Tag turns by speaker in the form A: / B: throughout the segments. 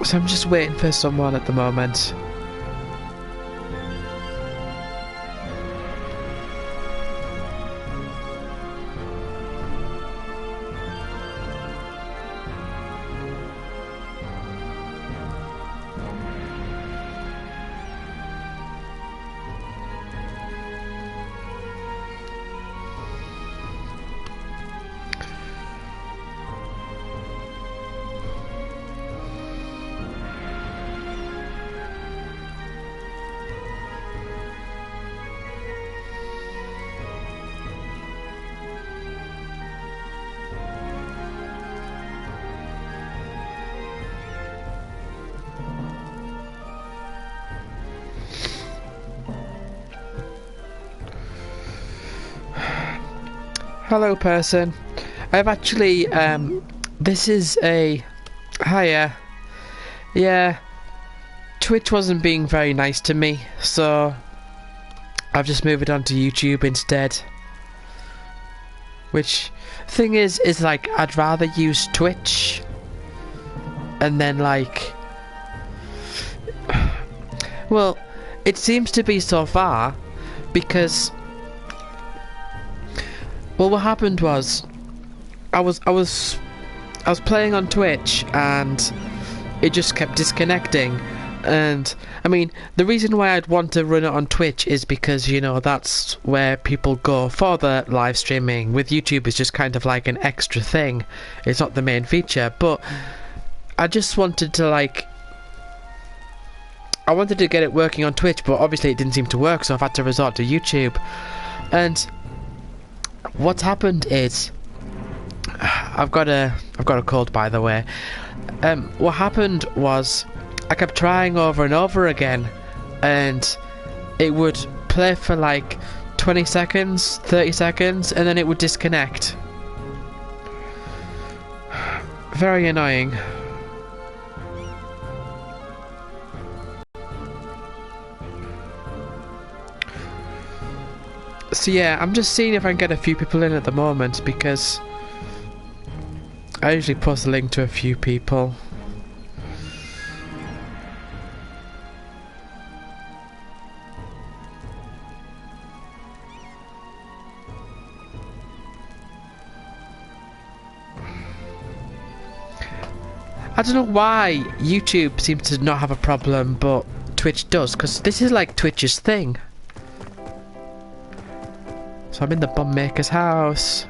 A: So I'm just waiting for someone at the moment. Hello, person. I've actually, this is a... Hiya. Yeah, Twitch wasn't being very nice to me, so I've just moved it onto YouTube instead. Which, thing is like, I'd rather use Twitch, and then like... Well, it seems to be so far, because... Well, what happened was, I was playing on Twitch and it just kept disconnecting. And I mean, the reason why I'd want to run it on Twitch is because, you know, that's where people go for the live streaming. With YouTube, it's just kind of like an extra thing. It's not the main feature. But I just wanted to like, I wanted to get it working on Twitch, but obviously it didn't seem to work, so I've had to resort to YouTube. And what's happened is, I've got a cold, by the way. What happened was, I kept trying over and over again, and it would play for like 20 seconds, 30 seconds, and then it would disconnect. Very annoying. So yeah, I'm just seeing if I can get a few people in at the moment, because I usually post a link to a few people. I don't know why YouTube seems to not have a problem, but Twitch does, because this is like Twitch's thing. So I'm in the bomb maker's house.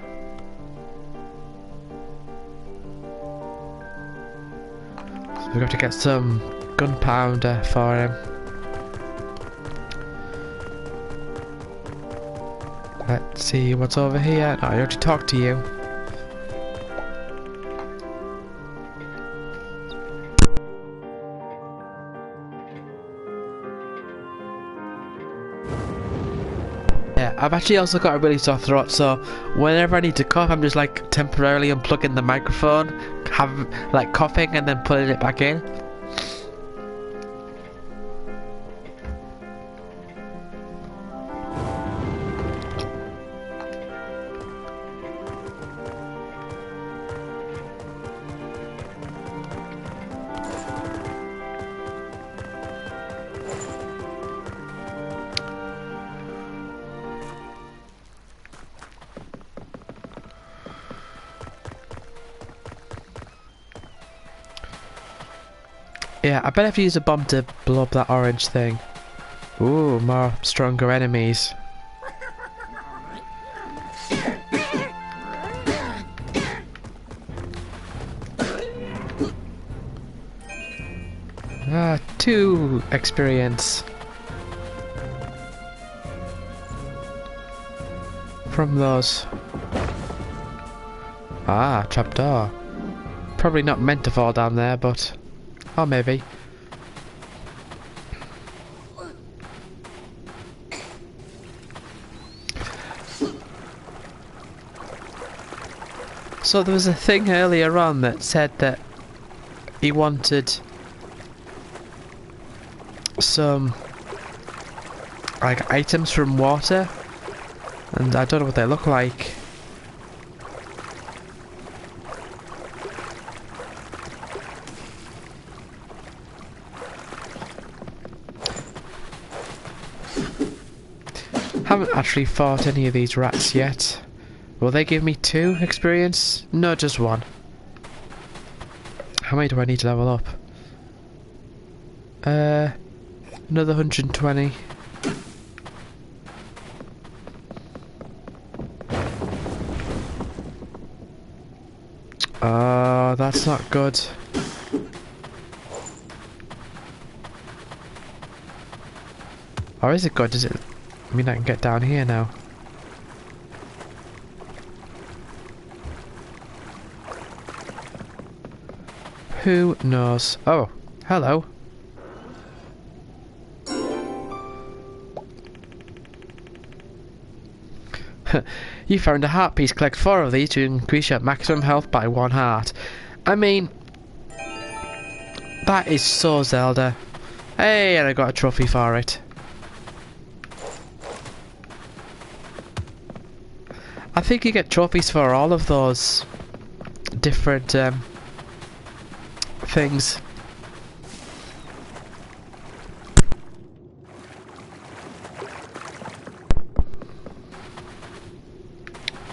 A: So we have to get some gunpowder for him. Let's see what's over here. No, I already talked to you. Yeah, I've actually also got a really sore throat, so whenever I need to cough, I'm just like temporarily unplugging the microphone, like coughing and then putting it back in. Yeah, I bet if you use a bomb to blow up that orange thing. Ooh, more stronger enemies. Ah, 2 experience. From those. Ah, trapdoor. Probably not meant to fall down there, but... or maybe. So there was a thing earlier on that said that he wanted some like items from water, and I don't know what they look like. haven't actually fought any of these rats yet. Will they give me 2 experience? No, just 1. How many do I need to level up? Another 120. Oh, that's not good. Or is it good? Does it mean I can get down here now? Who knows? Oh, hello. You found a heart piece. Collect 4 of these to increase your maximum health by 1 heart. I mean, that is so Zelda. Hey, and I got a trophy for it. I think you get trophies for all of those different things.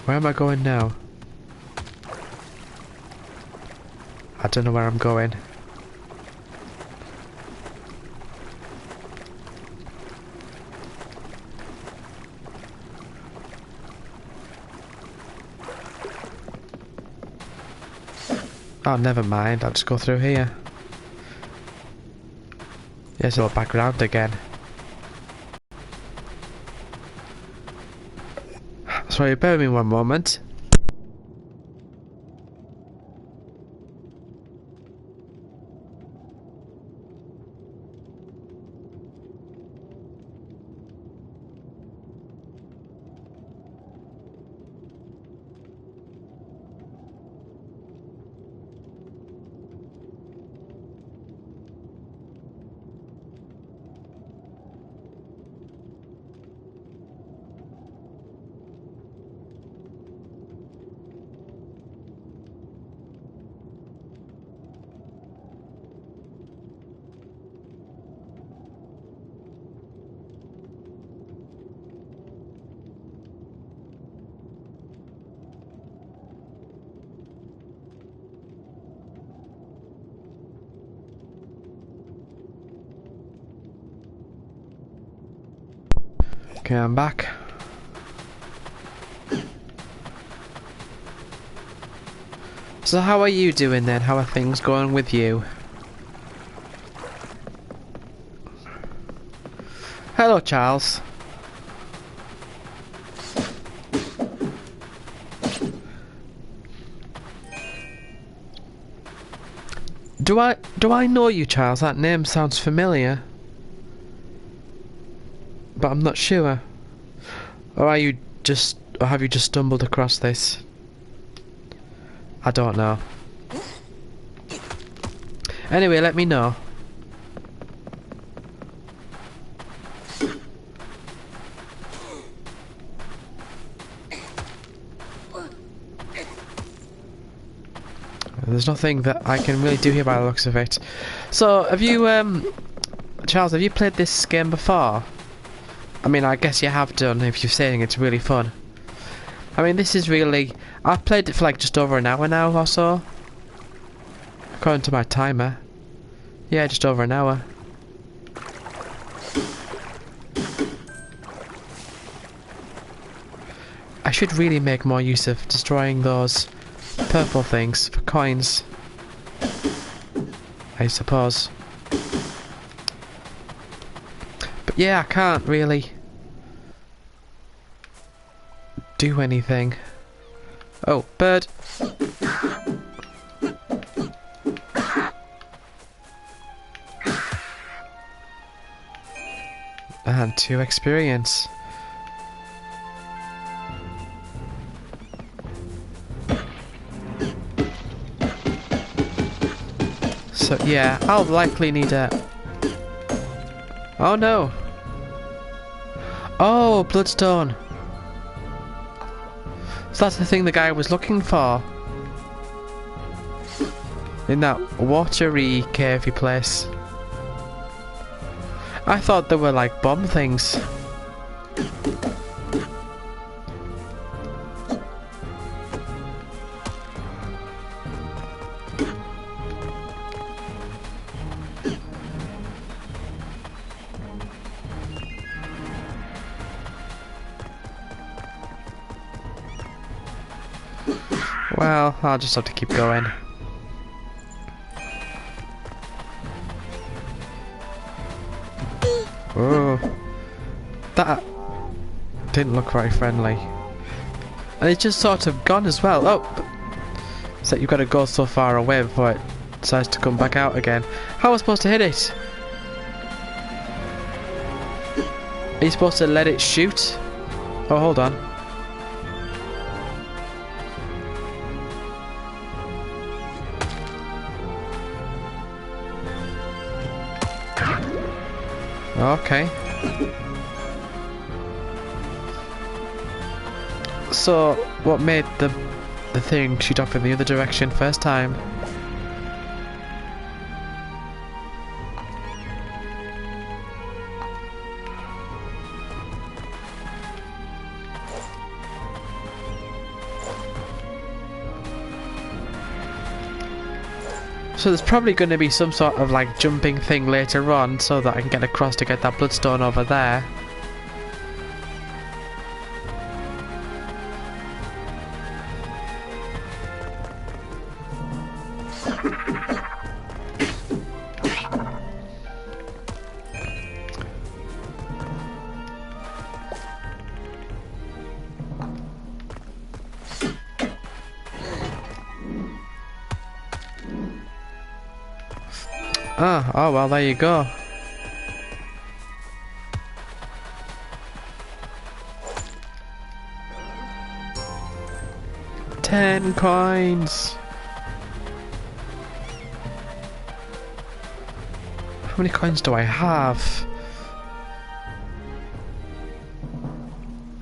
A: Where am I going now? I don't know where I'm going. Oh, never mind. I'll just go through here. Yes, it'll back around again. Sorry, bear with me one moment. Okay, I'm back. So how are you doing then? How are things going with you? Hello, Charles. Do I know you, Charles? That name sounds familiar. But I'm not sure. Or have you just stumbled across this? I don't know. Anyway, let me know. There's nothing that I can really do here by the looks of it. So, have you, Charles, have you played this game before? I mean, I guess you have done if you're saying it's really fun. I mean, this is really... I've played it for like just over an hour now or so. According to my timer. Yeah, just over an hour. I should really make more use of destroying those purple things for coins, I suppose. But yeah, I can't really do anything. Oh, bird. And 2 experience. So yeah, I'll likely need a... Oh no! Oh, bloodstone! So that's the thing the guy was looking for. In that watery, cavey place. I thought they were like bomb things. Well, I'll just have to keep going. Oh, that didn't look very friendly. And it's just sort of gone as well. Oh, so you've got to go so far away before it decides to come back out again. How am I supposed to hit it? Are you supposed to let it shoot? Oh, hold on. Okay. So, what made the thing shoot off in the other direction first time? So there's probably going to be some sort of like jumping thing later on so that I can get across to get that bloodstone over there. Oh well, there you go. $10 coins. How many coins do I have?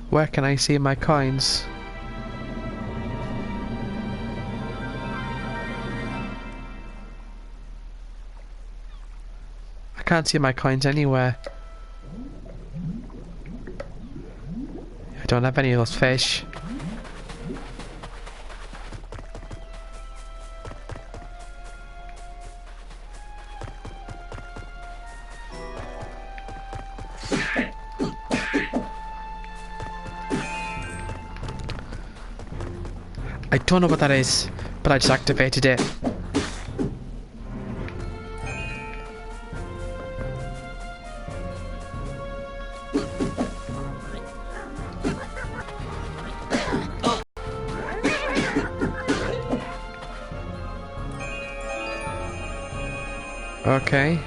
A: Where can I see my coins? I can't see my coins anywhere. I don't have any of those fish. I don't know what that is, but I just activated it. Okay.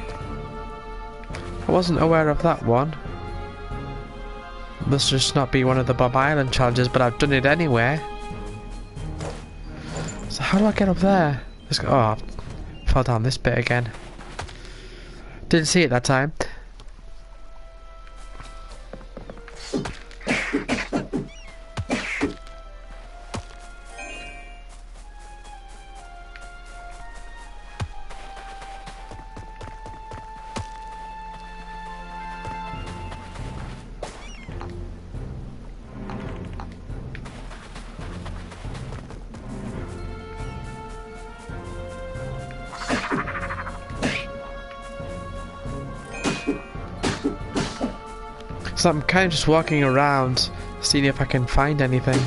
A: I wasn't aware of that one. Must just not be one of the Bob Island challenges, but I've done it anyway. So how do I get up there? Let's go. Oh, I fell down this bit again. Didn't see it that time. So I'm kind of just walking around, seeing if I can find anything.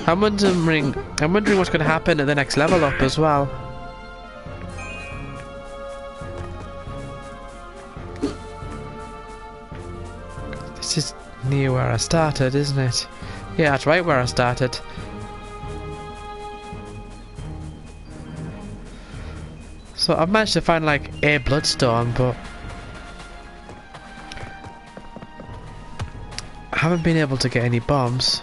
A: I'm wondering what's going to happen at the next level up as well. This is near where I started, isn't it? Yeah, that's right where I started. So I've managed to find like a bloodstone, but I haven't been able to get any bombs.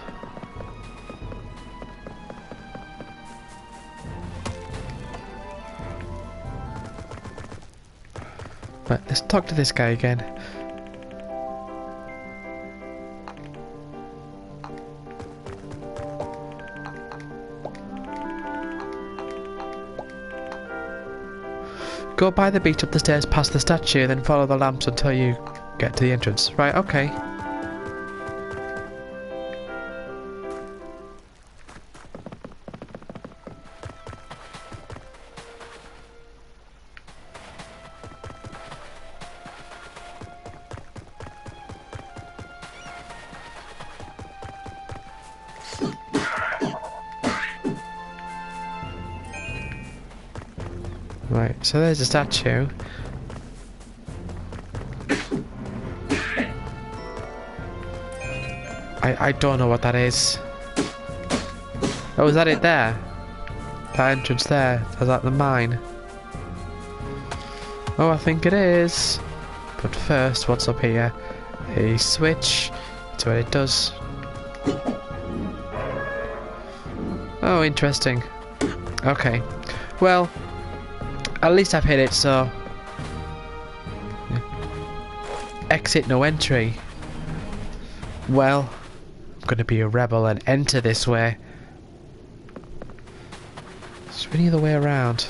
A: Right, let's talk to this guy again. Go by the beach up the stairs past the statue, then follow the lamps until you get to the entrance. Right, okay. Right, so there's a statue. I don't know what that is. Oh, is that it there? That entrance there? Is that the mine? Oh, I think it is. But first, what's up here? A switch. That's what it does. Oh, interesting. Okay. Well, at least I've hit it, so... Exit, no entry. Well, I'm gonna be a rebel and enter this way. Is there any other way around?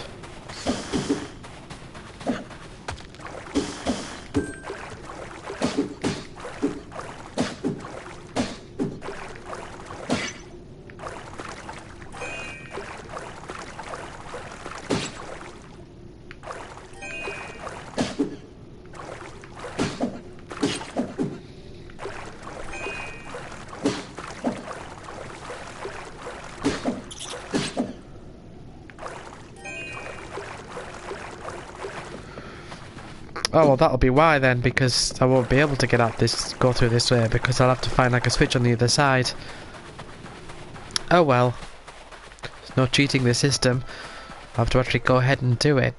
A: Oh, well, that'll be why then, because I won't be able to get out this, go through this way, because I'll have to find like a switch on the other side. Oh well. There's no cheating the system. I'll have to actually go ahead and do it.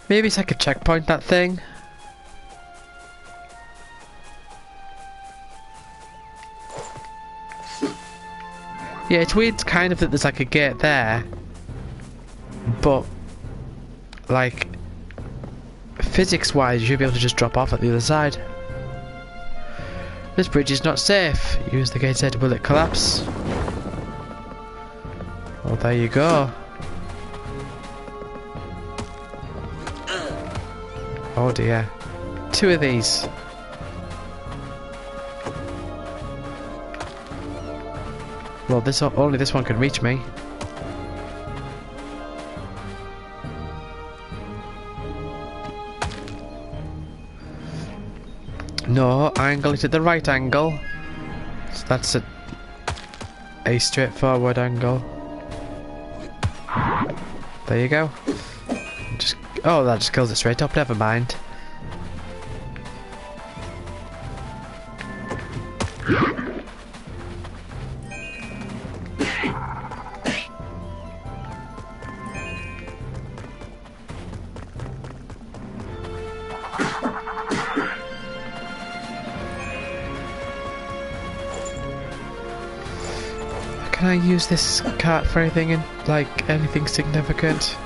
A: Maybe it's like a checkpoint, that thing. Yeah, it's weird kind of that there's like a gate there. But... like, physics-wise, you should be able to just drop off at the other side. This bridge is not safe. Use the gate set. Will it collapse? Well, there you go. Oh dear. 2 of these. Well, only this one can reach me. No, angle it at the right angle. So that's a straightforward angle. There you go. Oh, that just kills it straight up, never mind. Can I use this cart for anything like anything significant?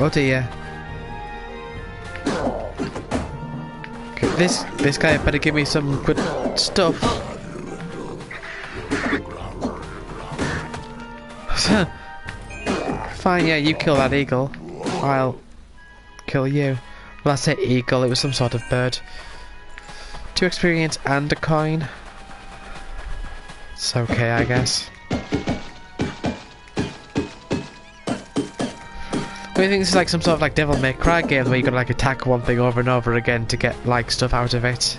A: Oh dear. Okay, this guy better give me some good stuff. Fine, yeah, you kill that eagle. I'll kill you. Well, I say eagle, it was some sort of bird. 2 experience and a coin. It's okay, I guess. I think this is like some sort of like Devil May Cry game where you gotta like attack one thing over and over again to get like stuff out of it.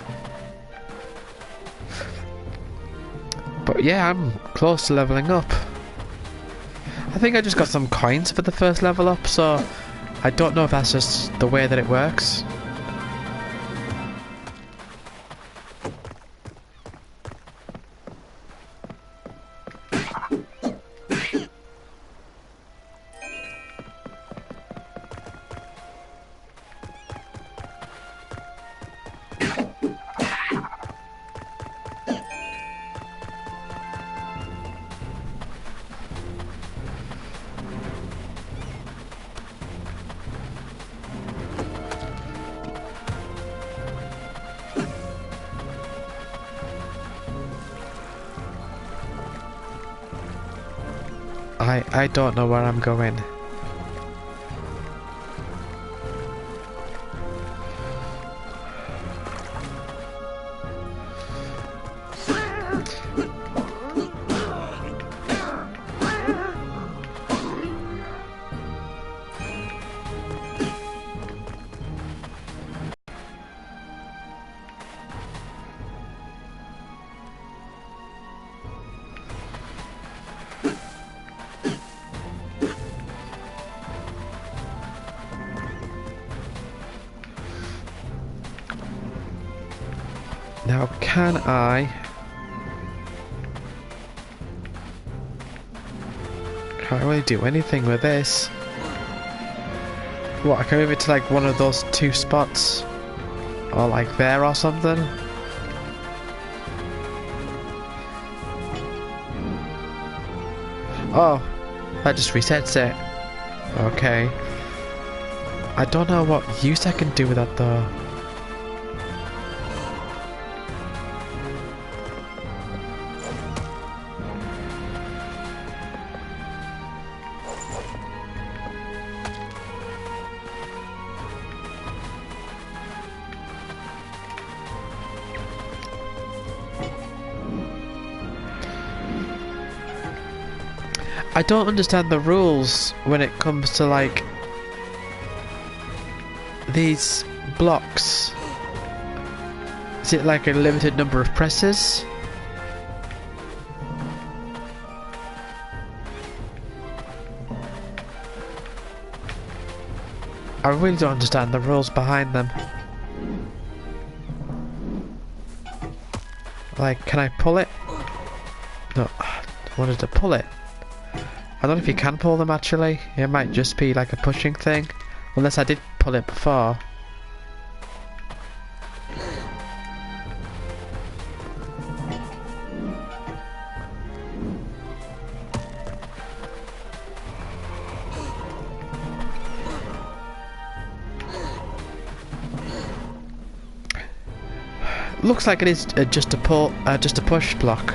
A: But yeah, I'm close to leveling up. I think I just got some coins for the first level up, so I don't know if that's just the way that it works. I don't know where I'm going. Now, can I... Can't really do anything with this. What, I can move it to like one of those two spots? Or like there or something? Oh, that just resets it. Okay. I don't know what use I can do with that though. I don't understand the rules when it comes to like these blocks. Is it like a limited number of presses? I really don't understand the rules behind them. Like, can I pull it? No, I wanted to pull it. I don't know if you can pull them actually. It might just be like a pushing thing. Unless I did pull it before. Looks like it is just a pull, just a push block.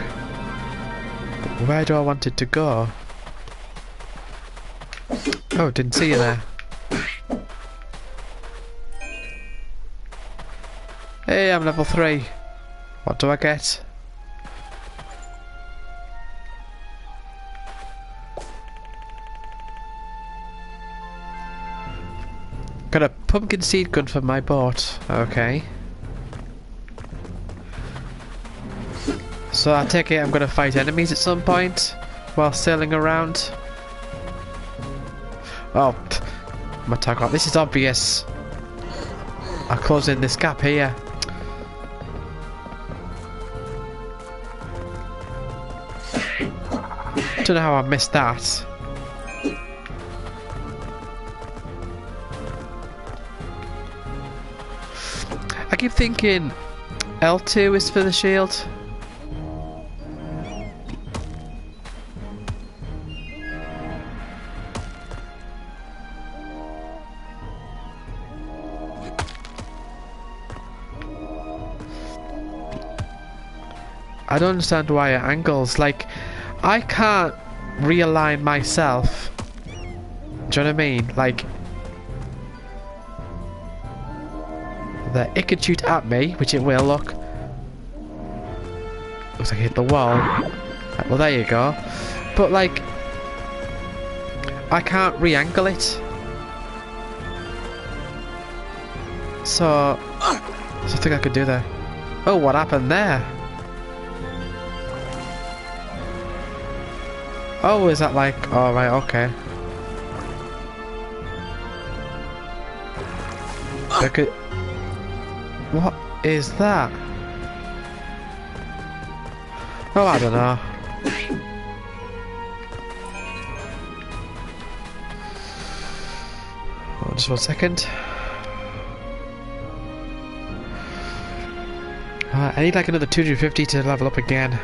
A: But where do I want it to go? Oh, didn't see you there. Hey, I'm level 3. What do I get? Got a pumpkin seed gun for my boat. Okay. So I take it I'm gonna fight enemies at some point while sailing around. Oh, my tag on. This is obvious. I'll close in this gap here. Don't know how I missed that. I keep thinking L2 is for the shield. I don't understand why it angles. Like, I can't realign myself. Do you know what I mean? Like, it could shoot at me, which it will, look. Looks like it hit the wall. Right, well, there you go. But, like, I can't re-angle it. So, there's nothing I could do there. Oh, what happened there? Oh, is that like... Oh, right, okay. I could... What is that? Oh, I don't know. Oh, just 1 second. I need like another 250 to level up again.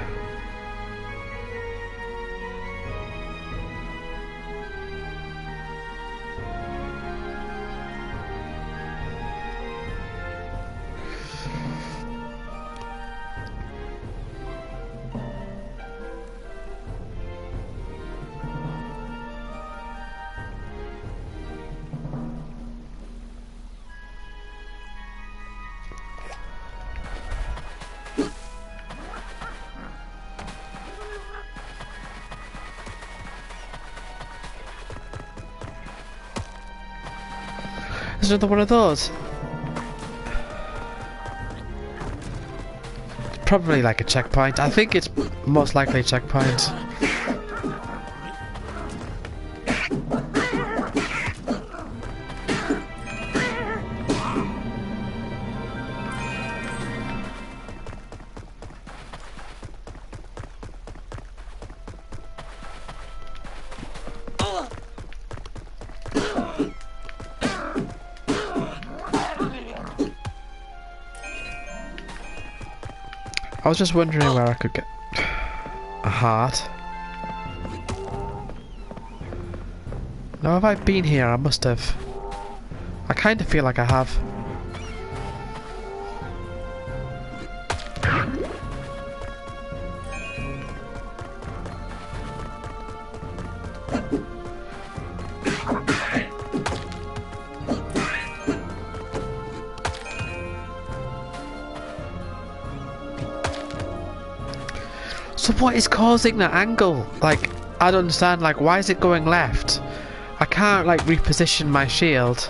A: There's another one of those. Probably like a checkpoint. I think it's most likely a checkpoint. I was just wondering where I could get a heart. Now, have I been here? I must have. I kind of feel like I have. So what is causing that angle? Like, I don't understand, like, why is it going left? I can't, like, reposition my shield.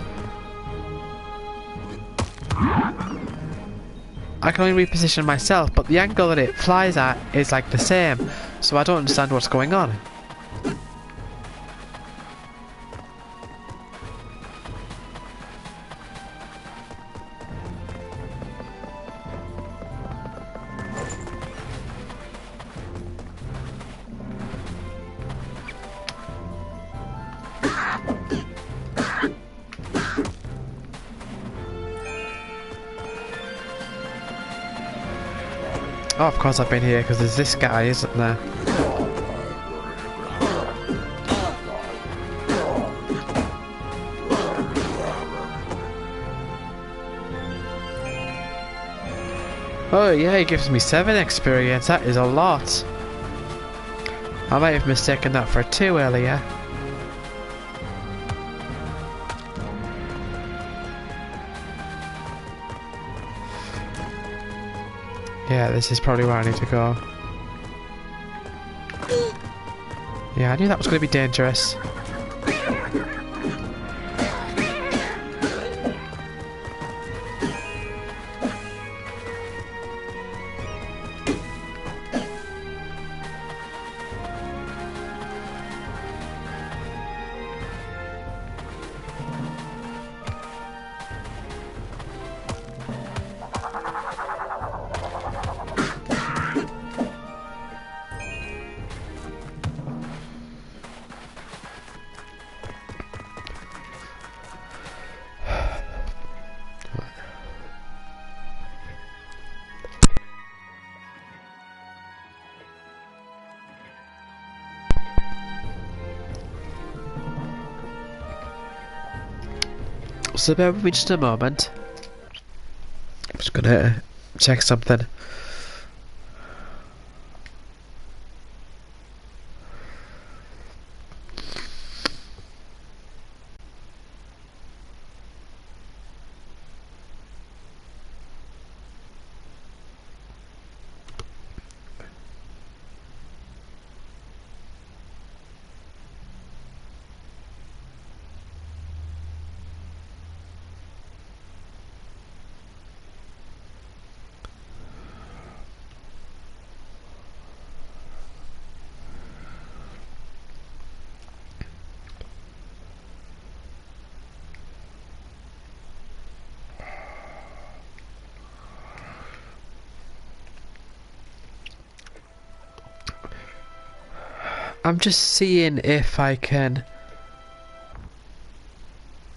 A: I can only reposition myself, but the angle that it flies at is, like, the same. So I don't understand what's going on. Oh, of course I've been here, because there's this guy, isn't there? Oh yeah, he gives me 7 experience, that is a lot. I might have mistaken that for 2 earlier. Yeah, this is probably where I need to go. Yeah, I knew that was going to be dangerous. So bear with me just a moment. I'm just gonna check something. I'm just seeing if I can,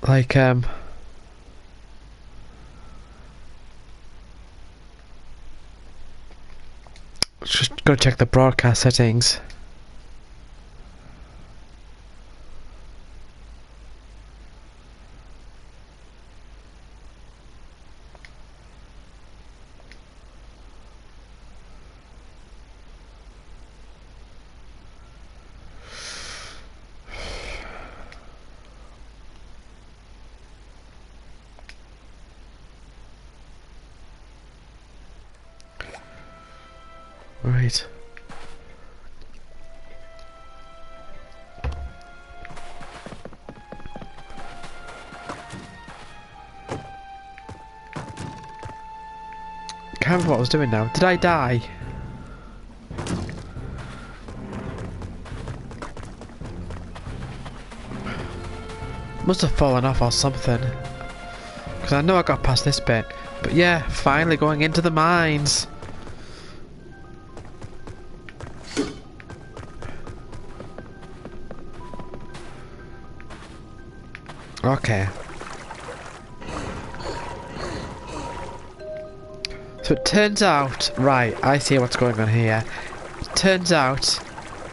A: like, just go check the broadcast settings. Right. can't remember what I was doing now. Did I die? Must have fallen off or something. Because I know I got past this bit. But yeah, finally going into the mines. Okay. So it turns out, right, I see what's going on here. It turns out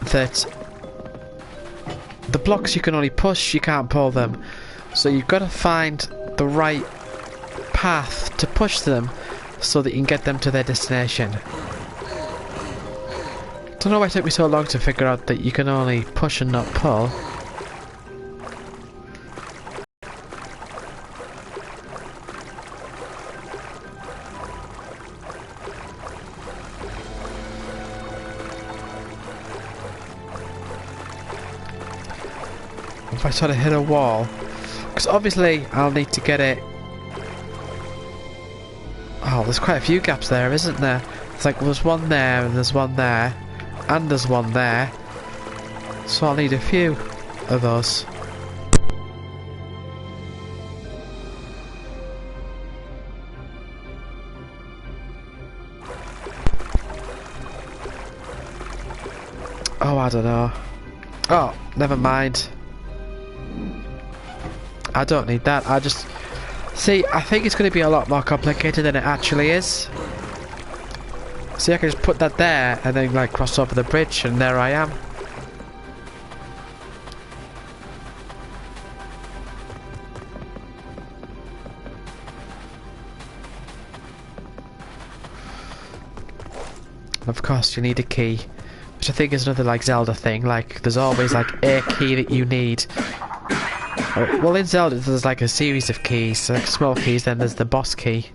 A: that the blocks you can only push, you can't pull them. So you've got to find the right path to push them so that you can get them to their destination. Don't know why it took me so long to figure out that you can only push and not pull. If I sort of hit a wall, because obviously I'll need to get it. Oh, there's quite a few gaps there, isn't there? It's like there's one there, and there's one there, and there's one there. So I'll need a few of those. Oh, I don't know. Oh, never mind. I don't need that. I just... See, I think it's going to be a lot more complicated than it actually is. See, I can just put that there and then like cross over the bridge and there I am. And of course you need a key, which I think is another like Zelda thing. Like there's always like a key that you need. Well, in Zelda there's like a series of keys, like small keys, then there's the boss key.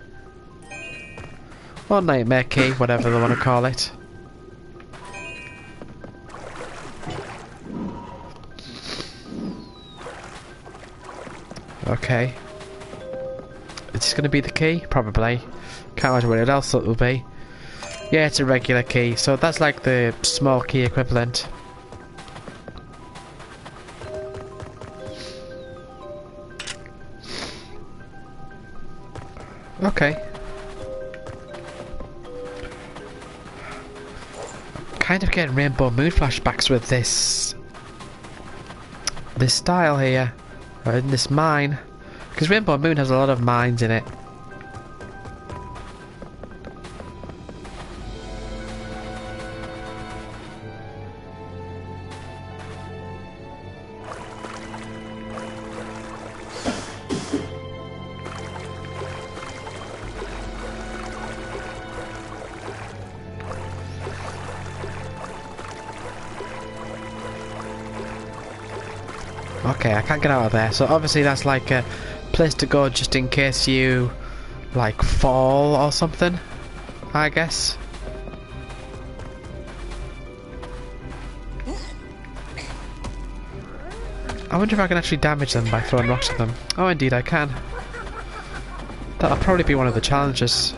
A: Or nightmare key, whatever they want to call it. Okay. Is this going to be the key? Probably. Can't imagine what else it will be. Yeah, it's a regular key, so that's like the small key equivalent. Okay. Kind of getting Rainbow Moon flashbacks with this style here, in this mine, because Rainbow Moon has a lot of mines in it. Okay, I can't get out of there, so obviously that's like a place to go just in case you like fall or something, I guess. I wonder if I can actually damage them by throwing rocks at them. Oh, indeed I can. That'll probably be one of the challenges.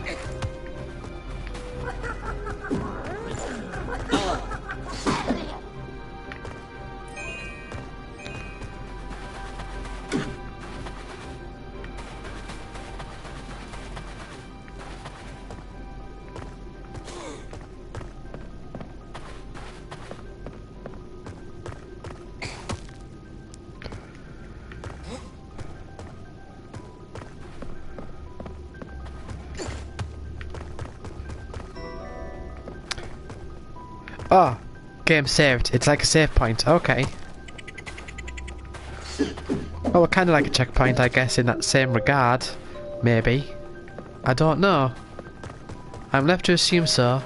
A: Oh, game saved. It's like a save point. Okay. Well, kind of like a checkpoint, I guess, in that same regard. Maybe. I don't know. I'm left to assume so.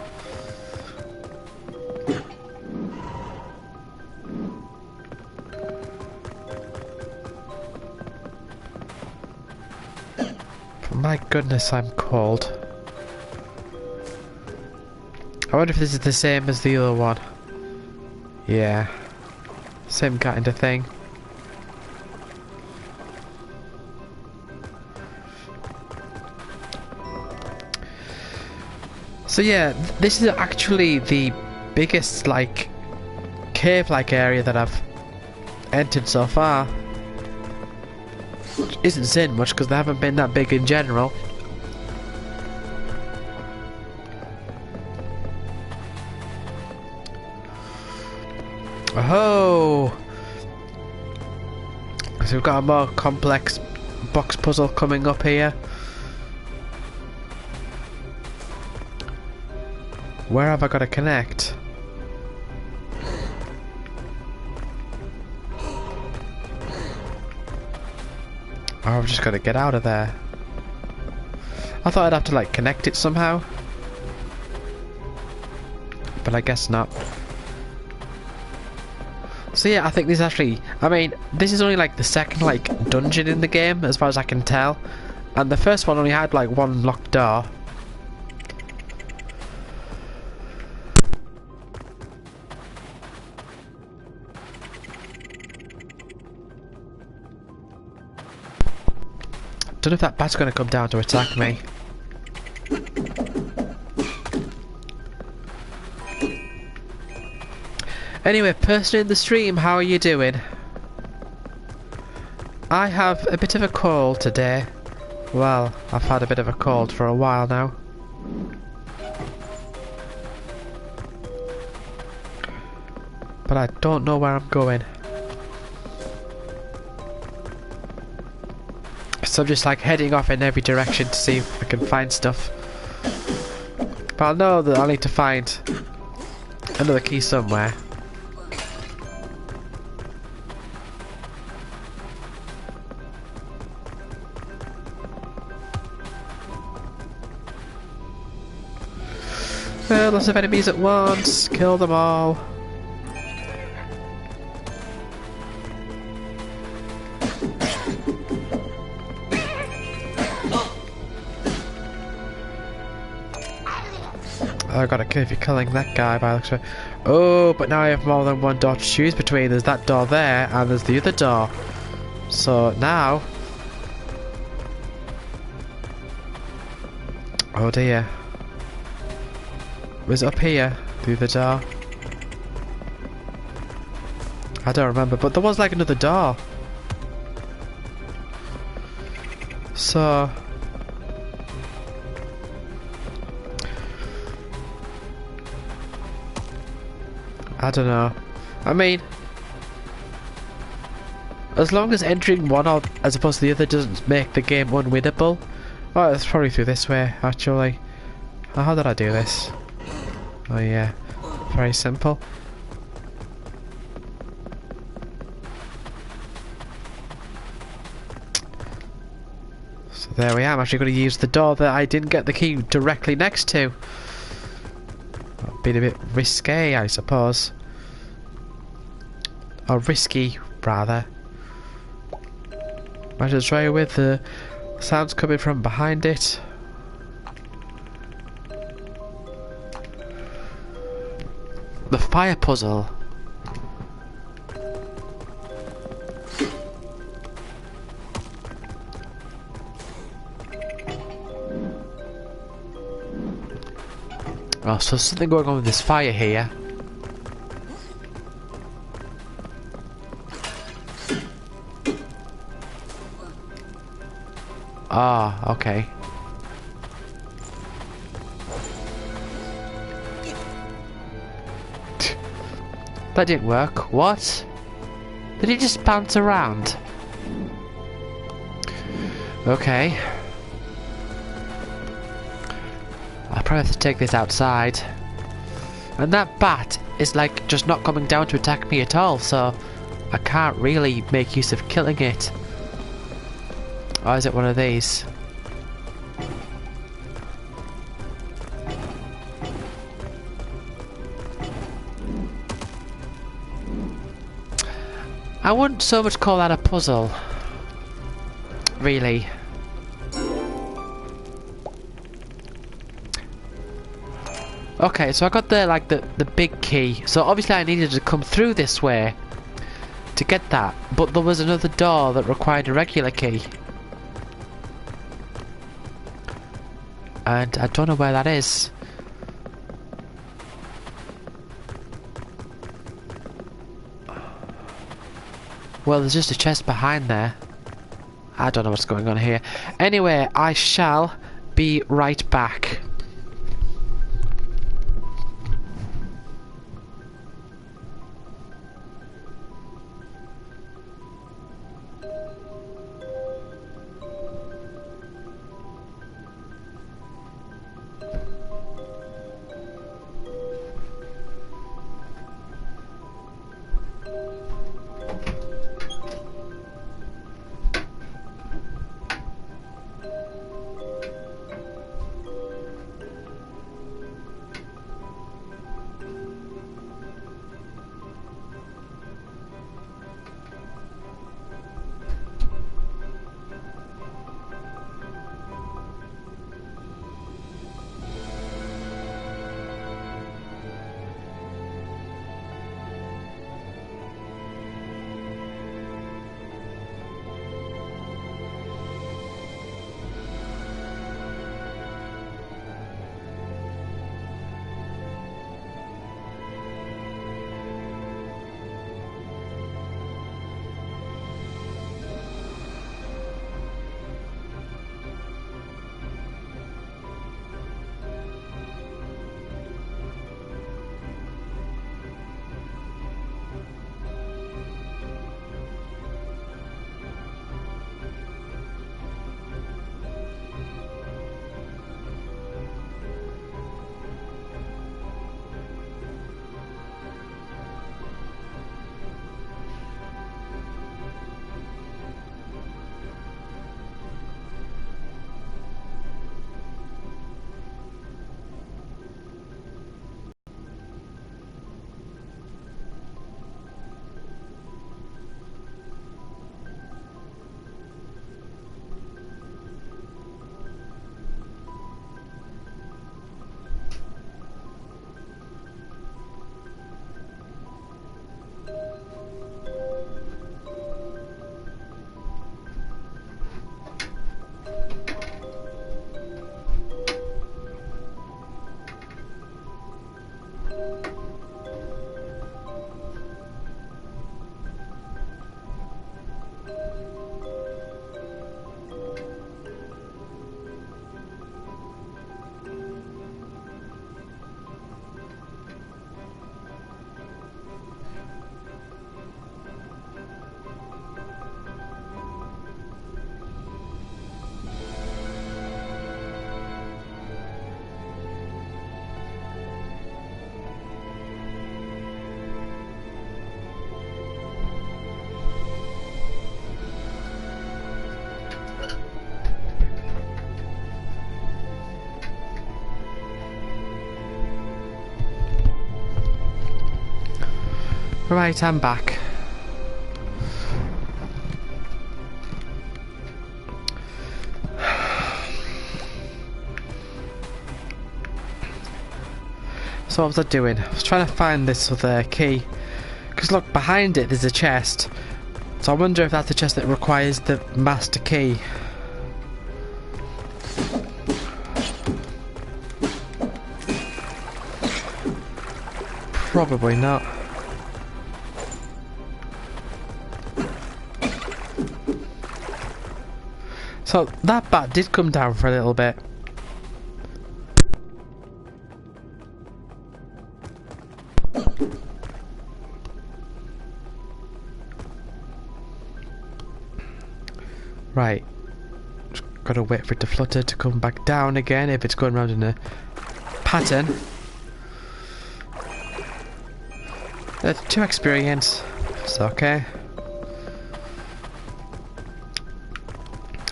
A: But my goodness, I'm cold. I wonder if this is the same as the other one. Yeah. Same kind of thing. So yeah, this is actually the biggest, like, cave-like area that I've entered so far. Which isn't saying much, because they haven't been that big in general. Oh! So we've got a more complex box puzzle coming up here. Where have I got to connect? Oh, I've just got to get out of there. I thought I'd have to, like, connect it somehow. But I guess not. So yeah, I think this actually... I mean, this is only, like, the second, like, dungeon in the game, as far as I can tell. And the first one only had, like, one locked door. Don't know if that bat's gonna come down to attack me. Anyway, person in the stream, how are you doing? I have a bit of a cold today. Well, I've had a bit of a cold for a while now. But I don't know where I'm going. So I'm just like heading off in every direction to see if I can find stuff. But I know that I'll need to find another key somewhere. Lots of enemies at once. Kill them all. I got a kill if you're killing that guy by the looks of it. Oh, but now I have more than one door to choose between. There's that door there, and there's the other door. So now... oh dear. Was it up here? Through the door? I don't remember, but there was like another door. So... I don't know. I mean... as long as entering one or as opposed to the other doesn't make the game unwinnable. Oh, it's probably through this way, actually. Oh, how did I do this? Oh yeah, very simple. So there we are. I'm actually going to use the door that I didn't get the key directly next to. Been a bit risque, I suppose. Or risky, rather. Might as well try with the sounds coming from behind it. The fire puzzle. Oh, so something going on with this fire here. Ah, okay. That didn't work. What? Did it just bounce around? Okay. I'll probably have to take this outside. And that bat is like just not coming down to attack me at all, so I can't really make use of killing it. Or is it one of these? I wouldn't so much call that a puzzle. Really. Okay, so I got the big key. So obviously I needed to come through this way to get that. But there was another door that required a regular key. And I don't know where that is. Well, there's just a chest behind there. I don't know what's going on here. Anyway, I shall be right back. Right, I'm back. So what was I doing? I was trying to find this other key. Because look, behind it there's a chest. So I wonder if that's the chest that requires the master key. Probably not. So that bat did come down for a little bit. Right. Just gotta wait for it to flutter to come back down again if it's going around in a pattern. 2 experience. It's okay.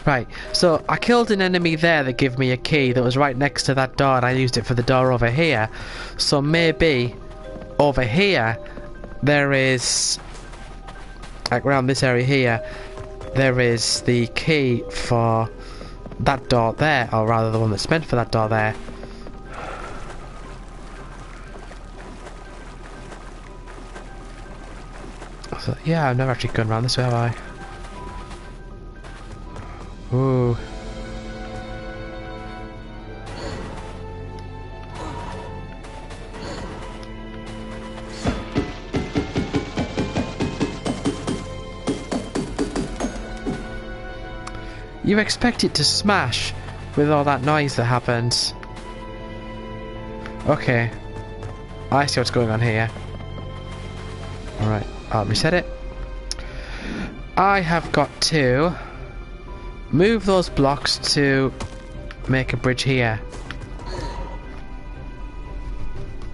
A: Right, so I killed an enemy there that gave me a key that was right next to that door, and I used it for the door over here. So maybe over here there is, like around this area here, there is the key for that door there, or rather the one that's meant for that door there. So, yeah, I've never actually gone around this way, have I? Ooh. You expect it to smash with all that noise that happens. Okay. I see what's going on here. Alright, I'll reset it. I have got to move those blocks to make a bridge here.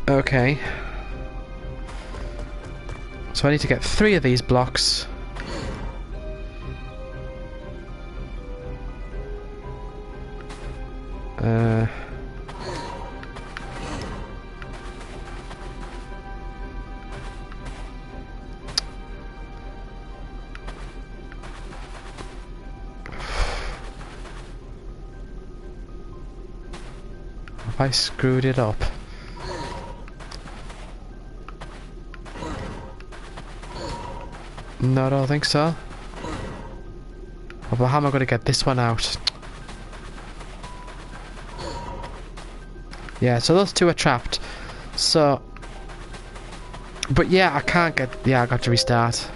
A: Okay. So I need to get 3 of these blocks. Have I screwed it up? No, I don't think so. Oh, but how am I going to get this one out? Yeah, so those 2 are trapped. So... But yeah, I can't get... Yeah, I got to restart.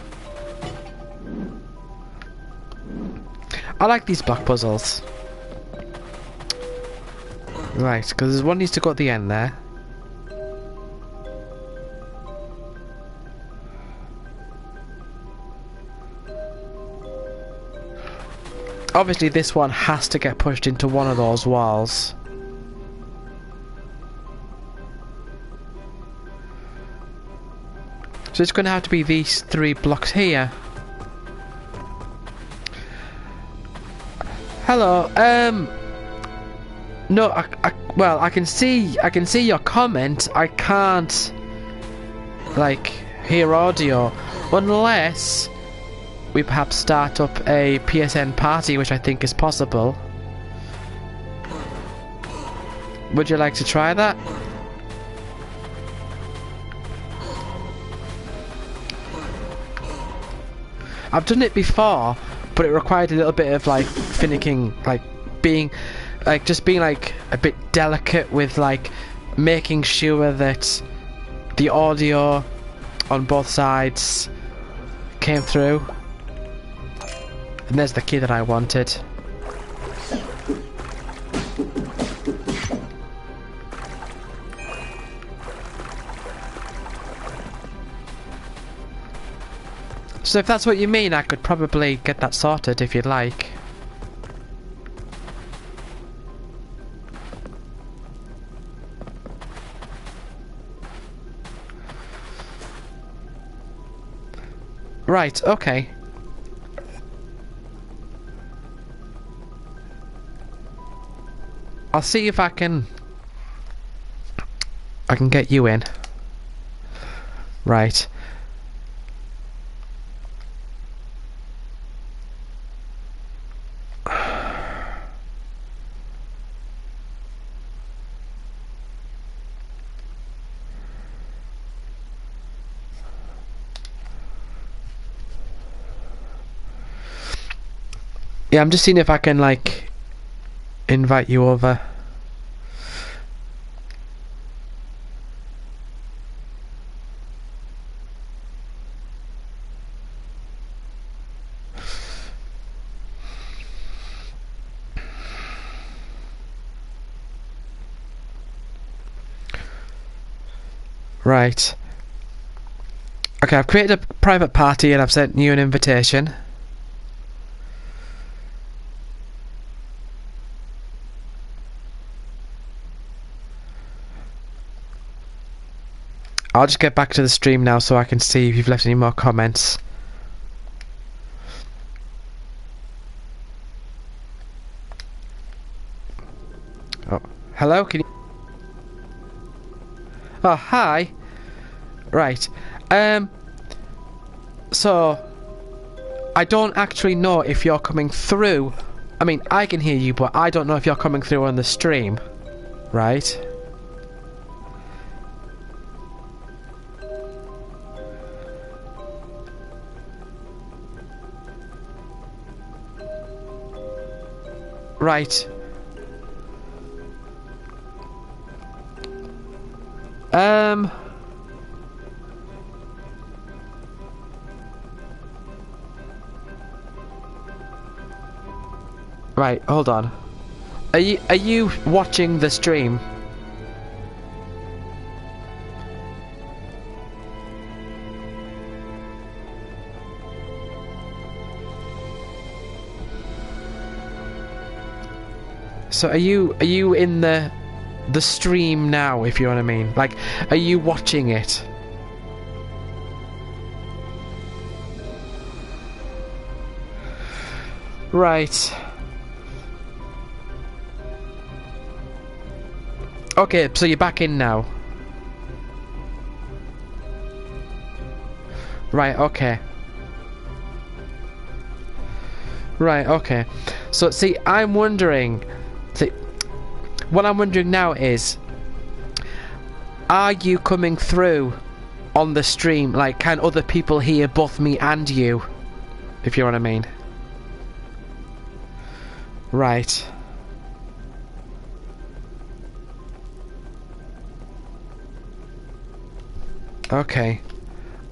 A: I like these block puzzles. Right, because one needs to go at the end there. Obviously this one has to get pushed into one of those walls. So it's going to have to be these 3 blocks here. Hello, no, well, I can see your comment. I can't, like, hear audio unless we perhaps start up a PSN party, which I think is possible. Would you like to try that? I've done it before, but it required a little bit of like finicking, like being like a bit delicate with like making sure that the audio on both sides came through. And there's the key that I wanted. So if that's what you mean, I could probably get that sorted if you'd like. Right, okay. I'll see if I can get you in. Right. Yeah, I'm just seeing if I can like invite you over. Right. Okay, I've created a private party and I've sent you an invitation. I'll just get back to the stream now so I can see if you've left any more comments. Oh, hello? Can you... Oh, hi. Right. So I don't actually know if you're coming through. I mean, I can hear you, but I don't know if you're coming through on the stream. Right? Right. Right, hold on. Are you watching the stream? So are you in the stream now, if you know what I mean? Like, are you watching it? Right. Okay, so you're back in now. Right, okay. Right, okay. So, see, I'm wondering... See, what I'm wondering now is... Are you coming through on the stream? Like, can other people hear both me and you? If you know what I mean. Right. Okay.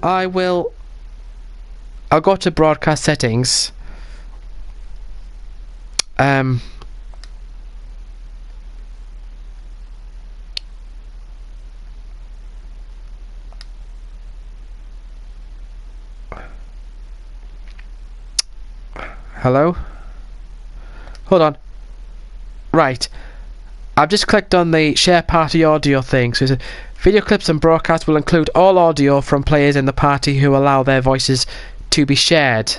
A: I'll go to broadcast settings. Hello? Hold on. Right. I've just clicked on the share party audio thing. So it says, video clips and broadcasts will include all audio from players in the party who allow their voices to be shared.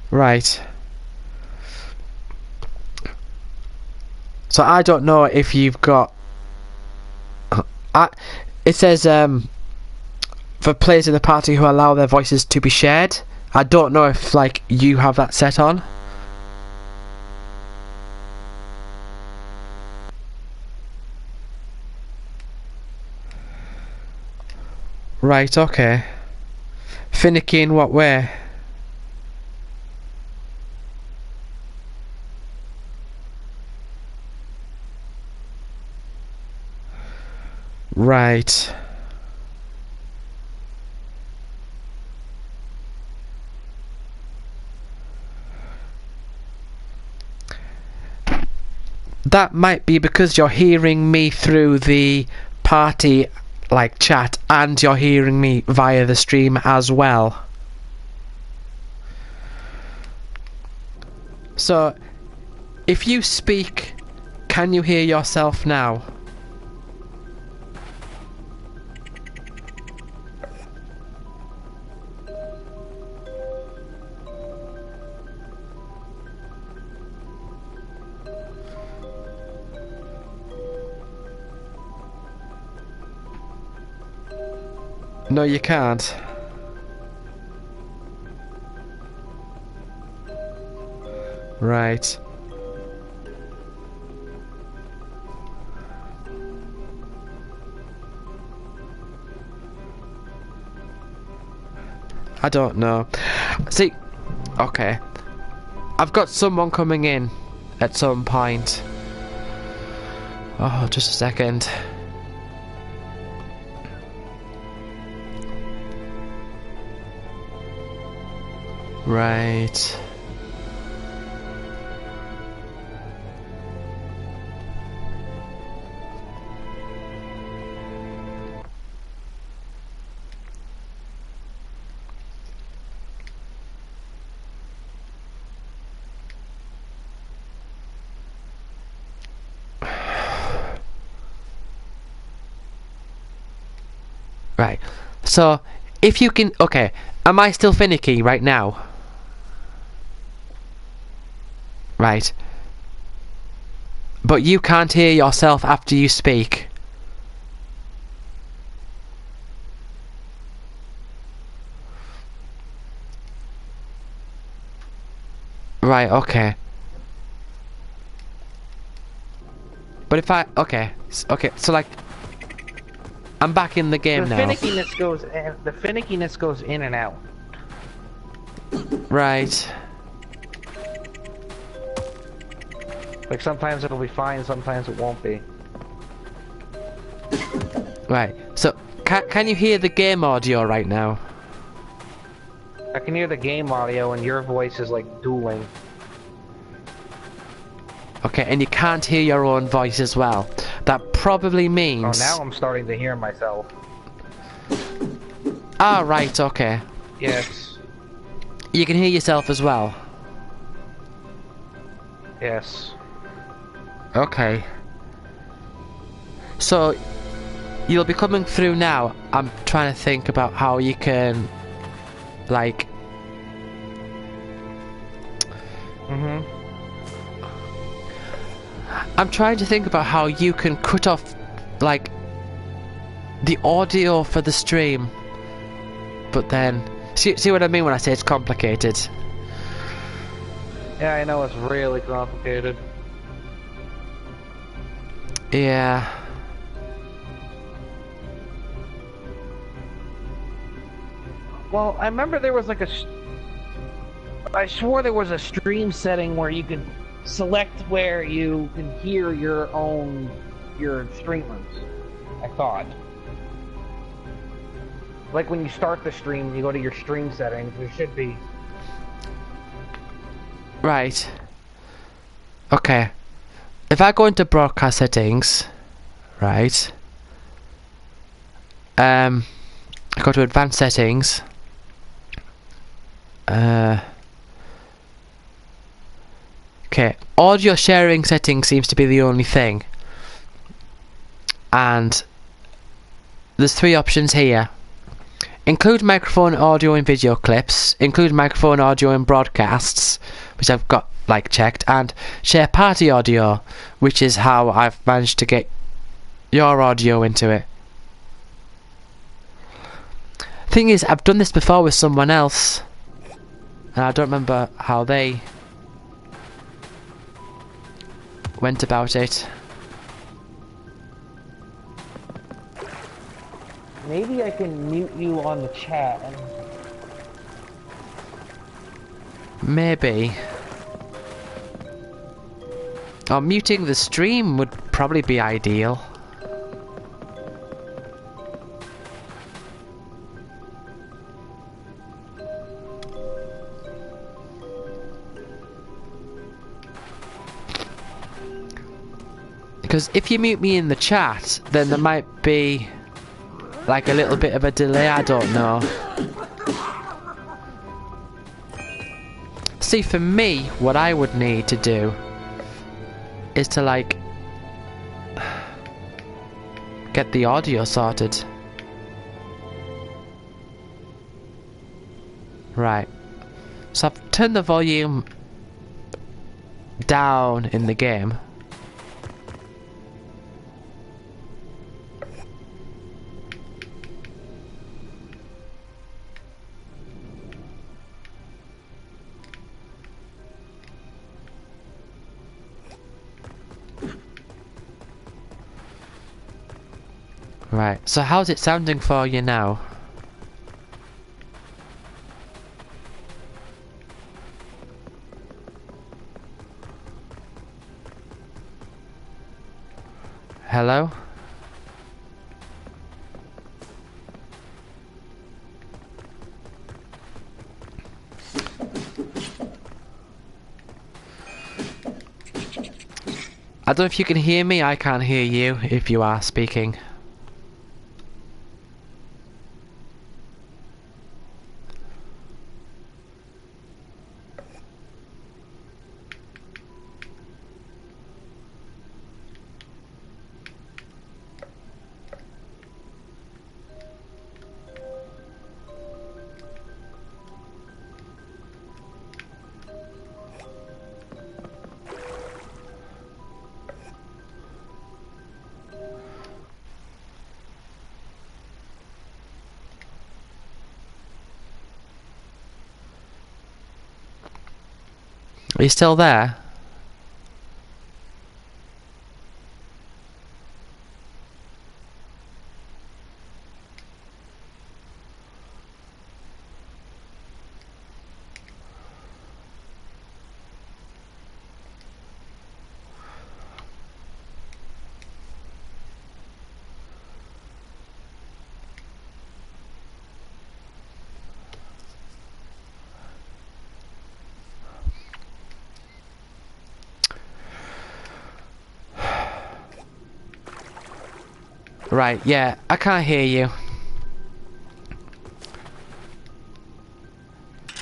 A: Right. So I don't know if you've got... it says for players in the party who allow their voices to be shared. I don't know if, like, you have that set on. Right, okay. Finicky in what way? Right. That might be because you're hearing me through the party, like, chat, and you're hearing me via the stream as well. So, if you speak, can you hear yourself now? No, you can't. Right. I don't know. See, okay. I've got someone coming in at some point. Oh, just a second. Right. Right. So, if you can... Okay. Am I still finicky right now? Right. But you can't hear yourself after you speak. Right, okay. But if I... Okay. Okay, so like... I'm back in the game now.
B: The finickiness goes in and out.
A: Right.
B: Like, sometimes it'll be fine, sometimes it won't be.
A: Right. So, can you hear the game audio right now?
B: I can hear the game audio and your voice is like dueling.
A: Okay, and you can't hear your own voice as well. That probably means...
B: Oh, now I'm starting to hear myself.
A: Ah, right, okay.
B: Yes.
A: You can hear yourself as well.
B: Yes.
A: Okay. So, you'll be coming through now. I'm trying to think about how you can, like... I'm trying to think about how you can cut off, like, the audio for the stream. But then... See what I mean when I say it's complicated?
B: Yeah, I know it's really complicated.
A: Yeah.
B: Well, I remember there was like I swore there was a stream setting where you could select where you can hear your streamers. I thought. Like when you start the stream, you go to your stream settings, there should be.
A: Right. Okay. If I go into broadcast settings, right? I go to advanced settings. Okay, audio sharing settings seems to be the only thing. And there's 3 options here. Include microphone audio in video clips, include microphone audio in broadcasts, which I've got like checked, and share party audio, which is how I've managed to get your audio into it. Thing is, I've done this before with someone else, and I don't remember how they went about it.
B: Maybe I can mute you on the chat.
A: Maybe. Or muting the stream would probably be ideal. Because if you mute me in the chat, then there might be like a little bit of a delay, I don't know. See, for me, what I would need to do is to like get the audio sorted. Right. So I've turned the volume down in the game. Right, so how's it sounding for you now? Hello? I don't know if you can hear me, I can't hear you if you are speaking. Are you still there? Right, yeah, I can't hear you.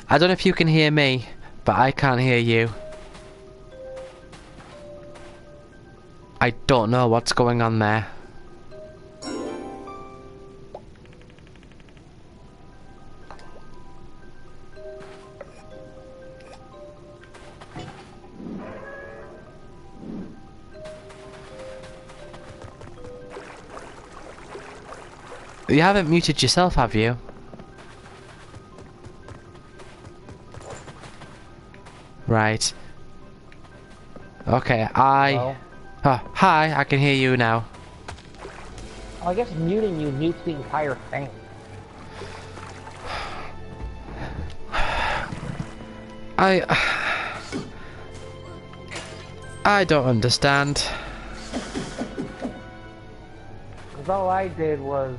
A: I don't know if you can hear me, but I can't hear you. I don't know what's going on there. You haven't muted yourself, have you? Right. Okay,
B: Hello?
A: Oh, hi, I can hear you now.
B: Oh, I guess muting you mutes the entire thing.
A: I don't understand.
B: Because all I did was...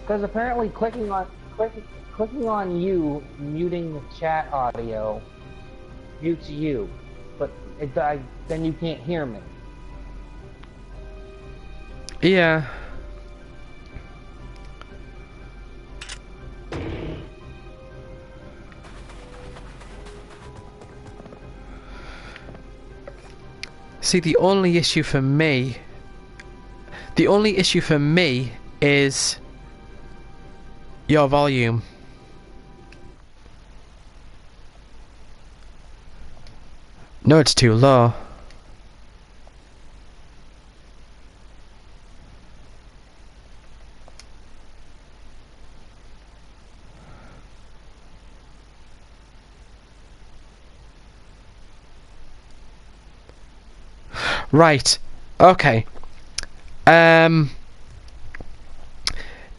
B: Because apparently clicking on you, muting the chat audio, mutes you. But then you can't hear me.
A: Yeah. See, the only issue for me is your volume. No, it's too low. Right. Okay.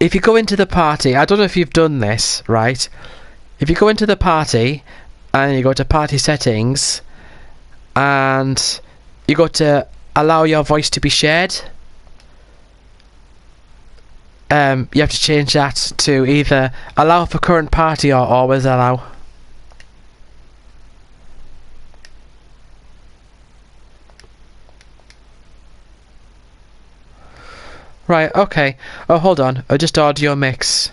A: If you go into the party, I don't know if you've done this, right? If you go into the party and you go to party settings and you go to allow your voice to be shared, you have to change that to either allow for current party or always allow. Right, okay. Oh, hold on. Just audio mix.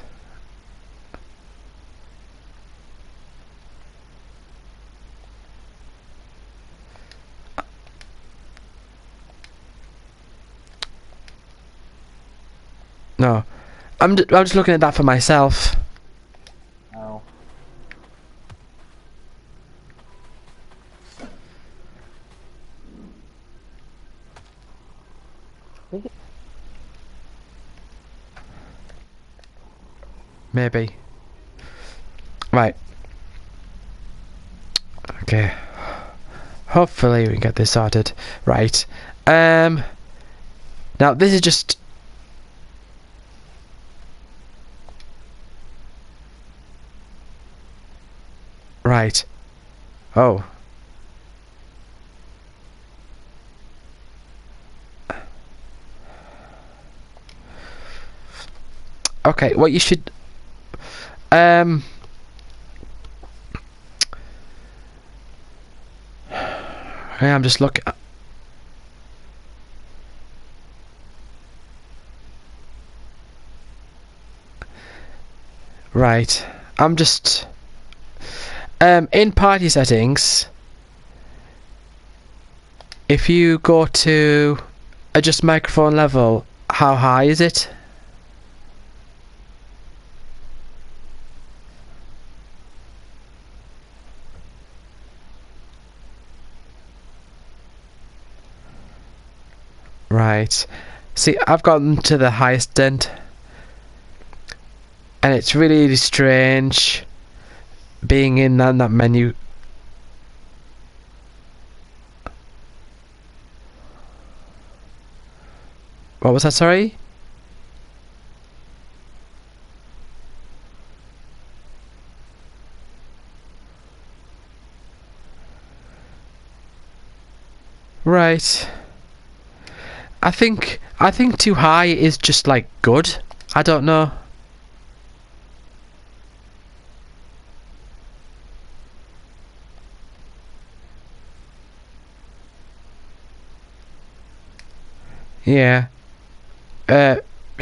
A: No. I'm just looking at that for myself.
B: Oh.
A: Maybe. Right. Okay. Hopefully we can get this sorted. Right. Now this is just... Right. Oh. Okay, what you should... I'm just looking... Right. I'm just... in party settings, if you go to adjust microphone level, how high is it? Right. See, I've gotten to the highest end, and it's really strange being in that menu. What was that, sorry? Right. I think too high is just like good. I don't know. Yeah.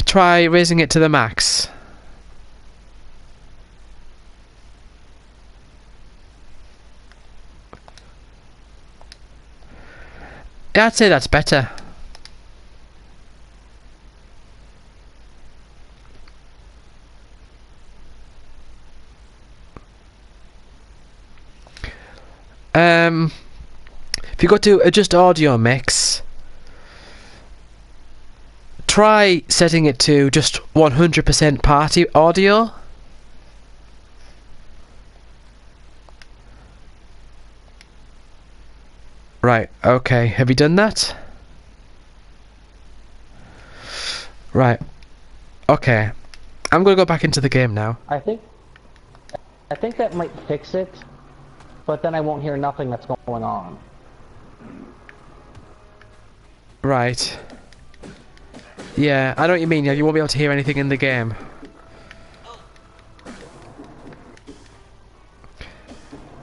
A: Try raising it to the max. Yeah, I'd say that's better. If you go to adjust audio mix, try setting it to just 100% party audio. Right, okay. Have you done that? Right. Okay. I'm gonna go back into the game now.
B: I think that might fix it, but then I won't hear nothing that's going on.
A: Right. Yeah, I know what you mean. Yeah, you won't be able to hear anything in the game.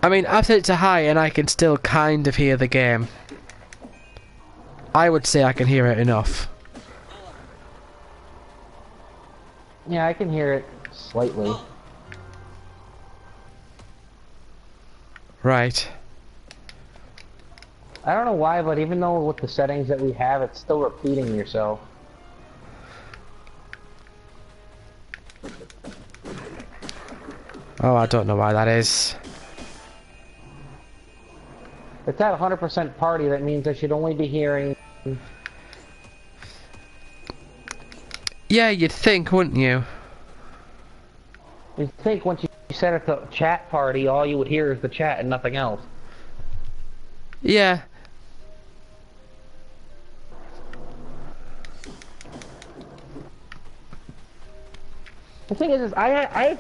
A: I mean, I've set it to high and I can still kind of hear the game. I would say I can hear it enough.
B: Yeah, I can hear it slightly.
A: Right.
B: I don't know why, but even though with the settings that we have, it's still repeating yourself.
A: Oh, I don't know why that is.
B: It's at 100% party, that means I should only be hearing...
A: Yeah, you'd think, wouldn't you?
B: You'd think once you set it to chat party, all you would hear is the chat and nothing else.
A: Yeah.
B: The thing is I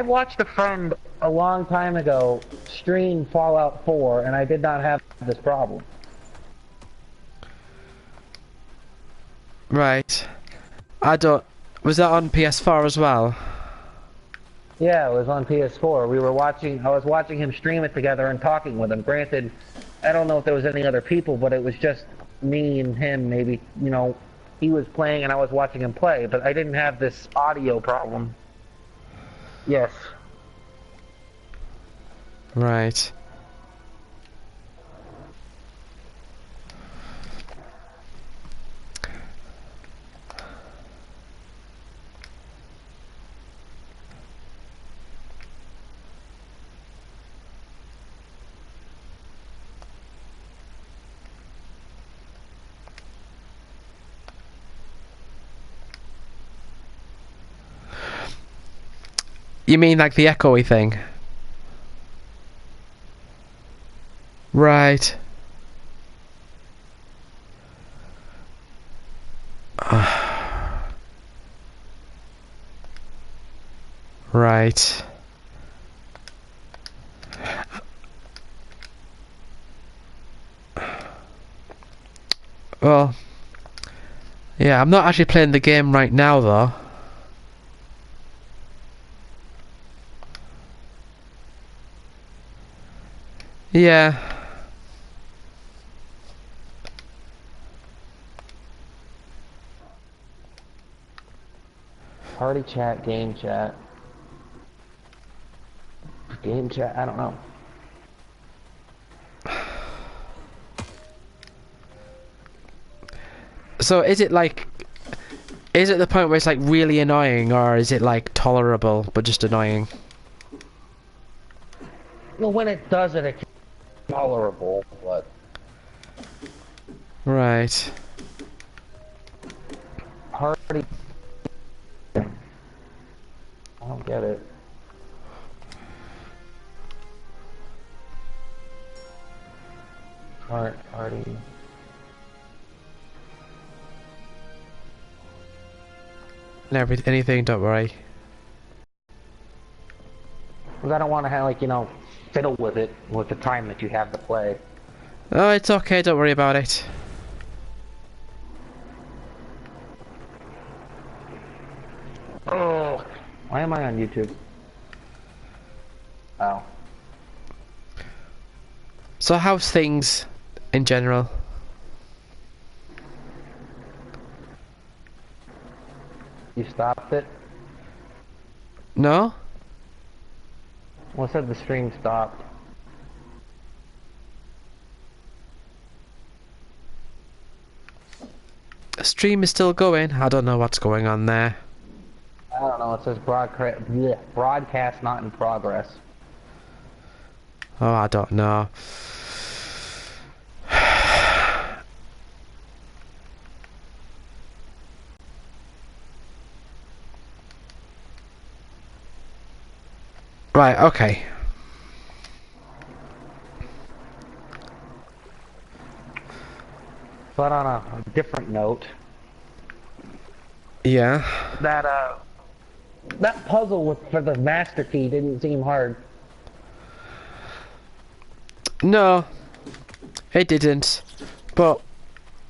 B: watched a friend a long time ago stream Fallout 4, and I did not have this problem.
A: Right. I don't... Was that on PS4 as well?
B: Yeah, it was on PS4. I was watching him stream it together and talking with him. Granted, I don't know if there was any other people, but it was just me and him, maybe, you know, he was playing and I was watching him play, but I didn't have this audio problem. Yes.
A: Right. You mean like the echoey thing? Right. Right. Well, yeah, I'm not actually playing the game right now though. Yeah.
B: Party chat, game chat. Game chat, I don't know.
A: So is it like... Is it the point where it's like really annoying, or is it like tolerable but just annoying?
B: Well, when it does it, it's tolerable, but...
A: Right.
B: Party... I don't get it. Party...
A: Anything, don't worry.
B: Because I don't want to have, like, you know, fiddle with it with the time that you have to play.
A: Oh, it's okay, don't worry about it.
B: Oh, why am I on YouTube? Oh.
A: So how's things in general?
B: You stopped it?
A: No?
B: Well, it said the stream stopped.
A: The stream is still going. I don't know what's going on there.
B: I don't know, it says broadcast not in progress.
A: Oh, I don't know. Right, okay.
B: But on a different note,
A: Yeah.
B: that puzzle for the master key didn't seem hard.
A: No, it didn't. But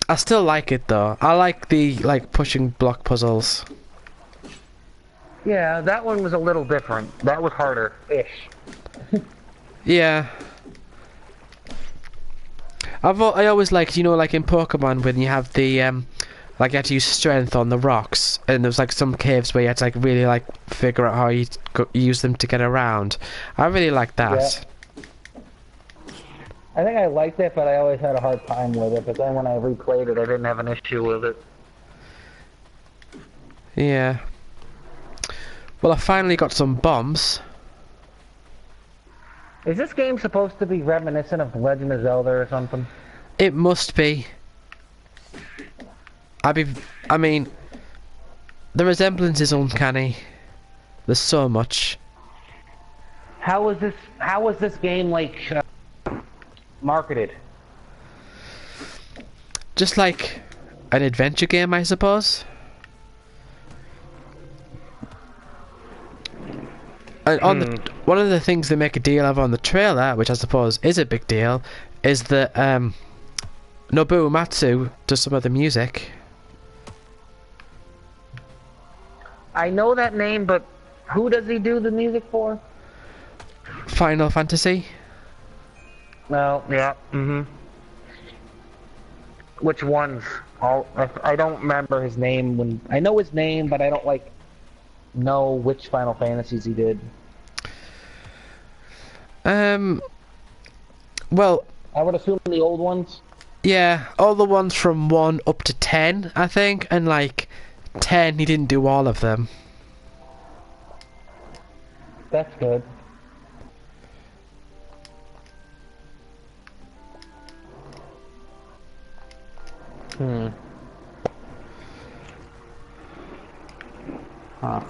A: I still like it though. I like the pushing block puzzles.
B: Yeah, that one was a little different. That was harder-ish.
A: Yeah. I always liked, you know, like in Pokemon when you have the like you had to use strength on the rocks, and there was like some caves where you had to like really like figure out how you use them to get around. I really liked that.
B: Yeah. I think I liked it, but I always had a hard time with it. But then when I replayed it, I didn't have an issue with it.
A: Yeah. Well, I finally got some bombs.
B: Is this game supposed to be reminiscent of The Legend of Zelda or something?
A: It must be. I mean, the resemblance is uncanny. There's so much.
B: How was this game like marketed?
A: Just like an adventure game, I suppose. And on one of the things they make a deal of on the trailer, which I suppose is a big deal, is that Nobuo Uematsu does some of the music.
B: I know that name, but who does he do the music for?
A: Final Fantasy.
B: No, yeah, Which ones? I don't remember his name. I know his name, but I don't know which Final Fantasies he did.
A: Well,
B: I would assume the old ones.
A: yeah, all the ones from 1 up to 10, I think, and like 10 he didn't do all of them.
B: That's good. Huh.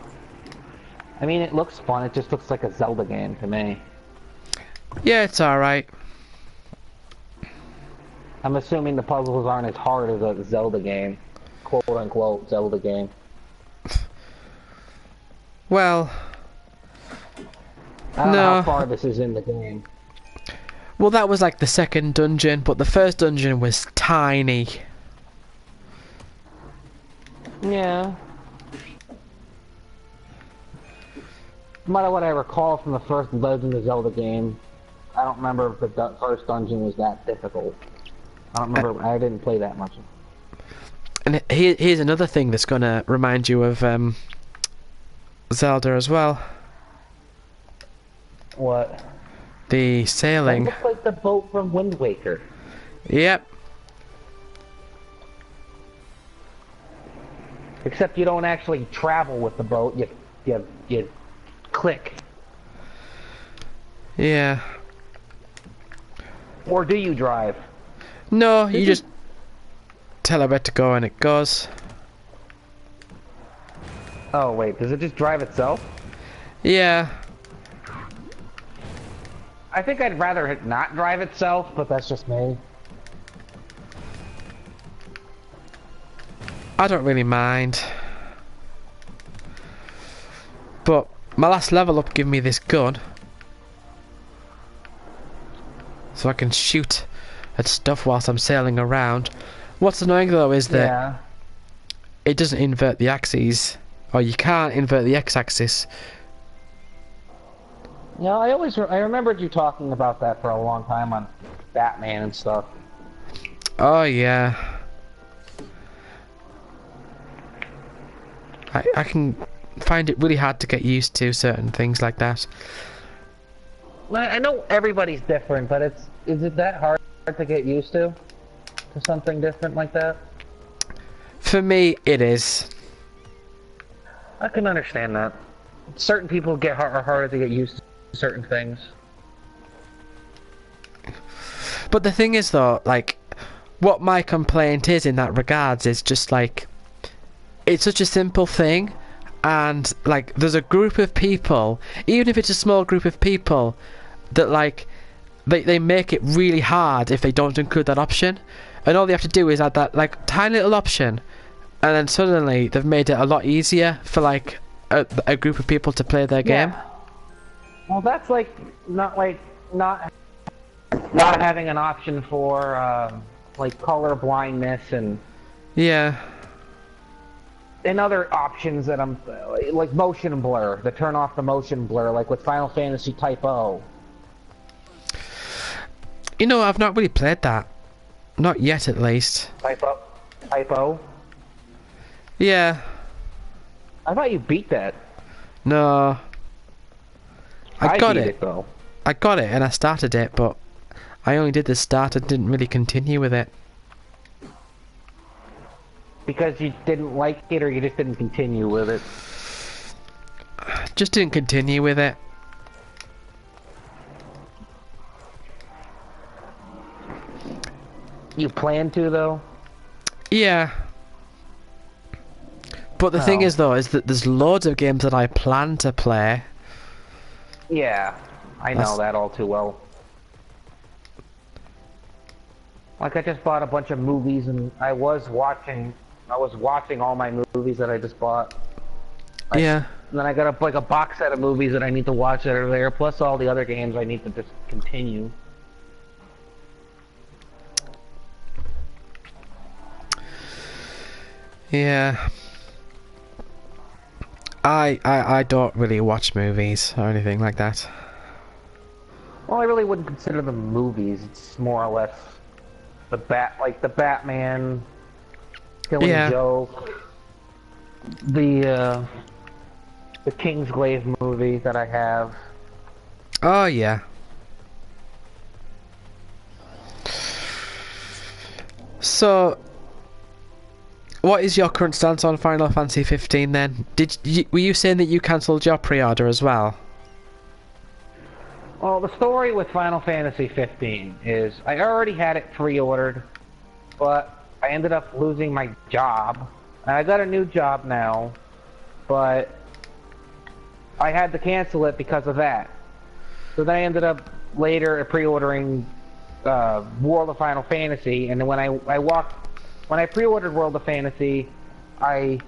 B: I mean, it looks fun. It just looks like a Zelda game to me.
A: Yeah, it's alright.
B: I'm assuming the puzzles aren't as hard as a Zelda game. Quote unquote Zelda game.
A: Well,
B: I don't know how far this is in the game.
A: Well, that was like the second dungeon, but the first dungeon was tiny.
B: Yeah. No matter what I recall from the first Legend of Zelda game, I don't remember if the first dungeon was that difficult. I don't remember. I didn't play that much.
A: And here's another thing that's gonna remind you of Zelda as well.
B: What?
A: The sailing.
B: That looks like the boat from Wind Waker.
A: Yep.
B: Except you don't actually travel with the boat. You click.
A: Yeah.
B: Or do you drive?
A: No, you just tell it where to go and it goes.
B: Oh wait, does it just drive itself?
A: Yeah.
B: I think I'd rather it not drive itself, but that's just me.
A: I don't really mind. But my last level up gave me this gun. So I can shoot at stuff whilst I'm sailing around. What's annoying though is that it doesn't invert the axes. Or you can't invert the x-axis.
B: Yeah, I remembered you talking about that for a long time on Batman and stuff.
A: Oh yeah. I can find it really hard to get used to certain things like that.
B: Well, I know everybody's different, but is it that hard to get used to something different like that?
A: For me, it is.
B: I can understand that. Certain people are harder to get used to certain things.
A: But the thing is, though, like, what my complaint is in that regards is just like, it's such a simple thing, and like, there's a group of people, even if it's a small group of people, that like, they make it really hard if they don't include that option, and all they have to do is add that like tiny little option, and then suddenly they've made it a lot easier for like a group of people to play their game.
B: Well, that's like not having an option for like color blindness and other options that I'm like motion blur, to turn off the motion blur, like with Final Fantasy Type O.
A: You know, I've not really played that. Not yet, at least.
B: Type O?
A: Yeah.
B: I thought you beat that.
A: No. I got
B: beat
A: it.
B: it though.
A: I got it and I started it, but I only did the start and didn't really continue with it.
B: Because you didn't like it, or you just didn't continue with it?
A: Just didn't continue with it.
B: You plan to, though?
A: Yeah. But the thing is, though, is that there's loads of games that I plan to play.
B: Yeah, I know that all too well. Like, I just bought a bunch of movies, and I was watching all my movies that I just bought.
A: Yeah.
B: And then I got like a box set of movies that I need to watch that are there, plus all the other games I need to just continue.
A: Yeah. I don't really watch movies or anything like that.
B: Well, I really wouldn't consider them movies. It's more or less the Batman, Killing Joke, the Kingsglaive movie that I have.
A: Oh yeah. So, what is your current stance on Final Fantasy 15 then? Were you saying that you cancelled your pre-order as well?
B: Well, the story with Final Fantasy 15 is I already had it pre-ordered, but I ended up losing my job. And I got a new job now, but I had to cancel it because of that. So then I ended up later pre-ordering World of Final Fantasy, and then when I pre-ordered World of Fantasy, I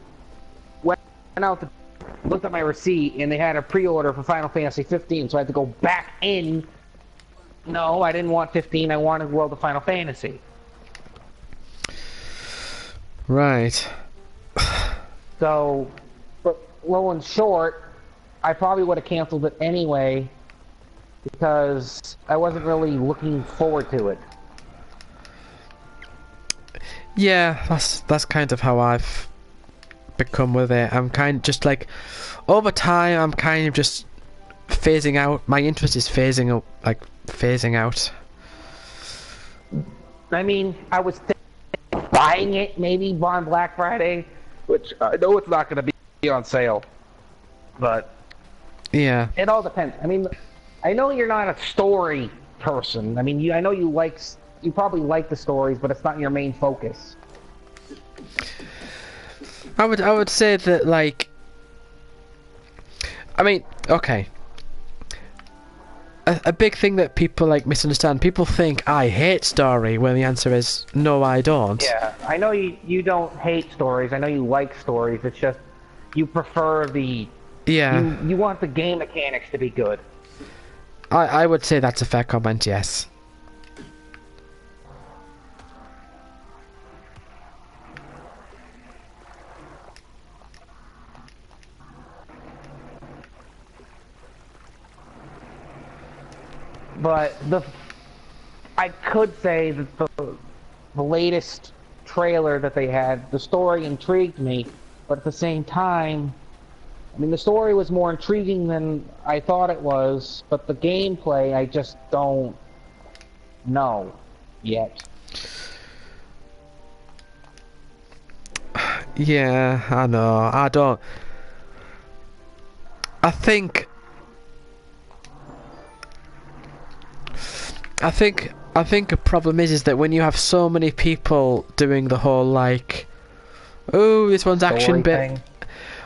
B: went out to looked at my receipt, and they had a pre-order for Final Fantasy 15, so I had to go back in. No, I didn't want 15, I wanted World of Final Fantasy.
A: Right.
B: So, but low and short, I probably would have canceled it anyway, because I wasn't really looking forward to it.
A: Yeah, that's kind of how I've become with it. I'm kind of just like, over time, I'm kind of just phasing out. My interest is phasing out.
B: I mean, I was buying it maybe on Black Friday, which I know it's not going to be on sale, but
A: yeah,
B: it all depends. I mean, I know you're not a story person. I mean, I know you probably like the stories, but it's not your main focus.
A: I would say that, like, I mean, okay. A big thing that people like misunderstand. People think I hate story, when the answer is no, I don't.
B: Yeah, I know you don't hate stories. I know you like stories. It's just you prefer the you want the game mechanics to be good.
A: I would say that's a fair comment. Yes.
B: But I could say that the latest trailer that they had, the story intrigued me, but at the same time, I mean, the story was more intriguing than I thought it was, but the gameplay, I just don't know yet.
A: Yeah, I know. I don't. I think a problem is that when you have so many people doing the whole like, oh, this one's action based.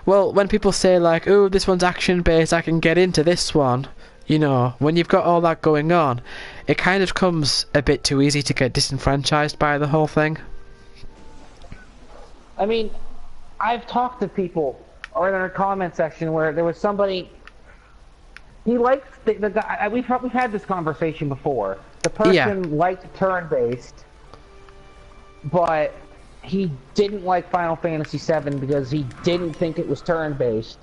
A: Well, when people say like, oh, this one's action based, I can get into this one. You know, when you've got all that going on, it kind of comes a bit too easy to get disenfranchised by the whole thing.
B: I mean, I've talked to people, or in our comment section, where there was somebody. He liked the guy. We've had this conversation before. The person liked turn-based, but he didn't like Final Fantasy VII because he didn't think it was turn-based.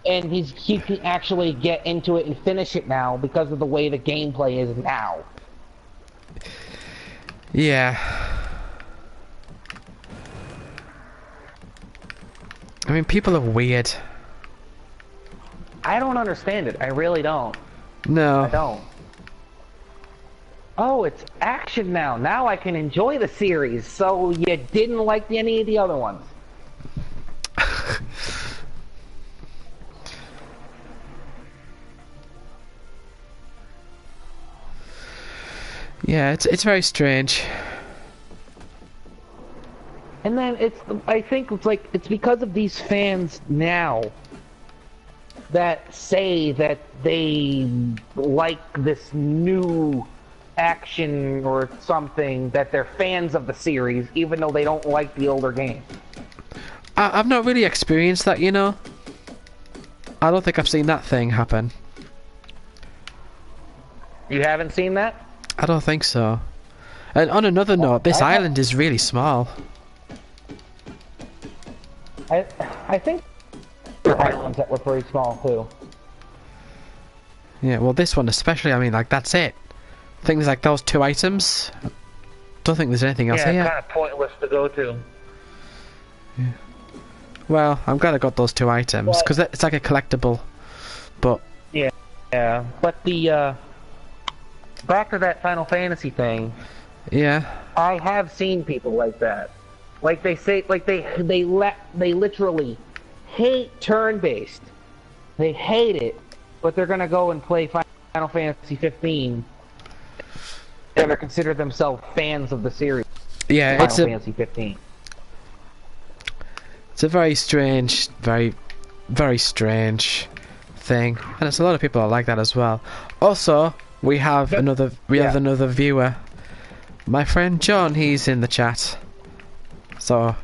B: And he can actually get into it and finish it now because of the way the gameplay is now.
A: Yeah. I mean, people are weird.
B: I don't understand it. I really don't.
A: No.
B: I don't. Oh, it's action now. Now I can enjoy the series. So you didn't like any of the other ones.
A: Yeah, it's very strange.
B: And then I think it's because of these fans now that say that they like this new action or something, that they're fans of the series, even though they don't like the older game.
A: I've not really experienced that, you know. I don't think I've seen that thing happen.
B: You haven't seen that?
A: I don't think so. And on another note, this island is really small.
B: I think there are islands that were pretty small too.
A: Yeah, well this one especially, I mean, like, that's it. Things like those 2 items. Don't think there's anything else here.
B: Yeah, kind of pointless to go to.
A: Yeah. Well, I'm glad I got those 2 items, because it's like a collectible. But...
B: Yeah, but the, back to that Final Fantasy thing.
A: Yeah.
B: I have seen people like that. Like they say, like they literally hate turn-based. They hate it, but they're gonna go and play Final Fantasy 15. And they consider themselves fans of the series.
A: Yeah,
B: Final Fantasy 15.
A: It's a very strange, very, very strange thing, and there's a lot of people that like that as well. Also, we have another viewer. My friend John, he's in the chat. So,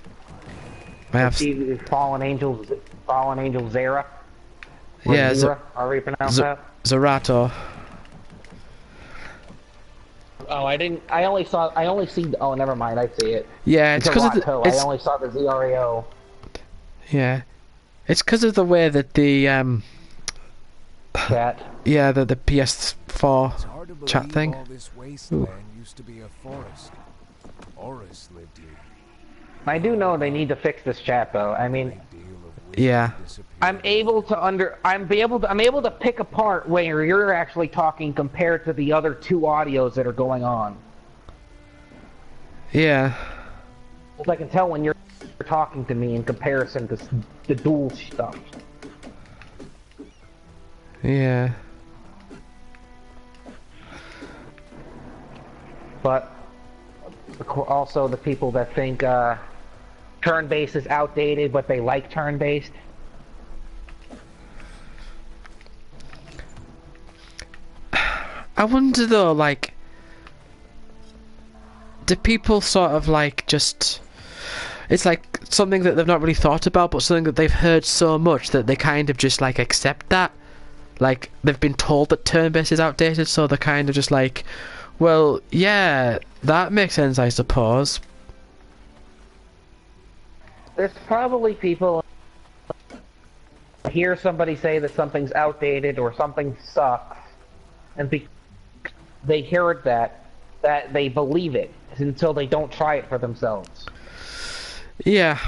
A: I have
B: Fallen Angel Zera.
A: Yeah,
B: Zera, however you pronounce that.
A: Zerato.
B: Oh, I only see. Oh, never mind. I see it.
A: Yeah, it's because of the.
B: I only saw the ZRAO.
A: Yeah, it's because of the way that the
B: chat.
A: Yeah, the PS4 chat thing.
C: All this wasteland used to be a forest. Horus lived here.
B: I do know they need to fix this chat though. I mean,
A: yeah.
B: I'm able to pick apart where you're actually talking compared to the other 2 audios that are going on.
A: Yeah.
B: I can tell when you're talking to me in comparison to the dual stuff.
A: Yeah.
B: But also the people that think turn-based is outdated, but they like turn-based.
A: I wonder though, like, do people sort of like just... It's like something that they've not really thought about, but something that they've heard so much that they kind of just like accept that. Like, they've been told that turn-based is outdated, so they're kind of just like, well, yeah, that makes sense, I suppose.
B: There's probably people hear somebody say that something's outdated or something sucks, and they heard that they believe it until they don't try it for themselves.
A: Yeah.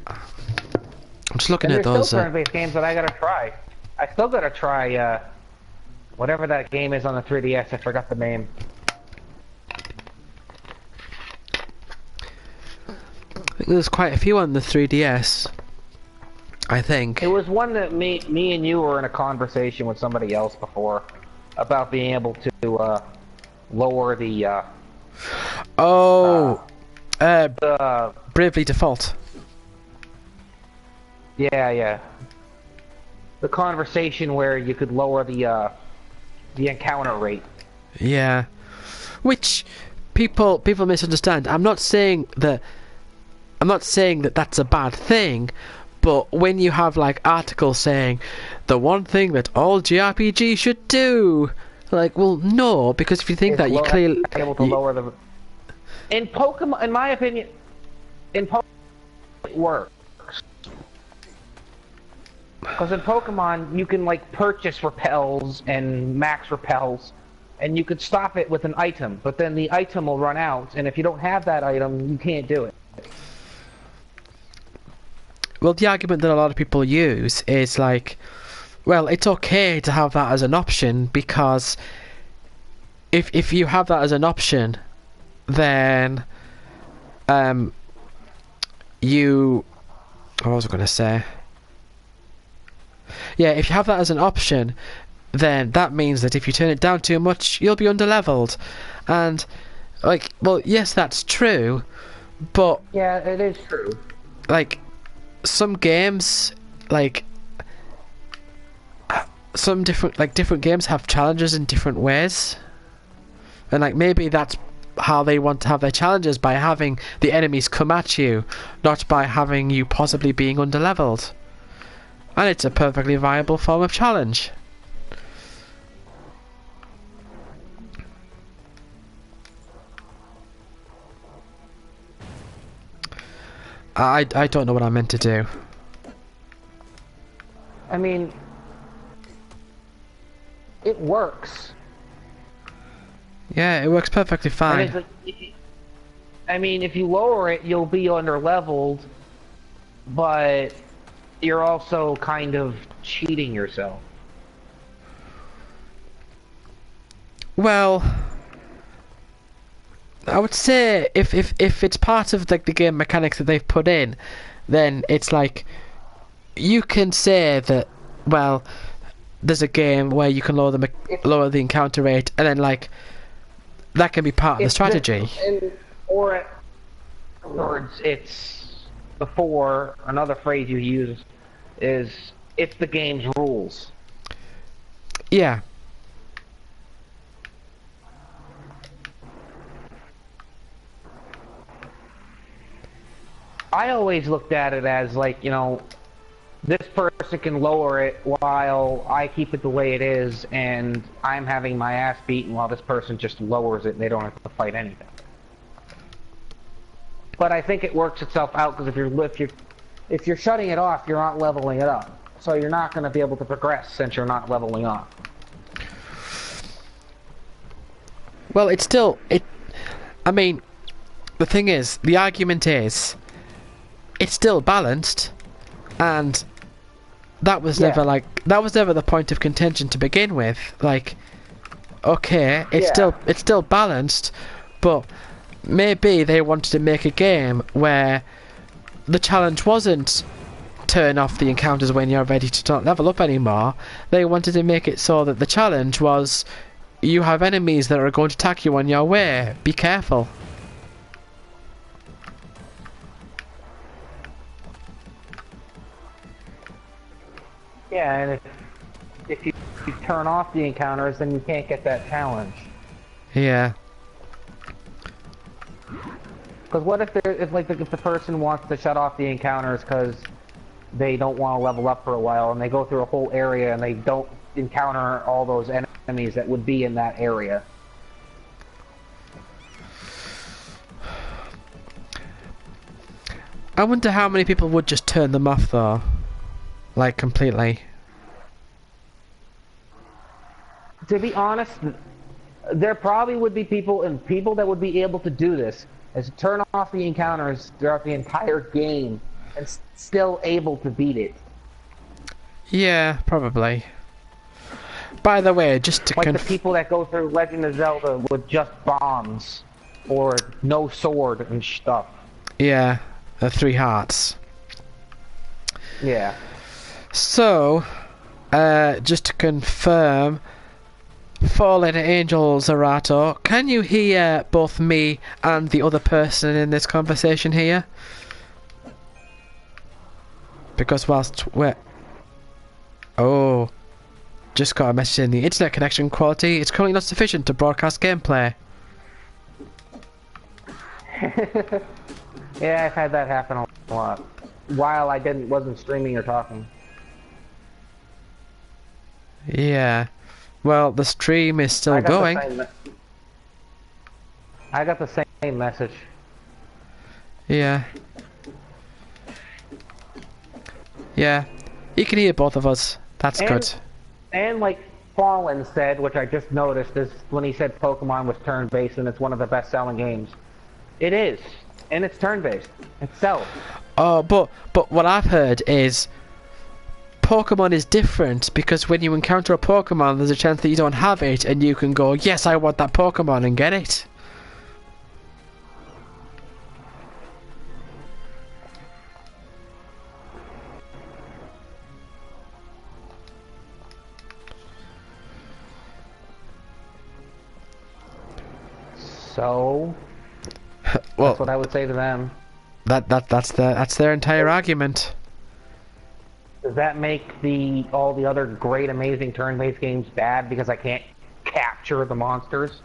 A: I'm just looking
B: And
A: at
B: there's
A: those.
B: still turn-based games that I gotta try. I still gotta try, whatever that game is on the 3DS, I forgot the name.
A: I think there's quite a few on the 3DS. I think.
B: It was one that me and you were in a conversation with somebody else before about being able to lower the
A: Bravely Default.
B: yeah, the conversation where you could lower the encounter rate.
A: Yeah, which people misunderstand. I'm not saying that that's a bad thing. But when you have like articles saying the one thing that all JRPGs should do, like, well, no, because if you think that, you clearly
B: able to lower the. In Pokemon, in my opinion, in Pokemon it works because in Pokemon you can like purchase repels and max repels, and you could stop it with an item, but then the item will run out, and if you don't have that item, you can't do it.
A: Well, the argument that a lot of people use is like, well, it's okay to have that as an option because if you have that as an option, then what was I going to say? Yeah, if you have that as an option, then that means that if you turn it down too much, you'll be underleveled. And like, well, yes, that's true, but
B: yeah, it is true.
A: Like, some games, like some different games have challenges in different ways, and like maybe that's how they want to have their challenges, by having the enemies come at you, not by having you possibly being underleveled. And it's a perfectly viable form of challenge. I don't know what I meant to do.
B: I mean, it works.
A: Yeah, it works perfectly fine.
B: I mean, if you lower it, you'll be under-leveled, but you're also kind of cheating yourself.
A: Well, I would say if it's part of like the game mechanics that they've put in, then it's like you can say that, well, there's a game where you can lower the encounter rate, and then like that can be part of the strategy.
B: Or in other words, it's before another phrase you use is it's the game's rules.
A: Yeah.
B: I always looked at it as like, you know, this person can lower it while I keep it the way it is, and I'm having my ass beaten while this person just lowers it and they don't have to fight anything. But I think it works itself out, because if you're shutting it off, you're not leveling it up. So you're not going to be able to progress since you're not leveling up.
A: Well, I mean, the thing is, the argument is, it's still balanced, and that was never the point of contention to begin with. Like, okay, it's still balanced, but maybe they wanted to make a game where the challenge wasn't turn off the encounters when you're ready to not level up anymore. They wanted to make it so that the challenge was, you have enemies that are going to attack you on your way, be careful.
B: Yeah, and if you turn off the encounters, then you can't get that challenge.
A: Yeah.
B: Because what if if the person wants to shut off the encounters because they don't want to level up for a while, and they go through a whole area and they don't encounter all those enemies that would be in that area?
A: I wonder how many people would just turn them off though. Like, completely.
B: To be honest, there probably would be people that would be able to do this, is to turn off the encounters throughout the entire game and still able to beat it.
A: Yeah, probably. By the way, just to
B: Like the people that go through Legend of Zelda with just bombs or no sword and stuff.
A: Yeah, the 3 hearts.
B: Yeah.
A: So, just to confirm, Fallen Angel Zerato, can you hear both me and the other person in this conversation here? Because whilst we're... Oh, just got a message in the internet connection quality. It's currently not sufficient to broadcast gameplay.
B: Yeah, I've had that happen a lot. While I wasn't streaming or talking.
A: Yeah. Well, the stream is still going.
B: I got the same message.
A: Yeah. Yeah. You can hear both of us. That's good.
B: And like Fallen said, which I just noticed, is when he said Pokemon was turn-based and it's one of the best-selling games. It is. And it's turn-based. Itself.
A: Oh, but what I've heard is Pokemon is different because when you encounter a Pokemon, there's a chance that you don't have it, and you can go, yes, I want that Pokemon, and get it.
B: So,
A: Well,
B: that's what I would say to them.
A: That's their entire argument.
B: Does that make all the other great, amazing turn-based games bad because I can't capture the monsters?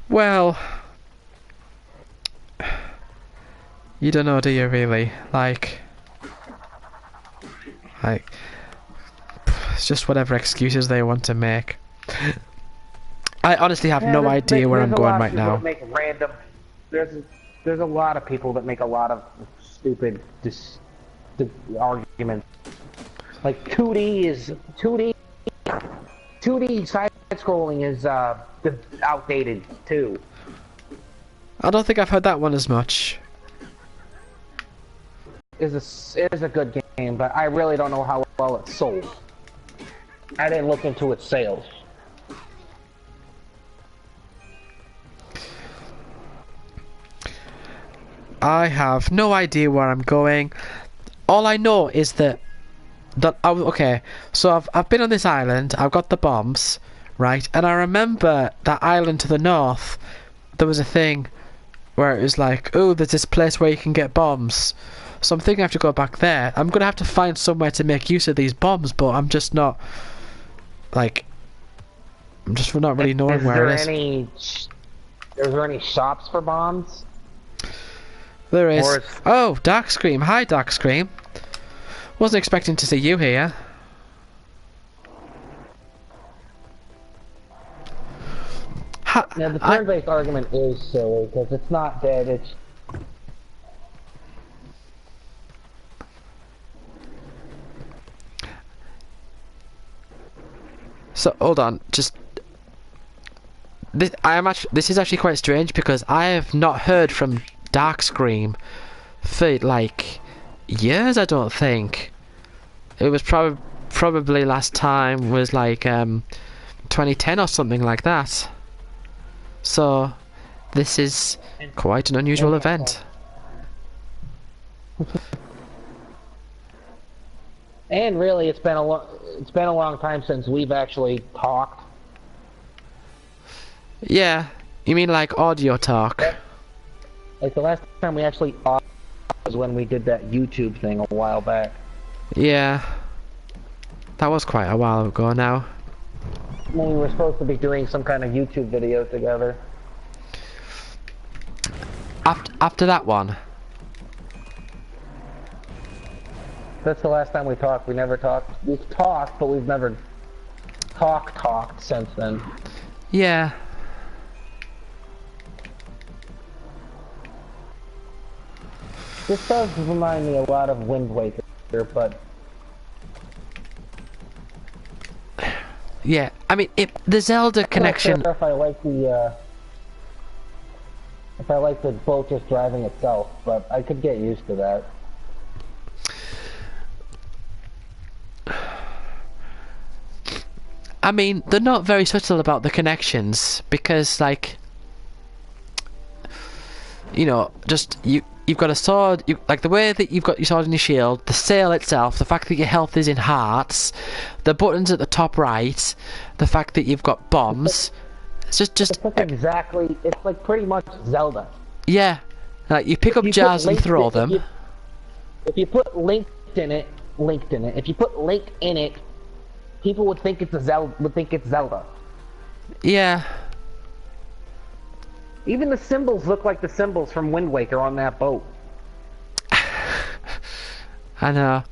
A: Well, you don't know, do you, really? Like, it's just whatever excuses they want to make. I honestly have no idea where I'm going right now.
B: There's a lot of people that make a lot of stupid arguments. Like 2D side scrolling is outdated too.
A: I don't think I've heard that one as much.
B: It is a good game, but I really don't know how well it's sold. I didn't look into its sales.
A: I have no idea where I'm going. All I know is that okay, so I've been on this island, I've got the bombs, right? And I remember that island to the north, there was a thing where it was like, oh, there's this place where you can get bombs. So I'm thinking I have to go back there. I'm gonna have to find somewhere to make use of these bombs, but I'm just not, like, I'm just not really knowing where it is.
B: Is there any shops for bombs?
A: There is. Oh, Darkscream. Hi, Darkscream. Wasn't expecting to see you here.
B: Yeah, the turn-based argument is silly because it's not dead. It's
A: so hold on. Just this. This is actually quite strange because I have not heard from Darkscream for like years. I don't think it was probably last time was like 2010 or something like that. So this is quite an unusual event.
B: And really, it's been a long time since we've actually talked.
A: Yeah, you mean like audio talk?
B: Like the last time we actually talked was when we did that YouTube thing a while back.
A: Yeah, that was quite a while ago now.
B: When we were supposed to be doing some kind of YouTube video together.
A: After that one.
B: That's the last time we talked. We never talked. We've talked, but we've never talked since then.
A: Yeah.
B: This does remind me a lot of Wind Waker, but...
A: Yeah, I mean, the Zelda connection...
B: I'm not sure if I like if I like the boat just driving itself, but I could get used to that.
A: I mean, they're not very subtle about the connections because, like, you know, just you've got a sword, like the way that you've got your sword and your shield, the sail itself, the fact that your health is in hearts, the buttons at the top right, the fact that you've got bombs. It's like
B: exactly. It's like pretty much Zelda.
A: Yeah, like you pick up jars and throw them.
B: If you put linked in it, if you put link in it, people would think it's Zelda.
A: Yeah.
B: Even the symbols look like the symbols from Wind Waker on that boat.
A: I know.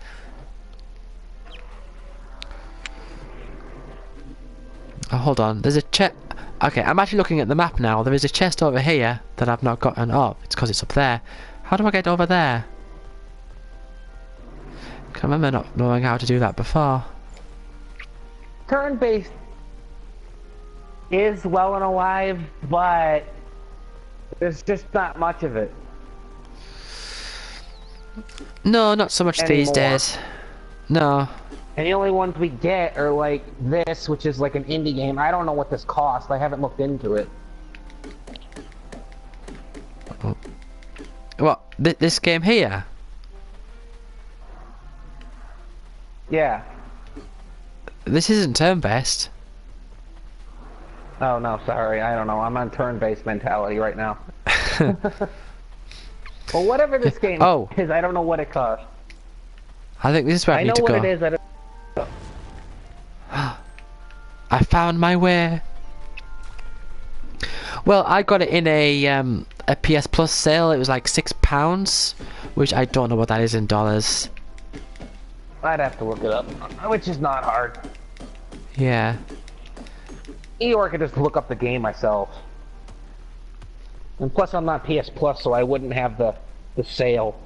A: Oh, hold on. There's a chest. Okay, I'm actually looking at the map now. There is a chest over here that I've not gotten. Oh, it's because it's up there. How do I get over there? I remember not knowing how to do that before.
B: Turn-based is well and alive, but there's just not much of it.
A: No, not so much these days. No.
B: And the only ones we get are like this, which is like an indie game. I don't know what this costs. I haven't looked into it.
A: What? This game here?
B: Yeah.
A: This isn't turn-based.
B: Oh no, sorry. I don't know. I'm on turn-based mentality right now. Well, whatever this game is, I don't know what it costs.
A: I think this is where I need to go.
B: I know what it is. I don't...
A: I found my way. Well, I got it in a PS Plus sale. It was like £6, which I don't know what that is in dollars.
B: I'd have to look it up, which is not hard.
A: Yeah.
B: Or I could just look up the game myself. And plus, I'm not PS Plus, so I wouldn't have the sale.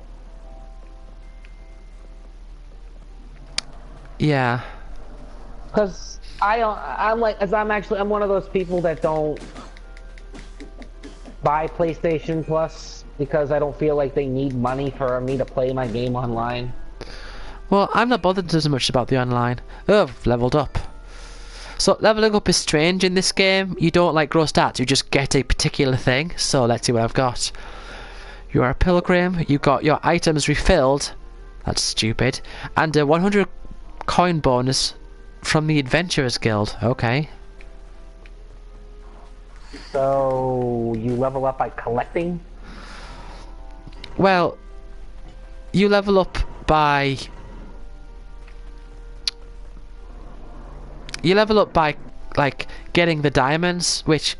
A: Yeah.
B: Because I'm one of those people that don't buy PlayStation Plus because I don't feel like they need money for me to play my game online.
A: Well, I'm not bothered as much about the online. Oh, I've leveled up. So leveling up is strange in this game. You don't like grow stats, you just get a particular thing. So let's see what I've got. You are a pilgrim, you got your items refilled. That's stupid. And a 100 coin bonus from the Adventurers Guild. Okay.
B: So you level up by collecting?
A: Well, you level up by... You level up by, like, getting the diamonds, which...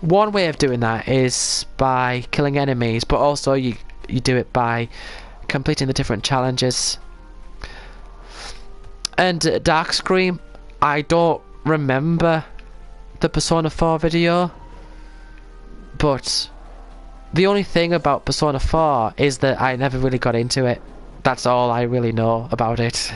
A: One way of doing that is by killing enemies, but also you do it by completing the different challenges. And Darkscream, I don't remember the Persona 4 video, but the only thing about Persona 4 is that I never really got into it. That's all I really know about it.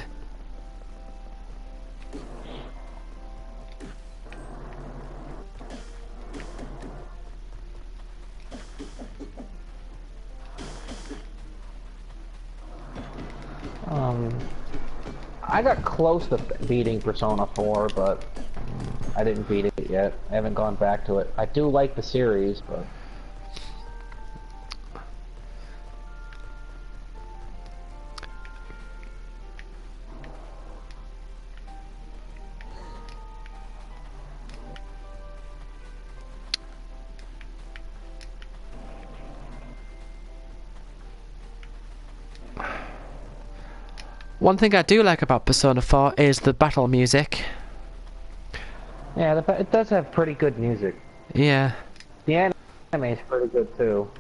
B: I got close to beating Persona 4, but I didn't beat it yet. I haven't gone back to it. I do like the series, but...
A: One thing I do like about Persona 4 is the battle music.
B: Yeah, it does have pretty good music.
A: Yeah.
B: The anime is pretty good too.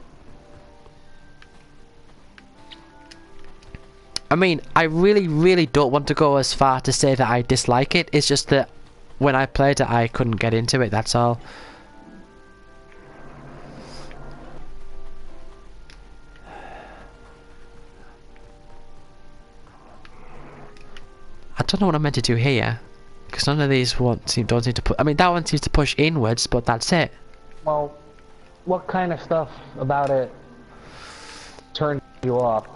A: I mean, I really don't want to go as far to say that I dislike it. It's just that when I played it, I couldn't get into it, that's all. I don't know what I'm meant to do here, because none of these don't seem to put. I mean, that one seems to push inwards, but that's it.
B: Well, What kind of stuff about it turned you off,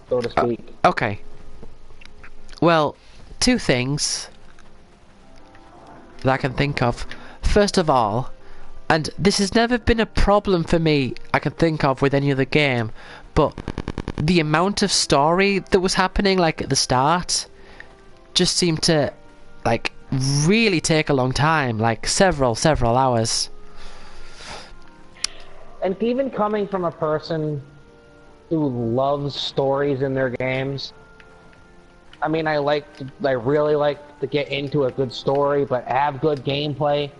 B: so to speak?
A: Okay. Well, two things that I can think of. First of all, and this has never been a problem for me I can think of with any other game, but the amount of story that was happening, like, at the start, just seemed to, like, really take a long time, like, several hours.
B: And even coming from a person who loves stories in their games, I mean, I really like to get into a good story, but have good gameplay.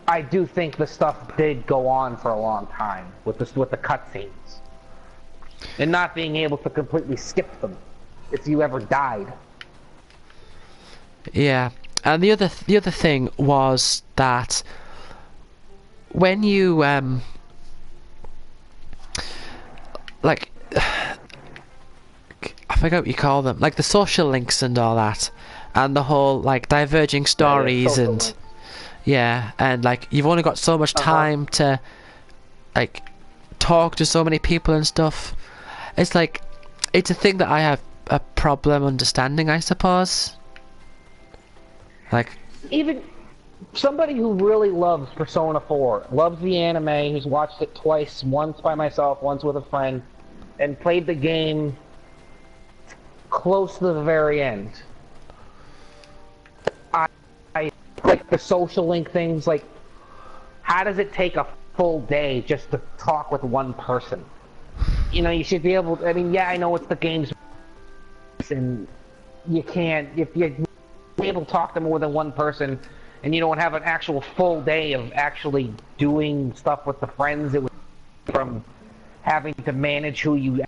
B: I do think the stuff did go on for a long time with the cutscenes, and not being able to completely skip them if you ever died.
A: Yeah, and the other thing was that when you like, I forget what you call them, like the social links and all that, and the whole like diverging stories and yeah, and like you've only got so much time to like talk to so many people and stuff. It's like, it's a thing that I have a problem understanding, I suppose. Like,
B: even somebody who really loves Persona 4, loves the anime, who's watched it twice, once by myself, once with a friend, and played the game close to the very end. I like the social link things, like, how does it take a full day just to talk with one person? You know, you should be able to, I mean, yeah, I know it's the game's and you can't, if you're able to talk to more than one person and you don't have an actual full day of actually doing stuff with the friends, it was from having to manage who you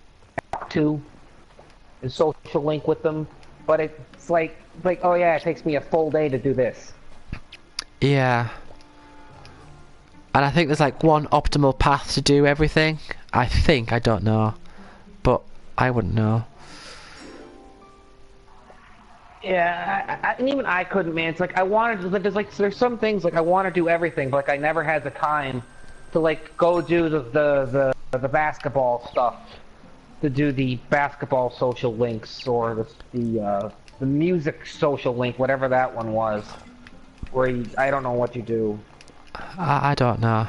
B: talk to and social link with them. But it's like, oh yeah, it takes me a full day to do this.
A: yeah. And I think there's like one optimal path to do everything. I think, I don't know, but I wouldn't know.
B: Yeah, and even I couldn't, man. It's like I wanted to, there's some things like I want to do everything, but like I never had the time to like go do the basketball stuff, to do the basketball social links or the music social link, whatever that one was, where I don't know what you do.
A: I don't know.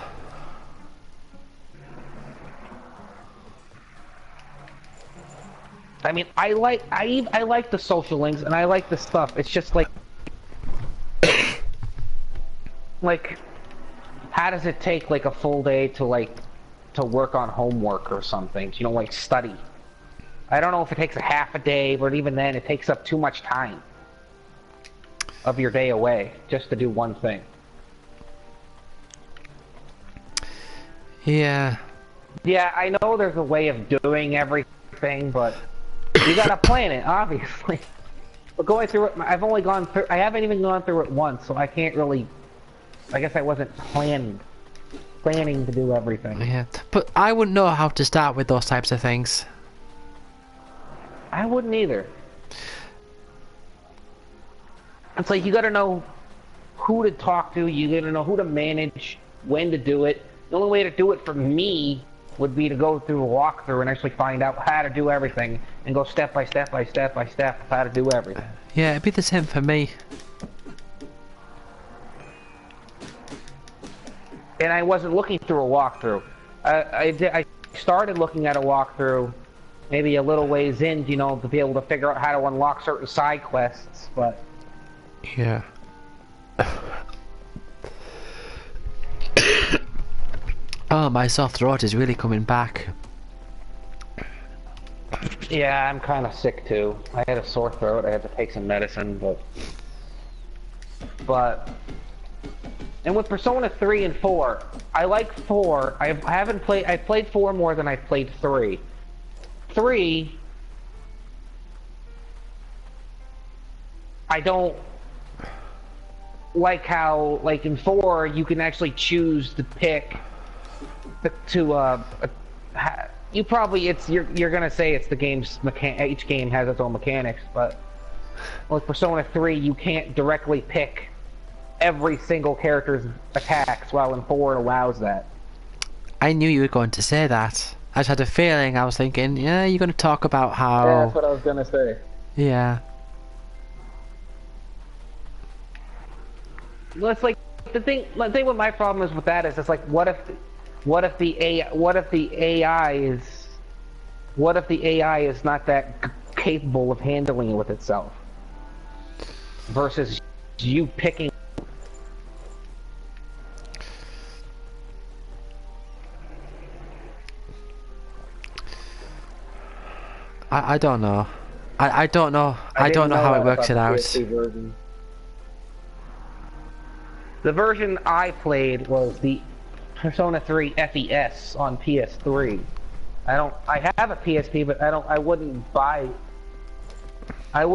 B: I mean, I like the social links and I like the stuff. It's just like, like, how does it take like a full day to work on homework or something? You know, like study. I don't know if it takes a half a day, but even then, it takes up too much time of your day away just to do one thing.
A: Yeah.
B: Yeah, I know there's a way of doing everything, but you gotta plan it, obviously. But going through it, I haven't even gone through it once, so I can't really, I guess I wasn't planning to do everything.
A: Yeah, but I wouldn't know how to start with those types of things.
B: I wouldn't either. It's like you gotta know who to talk to, you gotta know who to manage, when to do it. The only way to do it for me would be to go through a walkthrough and actually find out how to do everything and go step by step by step by step of how to do everything.
A: Yeah, it'd be the same for me.
B: And I wasn't looking through a walkthrough. I started looking at a walkthrough maybe a little ways in, you know, to be able to figure out how to unlock certain side quests, but...
A: Yeah. Oh, my sore throat is really coming back.
B: Yeah, I'm kind of sick too. I had a sore throat, I had to take some medicine, but... And with Persona 3 and 4, I like 4. I played 4 more than I played 3. 3, I don't like how, like in 4, you can actually choose to pick you probably, you're gonna say it's the game's each game has its own mechanics, but with Persona 3, you can't directly pick every single character's attacks, while in 4 it allows that.
A: I knew you were going to say that. I just had a feeling. I was thinking, yeah, you're going to talk about how...
B: Yeah, that's what I was gonna say.
A: Yeah.
B: Well, it's like the thing with my problem is with that is it's like what if the AI is not that capable of handling it with itself versus you picking.
A: I don't know. I don't know. I don't know how it works it out.
B: The version I played was the Persona 3 FES on PS3. I have a PSP, but I wouldn't buy a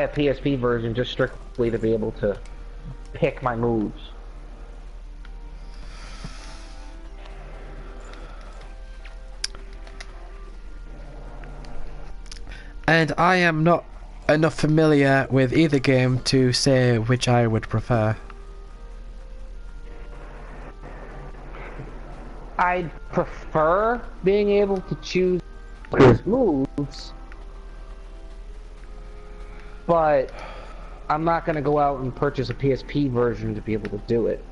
B: PSP version just strictly to be able to pick my moves.
A: And I am not enough familiar with either game to say which I would prefer.
B: I'd prefer being able to choose his moves, but I'm not going to go out and purchase a PSP version to be able to do it,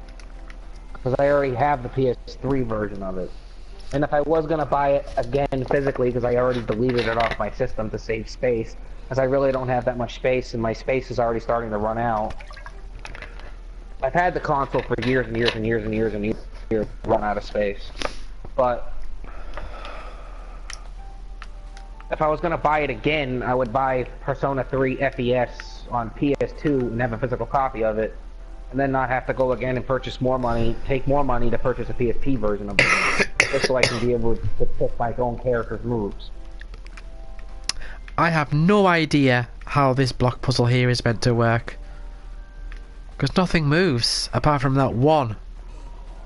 B: because I already have the PS3 version of it. And if I was going to buy it again physically, because I already deleted it off my system to save space, because I really don't have that much space, and my space is already starting to run out. I've had the console for years and years and years and years and years, run out of space. But if I was going to buy it again, I would buy Persona 3 FES on PS2 and have a physical copy of it, and then not have to go again and purchase more money, take more money to purchase a PSP version of it, just so I can be able to pick my own character's moves.
A: I have no idea how this block puzzle here is meant to work, because nothing moves apart from that one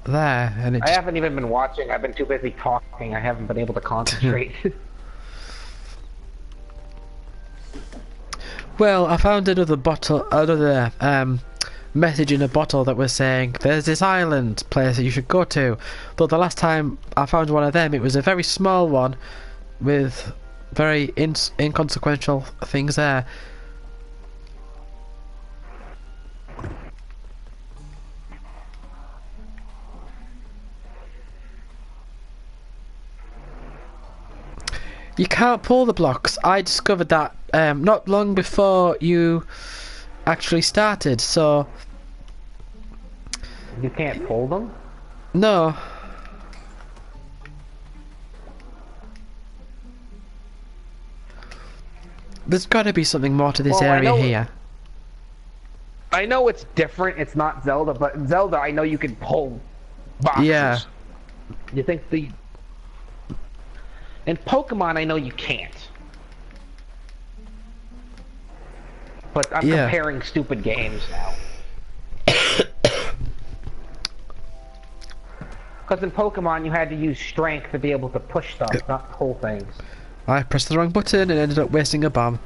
A: there, and it
B: I haven't even been watching. I've been too busy talking. I haven't been able to concentrate.
A: Well, I found another message in a bottle that was saying there's this island place that you should go to. Though the last time I found one of them, it was a very small one with very inconsequential things there. You can't pull the blocks. I discovered that not long before you actually started, so...
B: You can't pull them?
A: No. There's got to be something more to this area here.
B: I know it's different, it's not Zelda, but in Zelda I know you can pull boxes.
A: Yeah.
B: You think the... In Pokemon I know you can't. But I'm comparing stupid games now. Because in Pokemon you had to use strength to be able to push stuff, not pull things.
A: I pressed the wrong button and ended up wasting a bomb.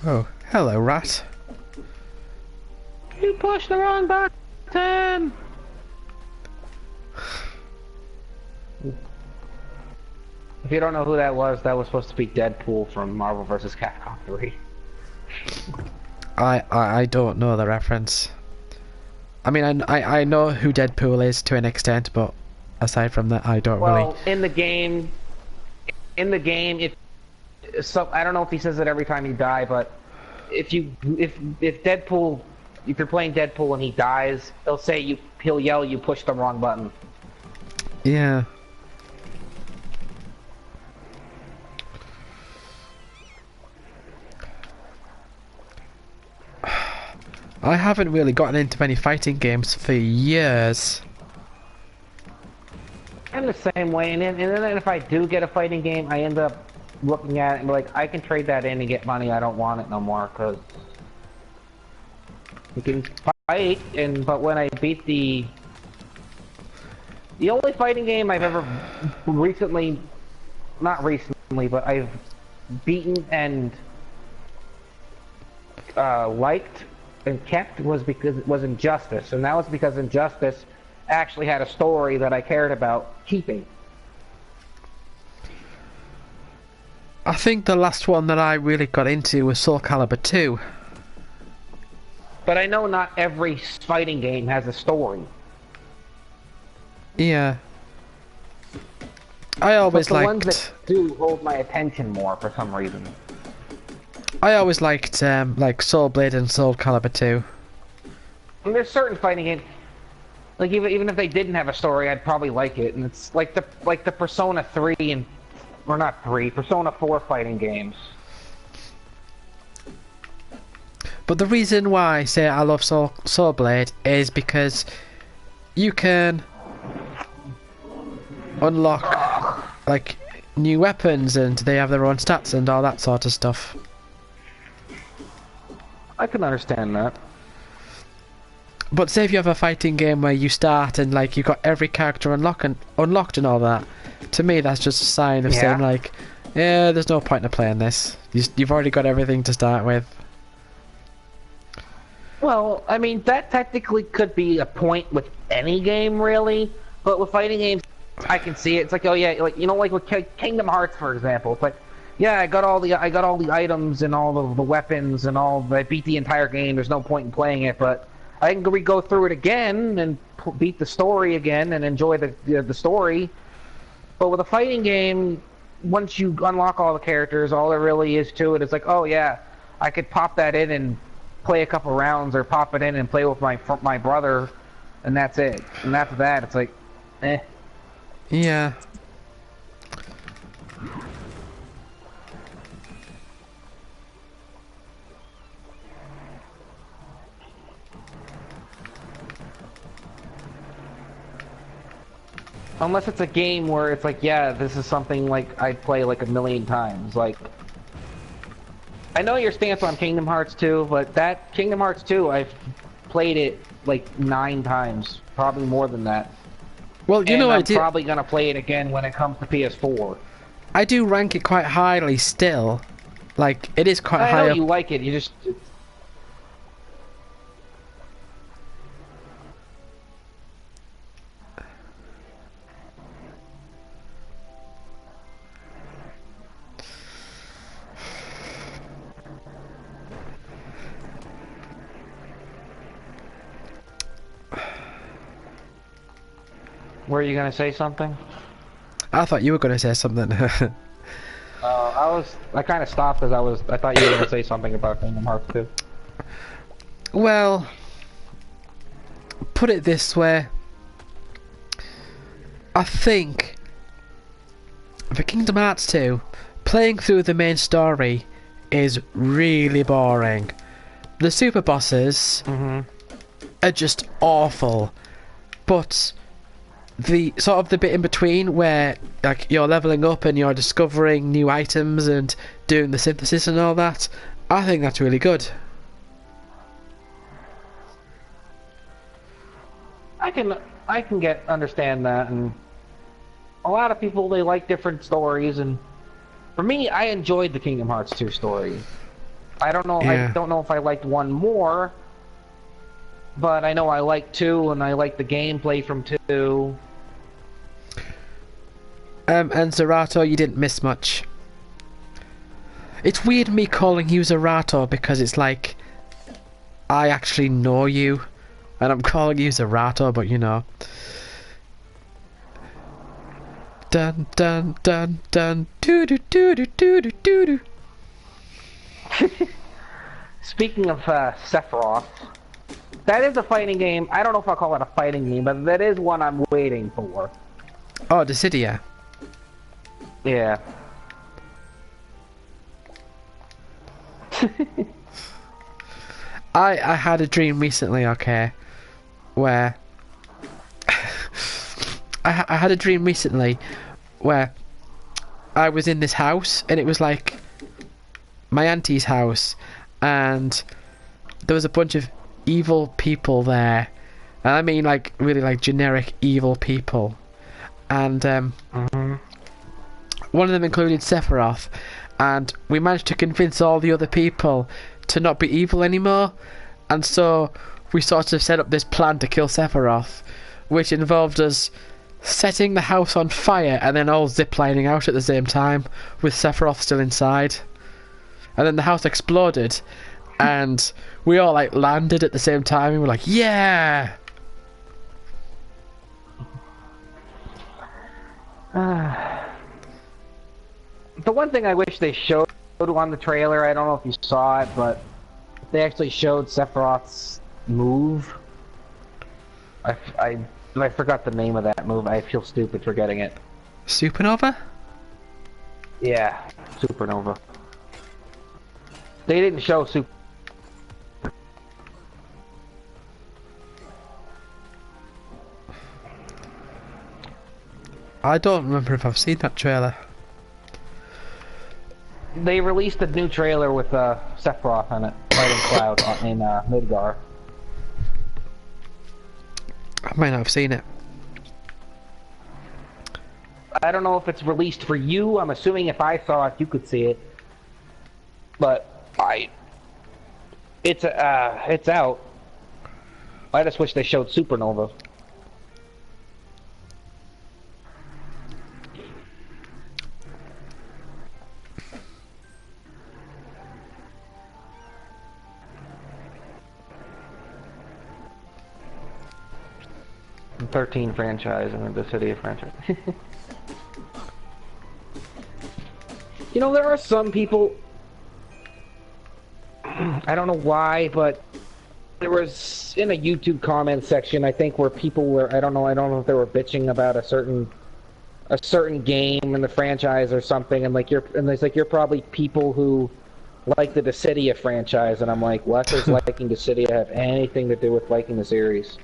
A: Oh, hello, rat.
B: You pushed the wrong button! If you don't know who that was supposed to be Deadpool from Marvel vs. Capcom 3.
A: I don't know the reference. I mean, I know who Deadpool is to an extent, but aside from that, I don't really.
B: Well, in the game, so I don't know if he says it every time you die, but if Deadpool, if you're playing Deadpool and he dies, he'll yell you pushed the wrong button.
A: Yeah. I haven't really gotten into many fighting games for years.
B: I'm the same way, and then if I do get a fighting game, I end up looking at it and be like, I can trade that in and get money. I don't want it no more, because you can fight, but when I beat the The only fighting game I've ever recently, not recently, but I've beaten and liked and kept was because it was Injustice, and that was because Injustice actually had a story that I cared about keeping.
A: I think the last one that I really got into was Soul Calibur 2.
B: But I know not every fighting game has a story.
A: Yeah. I always
B: but the
A: liked...
B: ones that do hold my attention more for some reason.
A: I always liked like Soul Blade and Soul Calibur 2.
B: And there's certain fighting games, like even if they didn't have a story, I'd probably like it. And it's like the Persona 3 and or not 3, Persona 4 fighting games.
A: But the reason why I say I love Soul Blade is because you can unlock like new weapons and they have their own stats and all that sort of stuff.
B: I can understand that.
A: But say if you have a fighting game where you start and like you got every character unlocked and all that, to me that's just a sign of saying like, yeah, there's no point in playing this. You've already got everything to start with.
B: Well, I mean, that technically could be a point with any game, really. But with fighting games, I can see it. It's like, oh yeah, like like with Kingdom Hearts, for example. It's like, yeah, I got all the items and all the weapons and all. I beat the entire game. There's no point in playing it, but I can go through it again and beat the story again and enjoy the story. But with a fighting game, once you unlock all the characters, all there really is to it is like, oh yeah, I could pop that in and play a couple rounds, or pop it in and play with my brother, and that's it. And after that, it's like, eh.
A: Yeah.
B: Unless it's a game where it's like, yeah, this is something like I'd play like a million times. Like, I know your stance on Kingdom Hearts 2, but that Kingdom Hearts 2, I've played it like 9 times, probably more than that.
A: Well, you know,
B: I'm probably gonna play it again when it comes to PS4.
A: I do rank it quite highly still. Like, it is quite high
B: I know
A: up.
B: you like it. You just. Were you gonna say something?
A: I thought you were going to say something.
B: I kind of stopped because I thought you were gonna say something about Kingdom Hearts 2.
A: Well, put it this way. I think for Kingdom Hearts 2, playing through the main story is really boring. The super bosses are just awful, but the sort of the bit in between where like you're leveling up and you're discovering new items and doing the synthesis and all that, I think that's really good.
B: I can understand that, and a lot of people, they like different stories, and for me, I enjoyed the Kingdom Hearts 2 story. I don't know if I liked 1 more, but I know I like 2, and I like the gameplay from 2.
A: And Zerato, you didn't miss much. It's weird me calling you Zerato because it's like I actually know you, and I'm calling you Zerato, but you know. Dun dun dun dun doo doo doo doo doo doo doo.
B: Speaking of Sephiroth, that is a fighting game. I don't know if I'll call it a fighting game, but that is one I'm waiting for.
A: Oh, Dissidia.
B: Yeah.
A: I had a dream recently, okay, where I had a dream recently where I was in this house and it was like my auntie's house, and there was a bunch of evil people there, and I mean like really like generic evil people, and one of them included Sephiroth, and we managed to convince all the other people to not be evil anymore, and so we sort of set up this plan to kill Sephiroth, which involved us setting the house on fire and then all ziplining out at the same time with Sephiroth still inside. And then the house exploded and we all like landed at the same time and we're like, yeah!
B: The one thing I wish they showed on the trailer, I don't know if you saw it, but they actually showed Sephiroth's move. I forgot the name of that move. I feel stupid forgetting it.
A: Supernova?
B: Yeah, Supernova. They didn't show Super.
A: I don't remember if I've seen that trailer.
B: They released a new trailer with Sephiroth on it, fighting Cloud in Midgar.
A: I might not have seen it.
B: I don't know if it's released for you. I'm assuming if I saw it, you could see it. But it's out. I just wish they showed Supernova. The 13 franchise and the City of franchise. You know, there are some people, I don't know why, but there was in a YouTube comment section, I think, where people were, I don't know if they were bitching about a certain game in the franchise or something, and you're probably people who like the Dissidia franchise, and I'm like, what does liking Dissidia have anything to do with liking the series?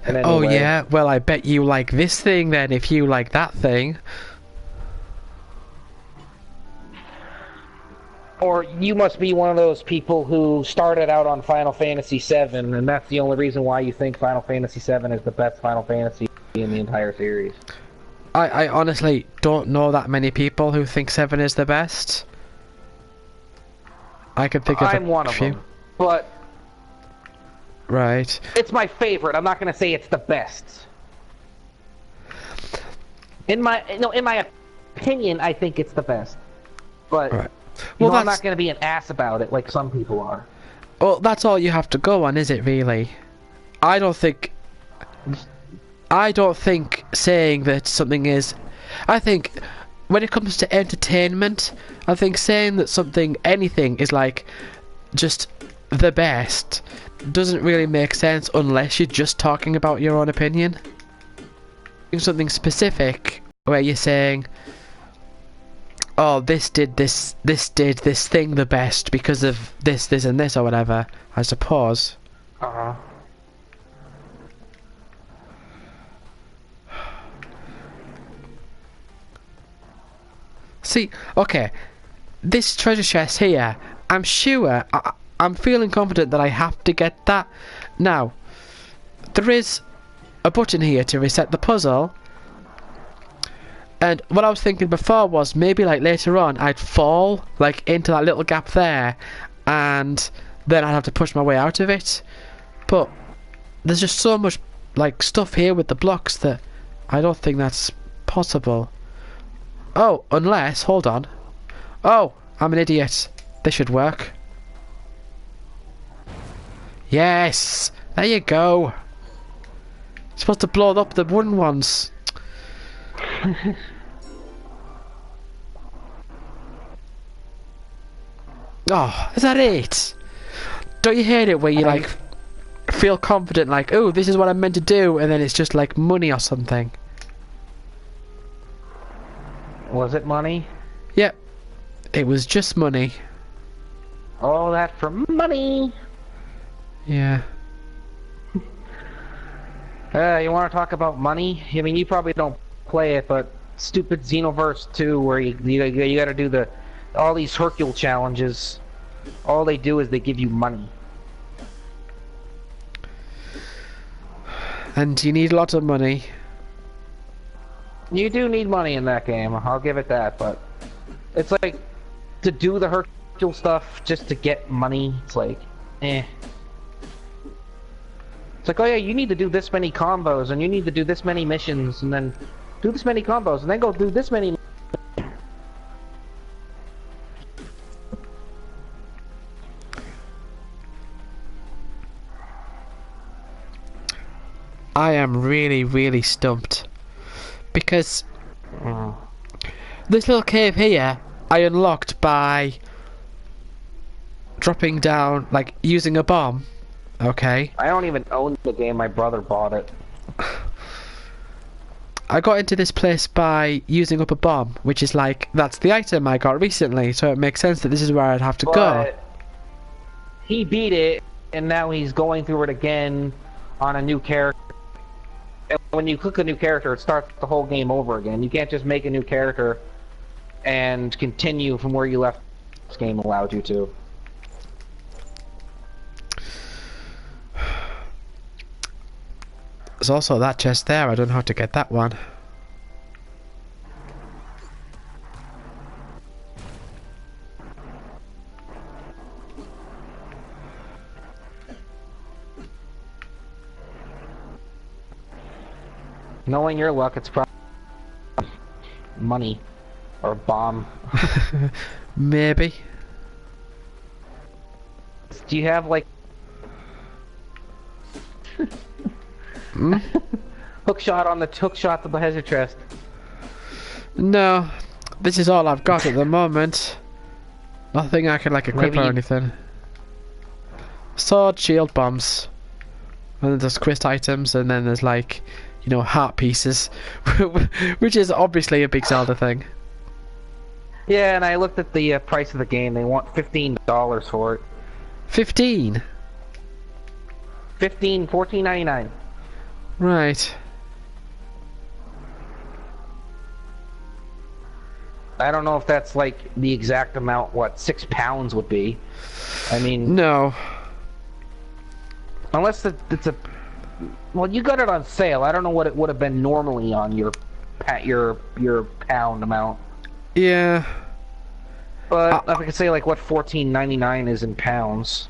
B: Anyway,
A: oh yeah, well I bet you like this thing then if you like that thing.
B: Or you must be one of those people who started out on Final Fantasy VII, and that's the only reason why you think Final Fantasy VII is the best Final Fantasy in the entire series.
A: I honestly don't know that many people who think 7 is the best. I can think of
B: I'm one of them, but
A: right.
B: It's my favorite. I'm not going to say it's the best. In my opinion, I think it's the best. But
A: right. Well,
B: I'm not going to be an ass about it like some people are.
A: Well, that's all you have to go on, is it really? I don't think saying that something is... I think when it comes to entertainment, I think saying that anything is like just the best doesn't really make sense unless you're just talking about your own opinion. Something specific where you're saying, oh, this did this thing the best because of this and this or whatever, I suppose. See, okay, this treasure chest here, I'm sure, I'm feeling confident that I have to get that. Now, there is a button here to reset the puzzle. And what I was thinking before was maybe like later on I'd fall like into that little gap there and then I'd have to push my way out of it. But there's just so much like stuff here with the blocks that I don't think that's possible. Oh, unless, hold on. Oh, I'm an idiot. This should work. Yes! There you go. You're supposed to blow up the wooden ones. Oh, is that it? Don't you hate it where you like feel confident like, oh, this is what I'm meant to do, and then it's just like money or something?
B: Was it money?
A: Yep. It was just money.
B: All that for money.
A: Yeah.
B: You want to talk about money? I mean, you probably don't play it, but stupid Xenoverse 2, where you got to do all these Hercule challenges. All they do is they give you money.
A: And you need a lot of money.
B: You do need money in that game, I'll give it that, but it's like, to do the Hercule stuff just to get money, it's like, eh. It's like, oh yeah, you need to do this many combos, and you need to do this many missions, and then do this many combos, and then go do this many.
A: I am really, really stumped. Because this little cave here, I unlocked by dropping down, like, using a bomb. Okay.
B: I don't even own the game, my brother bought it.
A: I got into this place by using up a bomb, which is like, that's the item I got recently, so it makes sense that this is where I'd have to go.
B: He beat it, and now he's going through it again on a new character. And when you click a new character, it starts the whole game over again. You can't just make a new character and continue from where you left. This game allowed you to.
A: There's also that chest there, I don't know how to get that one.
B: Knowing your luck, it's probably money or a bomb.
A: Maybe.
B: Do you have like hook shot to the hazard chest?
A: No, this is all I've got at the moment. Nothing I can like equip or anything. Sword, shield, bombs. And then there's quest items, and then there's like, you know, heart pieces, which is obviously a big Zelda thing.
B: Yeah, and I looked at the price of the game. They want $15 for it.
A: 15.
B: $14.99.
A: Right.
B: I don't know if that's like the exact amount. What £6 would be? I mean,
A: no.
B: Unless it's a. Well, you got it on sale. I don't know what it would have been normally on your pound amount.
A: Yeah.
B: But if I could say like what $14.99 is in pounds.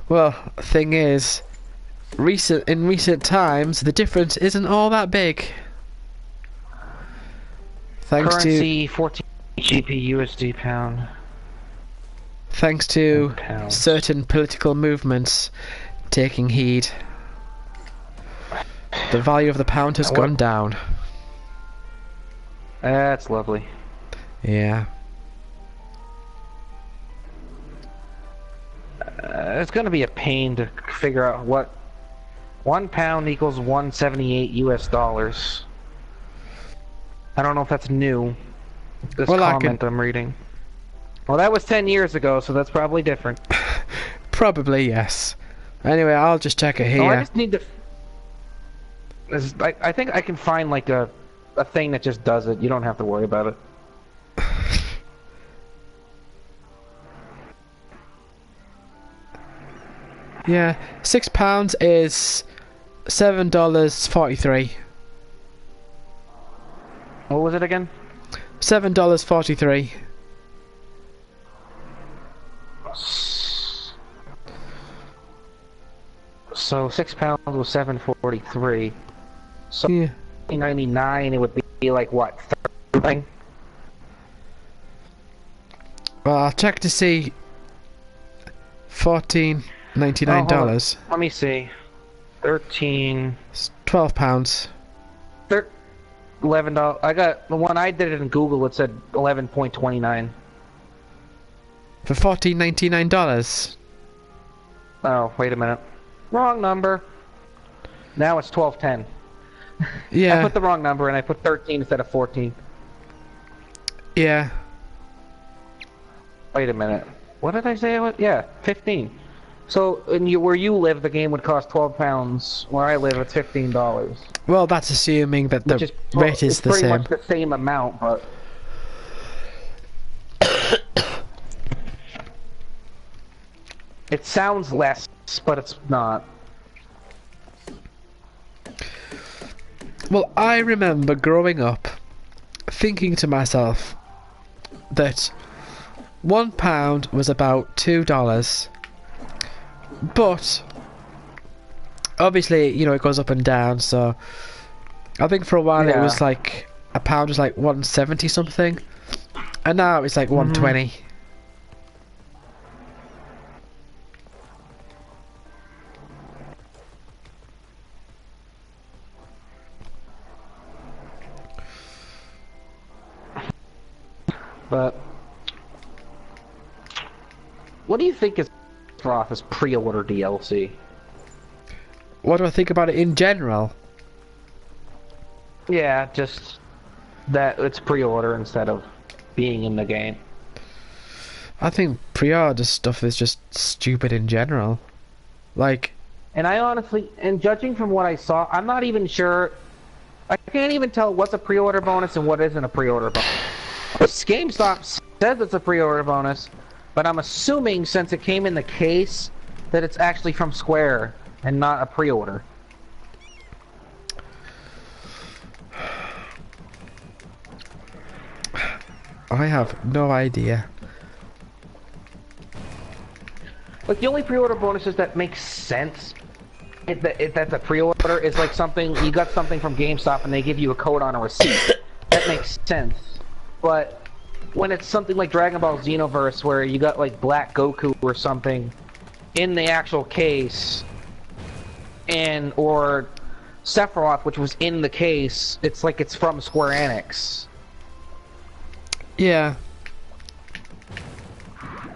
A: Well, thing is, in recent times, the difference isn't all that big. Thanks
B: Currency, 14 GP USD pound.
A: Thanks to certain political movements taking heed. The value of the pound has gone down.
B: That's lovely.
A: Yeah.
B: It's going to be a pain to figure out what 1 pound equals 178 US dollars. I don't know if that's new. This comment I'm reading. Well, that was 10 years ago, so that's probably different.
A: Probably, yes. Anyway, I'll just check it here.
B: Oh, I just need to... I think I can find like a thing that just does it. You don't have to worry about it.
A: Yeah, £6 is $7.43.
B: What was it again?
A: $7.43.
B: So £6 was $7.43. So
A: yeah.
B: $99, it would be like what, $30?
A: Well, I'll check to see. $14.99.
B: Let me see. 13.
A: It's £12.
B: $11. I got the one I did it in Google. It said 11.29.
A: For $14.99.
B: Oh, wait a minute. Wrong number. Now it's 12.10.
A: Yeah.
B: I put the wrong number and I put 13 instead of 14.
A: Yeah.
B: Wait a minute. What did I say? Yeah, 15. So, where you live, the game would cost £12. Where I live, it's $15.
A: Well, that's assuming that the rate is the same.
B: It's pretty much the same amount, but... It sounds less, but it's not.
A: Well, I remember growing up thinking to myself that £1 was about $2, but obviously, you know, it goes up and down, so I think for a while it was like a pound was like 170 something, and now it's like 120.
B: But what do you think is off as pre-order DLC?
A: What do I think about it in general?
B: Yeah, just that it's pre-order instead of being in the game.
A: I think pre-order stuff is just stupid in general. Like,
B: and I honestly, and judging from what I saw, I'm not even sure. I can't even tell what's a pre-order bonus and what isn't a pre-order bonus. GameStop says it's a pre-order bonus, but I'm assuming since it came in the case that it's actually from Square and not a pre-order.
A: I have no idea.
B: Like, the only pre-order bonuses that make sense if that's a pre-order is like something, you got something from GameStop and they give you a code on a receipt. That makes sense. But when it's something like Dragon Ball Xenoverse where you got like Black Goku or something in the actual case, and or Sephiroth, which was in the case, it's like it's from Square Enix.
A: Yeah.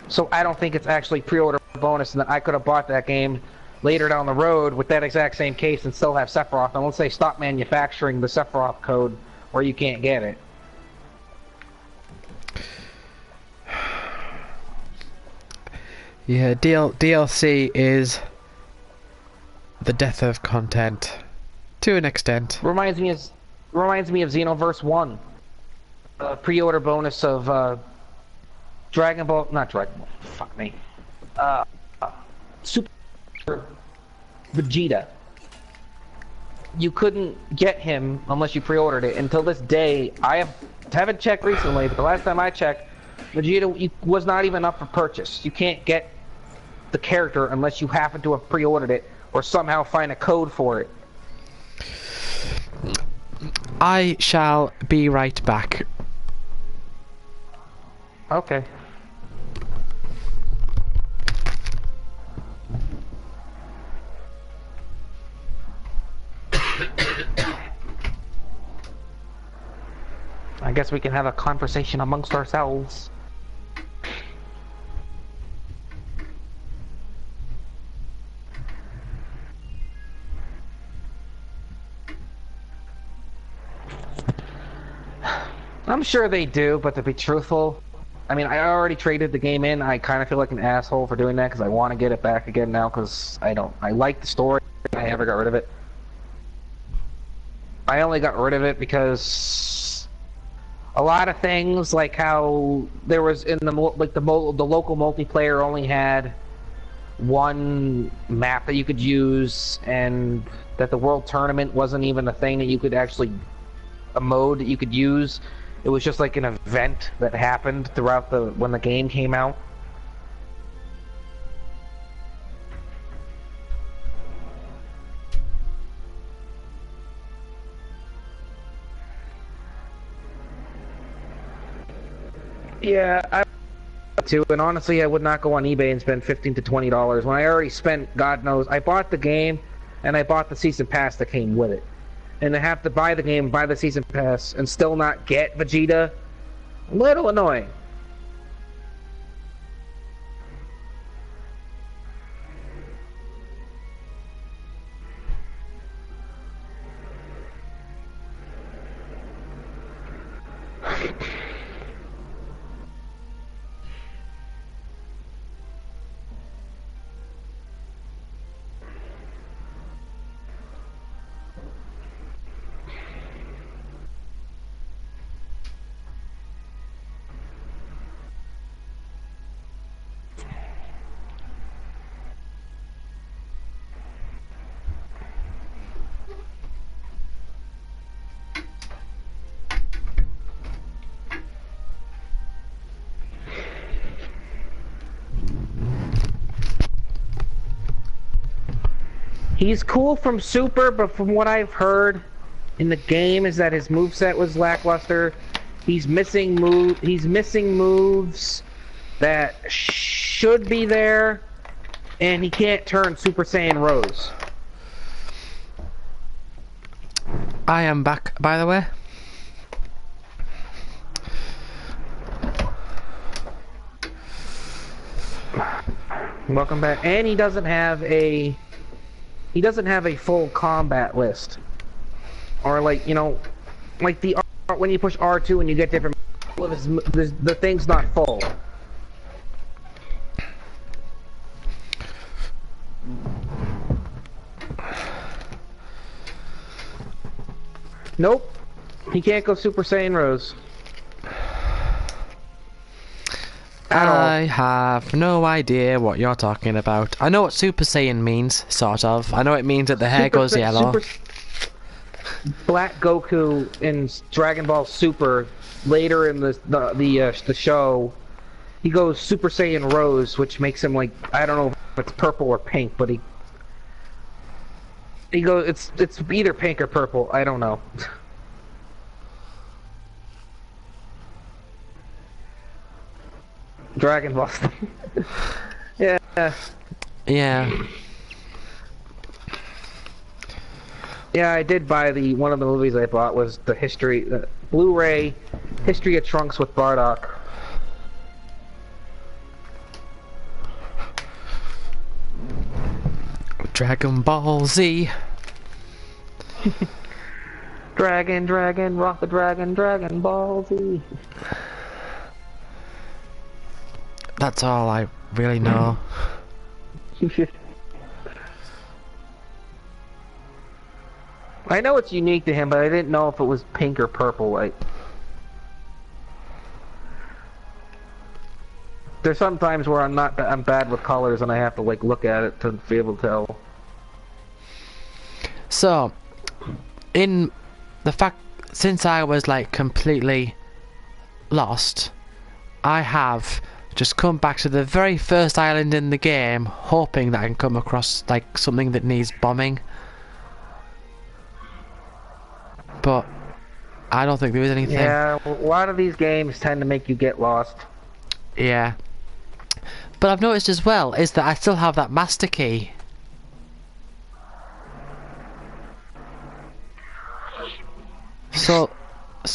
B: So I don't think it's actually pre-order bonus, and that I could have bought that game later down the road with that exact same case and still have Sephiroth, and let's say stop manufacturing the Sephiroth code or you can't get it.
A: Yeah, DLC is the death of content, to an extent.
B: Reminds me of Xenoverse 1. Pre-order bonus of not Dragon Ball, fuck me. Super Vegeta. You couldn't get him unless you pre-ordered it. Until this day, haven't checked recently, but the last time I checked, Vegeta was not even up for purchase. You can't get the character unless you happen to have pre-ordered it or somehow find a code for it.
A: I shall be right back.
B: Okay. I guess we can have a conversation amongst ourselves. I'm sure they do, but to be truthful, I mean, I already traded the game in. I kind of feel like an asshole for doing that because I want to get it back again now because I like the story. I never got rid of it. I only got rid of it because a lot of things, like how there was in the local multiplayer only had one map that you could use, and that the world tournament wasn't even a thing that you could actually, a mode that you could use. It was just like an event that happened throughout when the game came out. Yeah, I too, and honestly, I would not go on eBay and spend $15 to $20 when I already spent, God knows, I bought the game and I bought the season pass that came with it. And to have to buy the game, buy the season pass, and still not get Vegeta, a little annoying. He's cool from Super, but from what I've heard in the game is that his moveset was lackluster. He's missing moves that should be there, and he can't turn Super Saiyan Rose.
A: I am back, by the way.
B: Welcome back. And he doesn't have a full combat list, or like, you know, like the when you push R2 and you get different, the thing's not full. Nope, he can't go Super Saiyan Rose.
A: I have no idea what you're talking about. I know what Super Saiyan means, sort of. I know it means that the hair goes yellow.
B: Black Goku in Dragon Ball Super, later in the show, he goes Super Saiyan Rose, which makes him like, I don't know if it's purple or pink, but he goes, it's either pink or purple, I don't know. Dragon Ball. Yeah.
A: Yeah.
B: Yeah, I did buy one of the movies I bought was the Blu-ray History of Trunks with Bardock.
A: Dragon Ball Z.
B: Dragon, rock the dragon, Dragon Ball Z.
A: That's all I really know.
B: I know it's unique to him, but I didn't know if it was pink or purple. Like, there's some times where I'm bad with colors, and I have to like look at it to be able to tell.
A: So, in the fact, since I was like completely lost, I have just come back to the very first island in the game, hoping that I can come across like something that needs bombing. But I don't think there is anything.
B: Yeah, a lot of these games tend to make you get lost.
A: Yeah. But I've noticed as well is that I still have that master key. So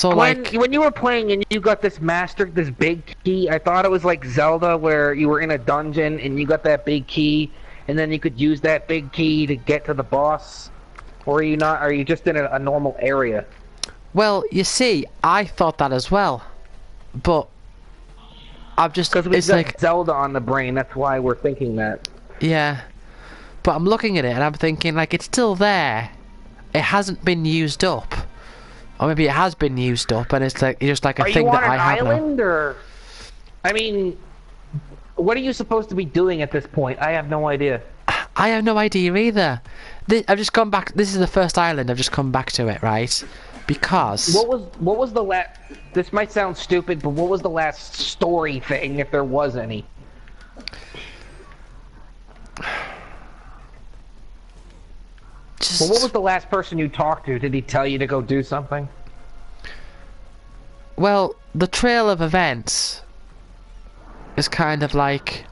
B: when you were playing and you got this big key, I thought it was like Zelda where you were in a dungeon and you got that big key, and then you could use that big key to get to the boss. Or are you not? Are you just in a normal area?
A: Well, you see, I thought that as well, but I've just
B: because
A: it's
B: got
A: like
B: Zelda on the brain. That's why we're thinking that.
A: Yeah, but I'm looking at it and I'm thinking like it's still there. It hasn't been used up, or maybe it has been used up, and it's just like a thing that I have now.
B: Are you on an island or? I mean, what are you supposed to be doing at this point? I have no idea.
A: I have no idea either. I've just come back. This is the first island. I've just come back to it, right? Because
B: what was the last? This might sound stupid, but what was the last story thing, if there was any? Well, what was the last person you talked to? Did he tell you to go do something?
A: Well, the trail of events is kind of like,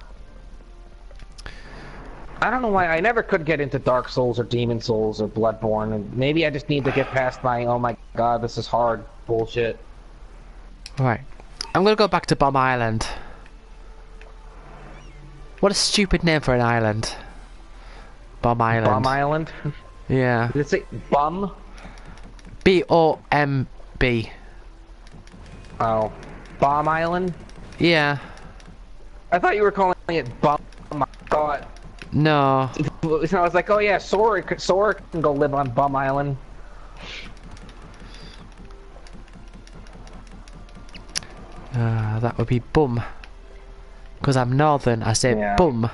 B: I don't know why I never could get into Dark Souls or Demon Souls or Bloodborne, and maybe I just need to get past my, oh my god, this is hard bullshit.
A: Right. I'm gonna go back to Bomb Island. What a stupid name for an island. Bomb Island.
B: Bomb Island?
A: Yeah.
B: Did it say bum?
A: B-O-M-B.
B: Oh. Bomb Island?
A: Yeah.
B: I thought you were calling it Bum. Oh my god.
A: No.
B: So I was like, oh yeah, Sora can go live on Bum Island.
A: That would be bum. Because I'm northern, I say
B: Yeah.
A: bum.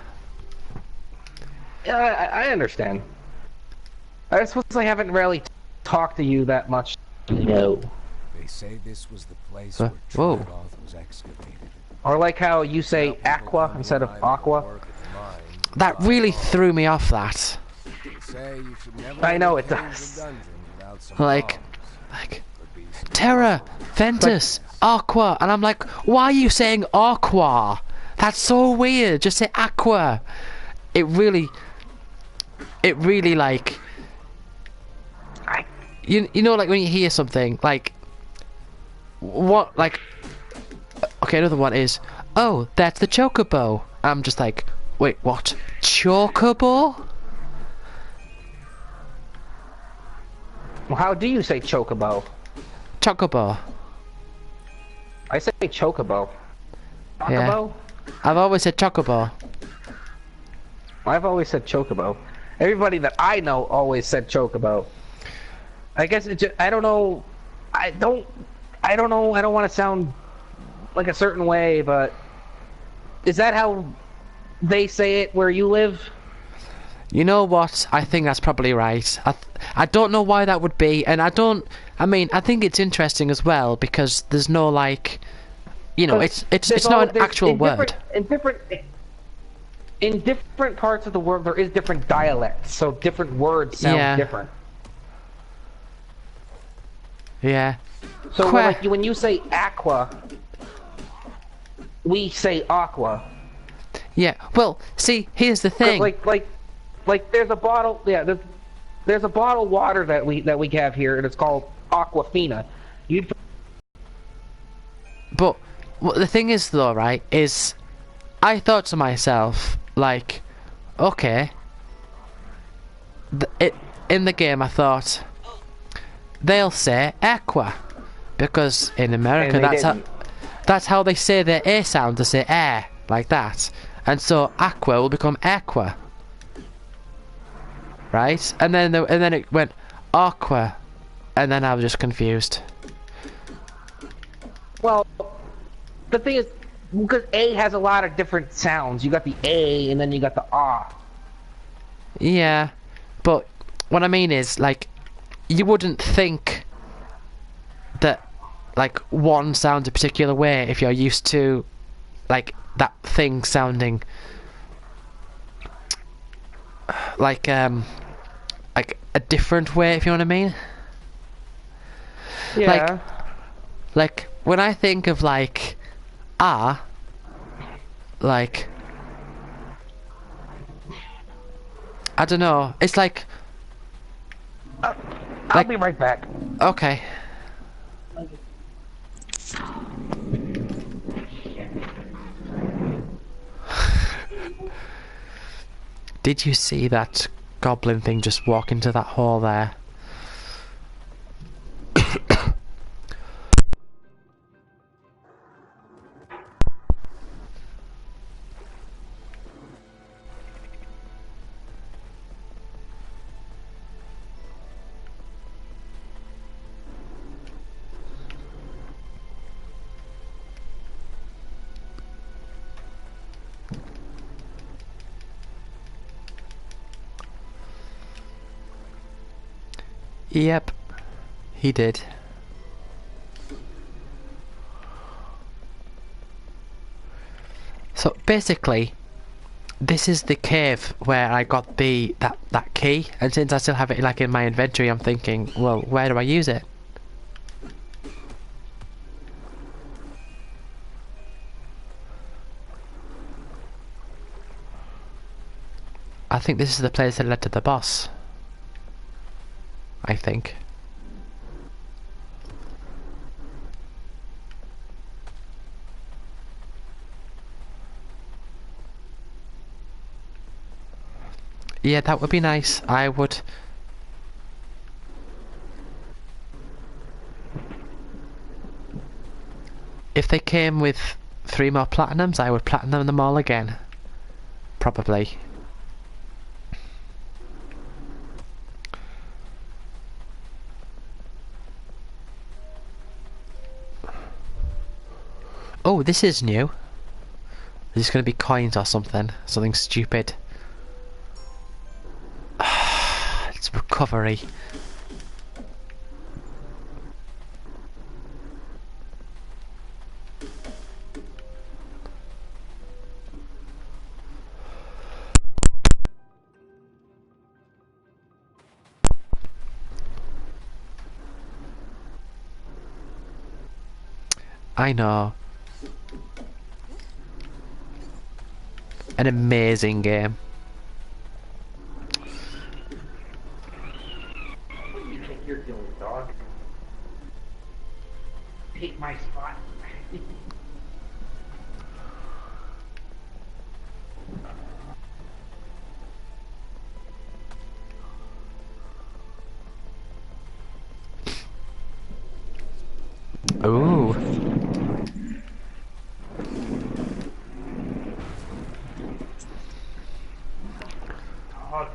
B: Yeah, I understand. I suppose I haven't really talked to you that much. No.
C: They say this was the place
A: Whoa.
C: where Trigoth was excavated.
B: Or like how you say aqua instead of aqua.
A: That really threw me off, that.
C: They say you should never
B: I know it
C: enter
B: does.
C: the dungeon without some
A: Like,
C: bombs. Could be some
A: Terra,
C: crossbows.
A: Ventus, Aqua, and I'm like, why are you saying Aqua? That's so weird. Just say Aqua. It really like, you know, like when you hear something like, what, like, okay, another one is, oh, that's the Chocobo. I'm just like, wait, what? Chocobo?
B: Well, how do you say chocobo?
A: Chocobo.
B: I say chocobo.
A: Yeah.
B: Chocobo?
A: I've always said Chocobo.
B: I've always said chocobo. Everybody that I know always said chocobo. I guess it just, I don't know. I don't know. I don't want to sound like a certain way, but is that how they say it where you live?
A: You know what? I think that's probably right. I don't know why that would be, and I mean, I think it's interesting as well because there's no like, you know, it's not an actual word.
B: In different parts of the world, there is different dialects, so different words sound different.
A: Yeah.
B: So when you say aqua, we say aqua.
A: Yeah. Well, see, here's the thing.
B: Like there's a bottle. Yeah, there's a bottle of water that we have here, and it's called Aquafina.
A: But the thing is, though, right? Is I thought to myself, like, okay, in the game, I thought they'll say aqua because in America that's how they say their A sound. They say air like that, and so aqua will become aqua. Right, and then it went aqua, and then I was just confused.
B: Well, the thing is, because A has a lot of different sounds. You got the A, and then you got the ah.
A: Yeah, but what I mean is, like, you wouldn't think that like one sounds a particular way if you're used to like that thing sounding like a different way, if you know what I mean.
B: Yeah.
A: Like when I think of like like I don't know, it's like
B: I'll be right back.
A: Okay. Did you see that goblin thing just walk into that hole there? Yep, he did. So basically, this is the cave where I got that key, and since I still have it like in my inventory, I'm thinking, well, where do I use it? I think this is the place that led to the boss. I think. Yeah, that would be nice. I would. If they came with 3 more platinums, I would platinum them all again. Probably. Oh, this is new. Is this going to be coins or something? Something stupid. It's recovery. I know. An amazing game.
B: You think you're doing, dog? Take my spot.
A: Ooh.
B: Dog.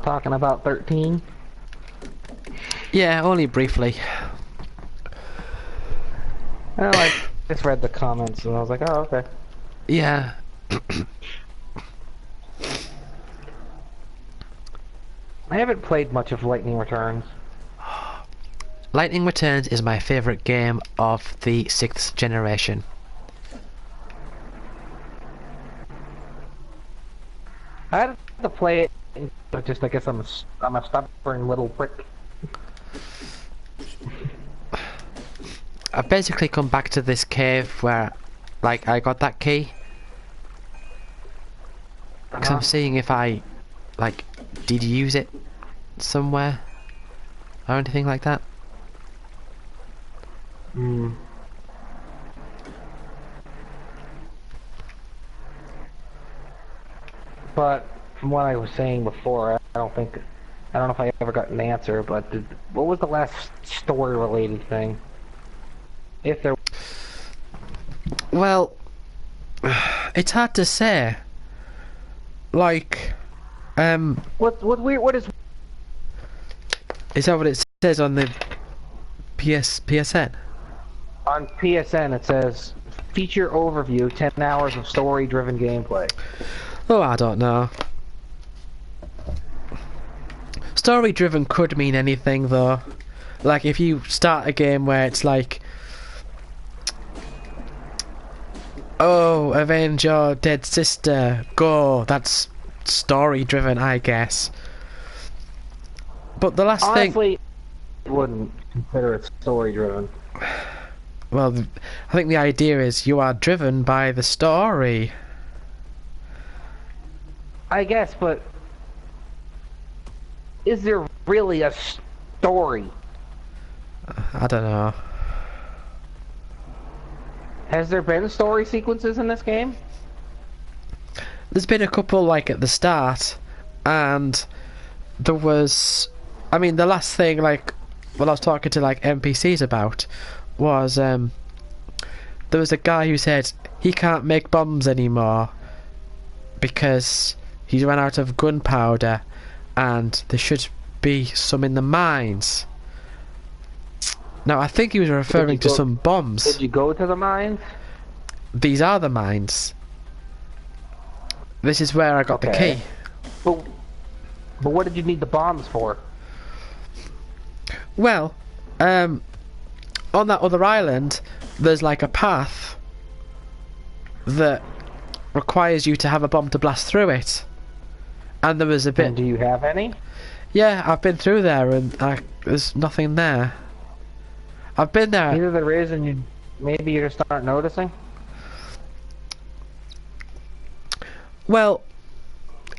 B: Talking about 13.
A: Yeah, only briefly.
B: Well, I just read the comments and I was like, oh, okay.
A: Yeah.
B: I haven't played much of Lightning Returns.
A: Lightning Returns is my favourite game of the 6th generation.
B: I had to play it, but just I guess I'm a stubborn little prick.
A: I've basically come back to this cave where, like, I got that key. Because I'm seeing if I, like, did use it somewhere or anything like that.
B: Hmm. But from what I was saying before, I don't know if I ever got an answer, but what was the last story-related thing? If there...
A: Well, it's hard to say. Like,
B: What is...
A: is that what it says on the PSN?
B: On PSN it says, feature overview, 10 hours of story-driven gameplay.
A: Oh, I don't know. Story driven could mean anything though. Like if you start a game where it's like, oh, avenge your dead sister, go, that's story driven, I guess. But the last
B: Honestly, I wouldn't consider it story-driven.
A: well, I think the idea is you are driven by the story.
B: I guess, but is there really a story?
A: I don't know.
B: Has there been story sequences in this game?
A: There's been a couple like at the start, and there was, I mean, the last thing like when I was talking to like NPCs about was there was a guy who said he can't make bombs anymore because he's run out of gunpowder and there should be some in the mines. Now I think he was referring to some bombs.
B: Did you go to the mines?
A: These are the mines. This is where I got the key.
B: But what did you need the bombs for?
A: Well, on that other island, there's like a path that requires you to have a bomb to blast through it. And there was a bit...
B: And do you have any?
A: Yeah, I've been through there and there's nothing there. I've been there...
B: Either there is and maybe you just aren't noticing?
A: Well,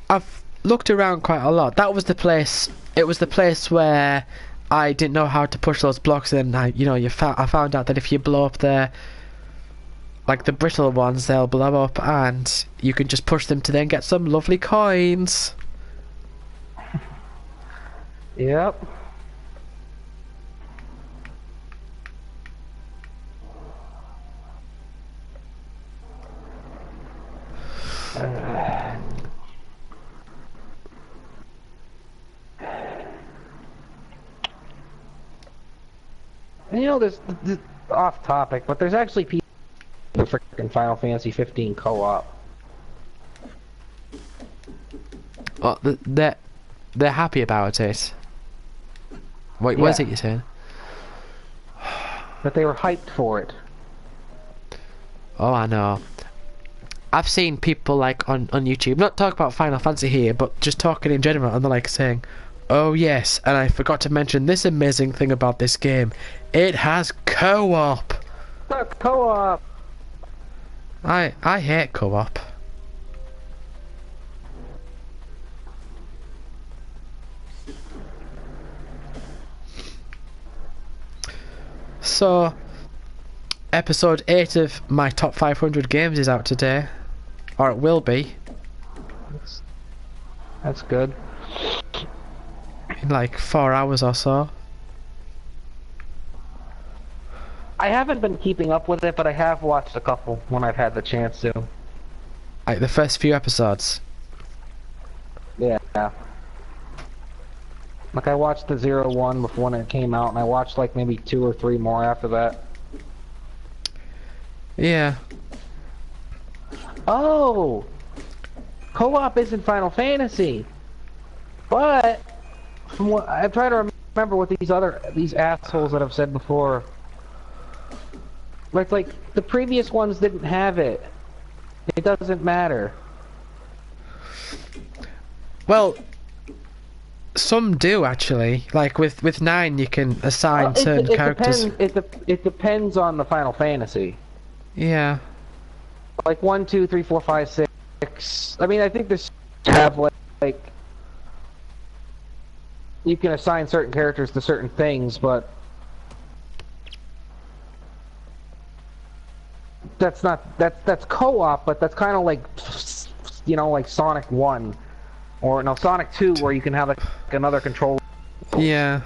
A: I've looked around quite a lot. That was the place... It was the place where I didn't know how to push those blocks and I found out that if you blow up the... like the brittle ones, they'll blow up and you can just push them to then get some lovely coins.
B: Yep. And, you know, this off topic, but there's actually people in freaking Final Fantasy 15 co-op.
A: Oh, they're happy about it. Wait, what is it you're saying?
B: But they were hyped for it.
A: Oh, I know. I've seen people like on YouTube, not talk about Final Fantasy here, but just talking in general, and they're like saying, "Oh yes, and I forgot to mention this amazing thing about this game. It has co-op."
B: Co-op.
A: I hate co-op. So, episode 8 of my top 500 games is out today. Or it will be.
B: That's good.
A: In like 4 hours or so.
B: I haven't been keeping up with it, but I have watched a couple when I've had the chance to.
A: Like the first few episodes.
B: Yeah. Like I watched the 0-1 before when it came out, and I watched like maybe 2 or 3 more after that.
A: Yeah.
B: Oh! Co-op isn't Final Fantasy! But, from what I'm trying to remember what these assholes that have said before. Like the previous ones didn't have it. It doesn't matter.
A: Well, some do actually. Like with 9 you can assign certain characters.
B: It depends on the Final Fantasy.
A: Yeah.
B: Like 1, 2, 3, 4, 5, 6. I mean, I think this have like you can assign certain characters to certain things, but that's co-op. But that's kind of like, you know, like Sonic 1 or no Sonic 2, where you can have like another controller.
A: Yeah.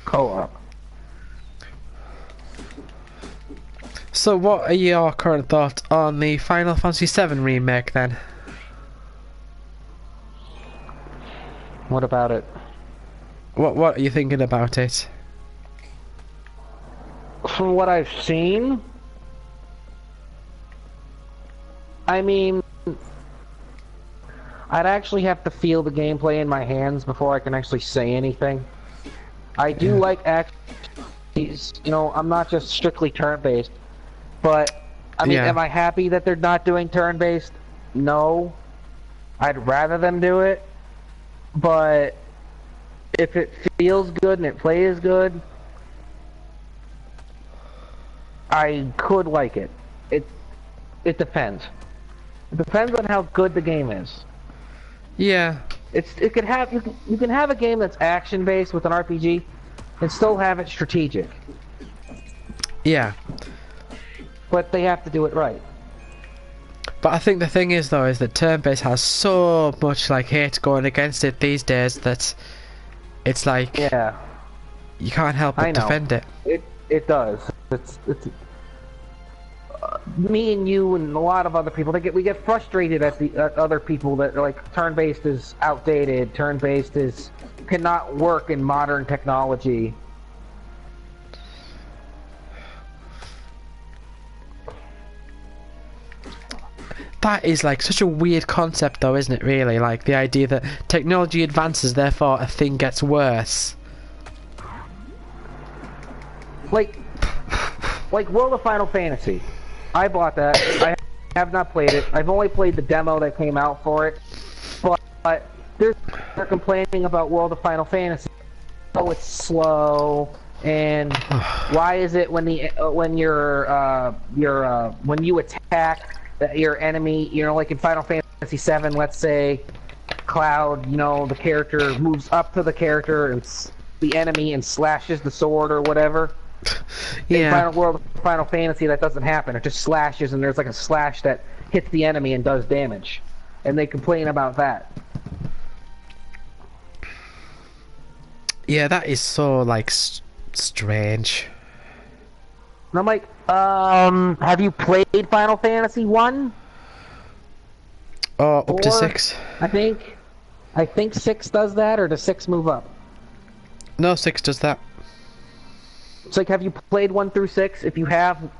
B: Co-op.
A: So what are your current thoughts on the Final Fantasy VII remake then?
B: What about it?
A: What are you thinking about it?
B: From what I've seen, I mean, I'd actually have to feel the gameplay in my hands before I can actually say anything. I do like action. You know, I'm not just strictly turn-based. But, I mean, am I happy that they're not doing turn-based? No. I'd rather them do it. But, if it feels good and it plays good, I could like it. It depends. It depends on how good the game is.
A: Yeah.
B: It could have you can have a game that's action-based with an RPG and still have it strategic.
A: Yeah.
B: But they have to do it right.
A: But I think the thing is though, is that turn-based has so much like hate going against it these days that it's like,
B: yeah,
A: you can't help but defend it.
B: It does. It's me and you and a lot of other people. We get frustrated at other people that are like turn-based is outdated. Turn-based cannot work in modern technology.
A: That is like such a weird concept though, isn't it really? Like the idea that technology advances, therefore a thing gets worse. Like
B: World of Final Fantasy. I bought that. I have not played it. I've only played the demo that came out for it. But they're complaining about World of Final Fantasy. Oh, it's slow. And why is it when you attack your enemy, you know, like in Final Fantasy VII, let's say, Cloud, you know, the character moves up to the character and the enemy and slashes the sword or whatever.
A: Yeah.
B: In Final Fantasy, that doesn't happen. It just slashes, and there's like a slash that hits the enemy and does damage. And they complain about that.
A: Yeah, that is so like strange.
B: And I'm like, have you played Final Fantasy 1?
A: Oh, up to 6.
B: I think 6 does that, or does 6 move up?
A: No, 6 does that.
B: It's like, have you played 1 through 6? If you have,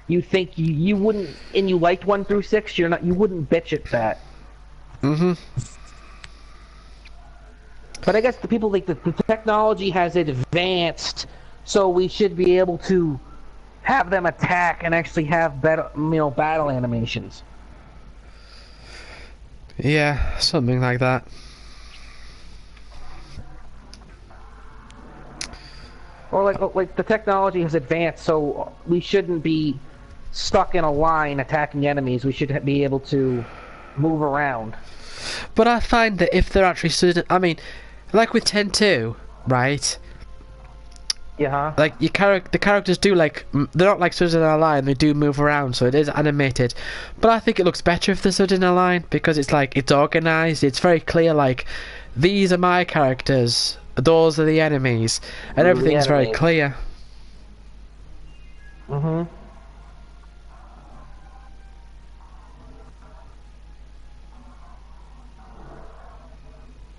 B: you think you wouldn't, and you liked 1 through 6, you wouldn't bitch at that.
A: Mm-hmm.
B: But I guess the people like the technology has advanced, so we should be able to have them attack and actually have better, battle animations.
A: Yeah, something like that.
B: Or like the technology has advanced, so we shouldn't be stuck in a line attacking enemies. We should be able to move around.
A: But I find that if they're actually stood, I mean, like with 10-2, right?
B: Yeah.
A: Like the characters do like they're not like stood in a line. They do move around, so it is animated. But I think it looks better if they're stood in a line because it's like it's organized. It's very clear. Like these are my characters. Those are the enemies, and everything's very clear.
B: Mhm.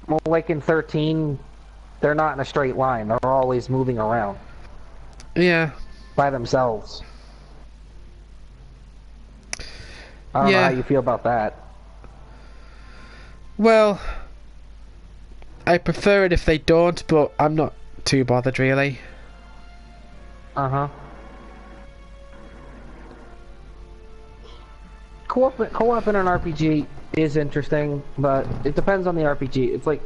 B: Well, like in 13, they're not in a straight line. They're always moving around.
A: Yeah.
B: By themselves. I don't know how you feel about that.
A: Well, I prefer it if they don't, but I'm not too bothered really.
B: Uh-huh. Co-op in an RPG is interesting, but it depends on the RPG. It's like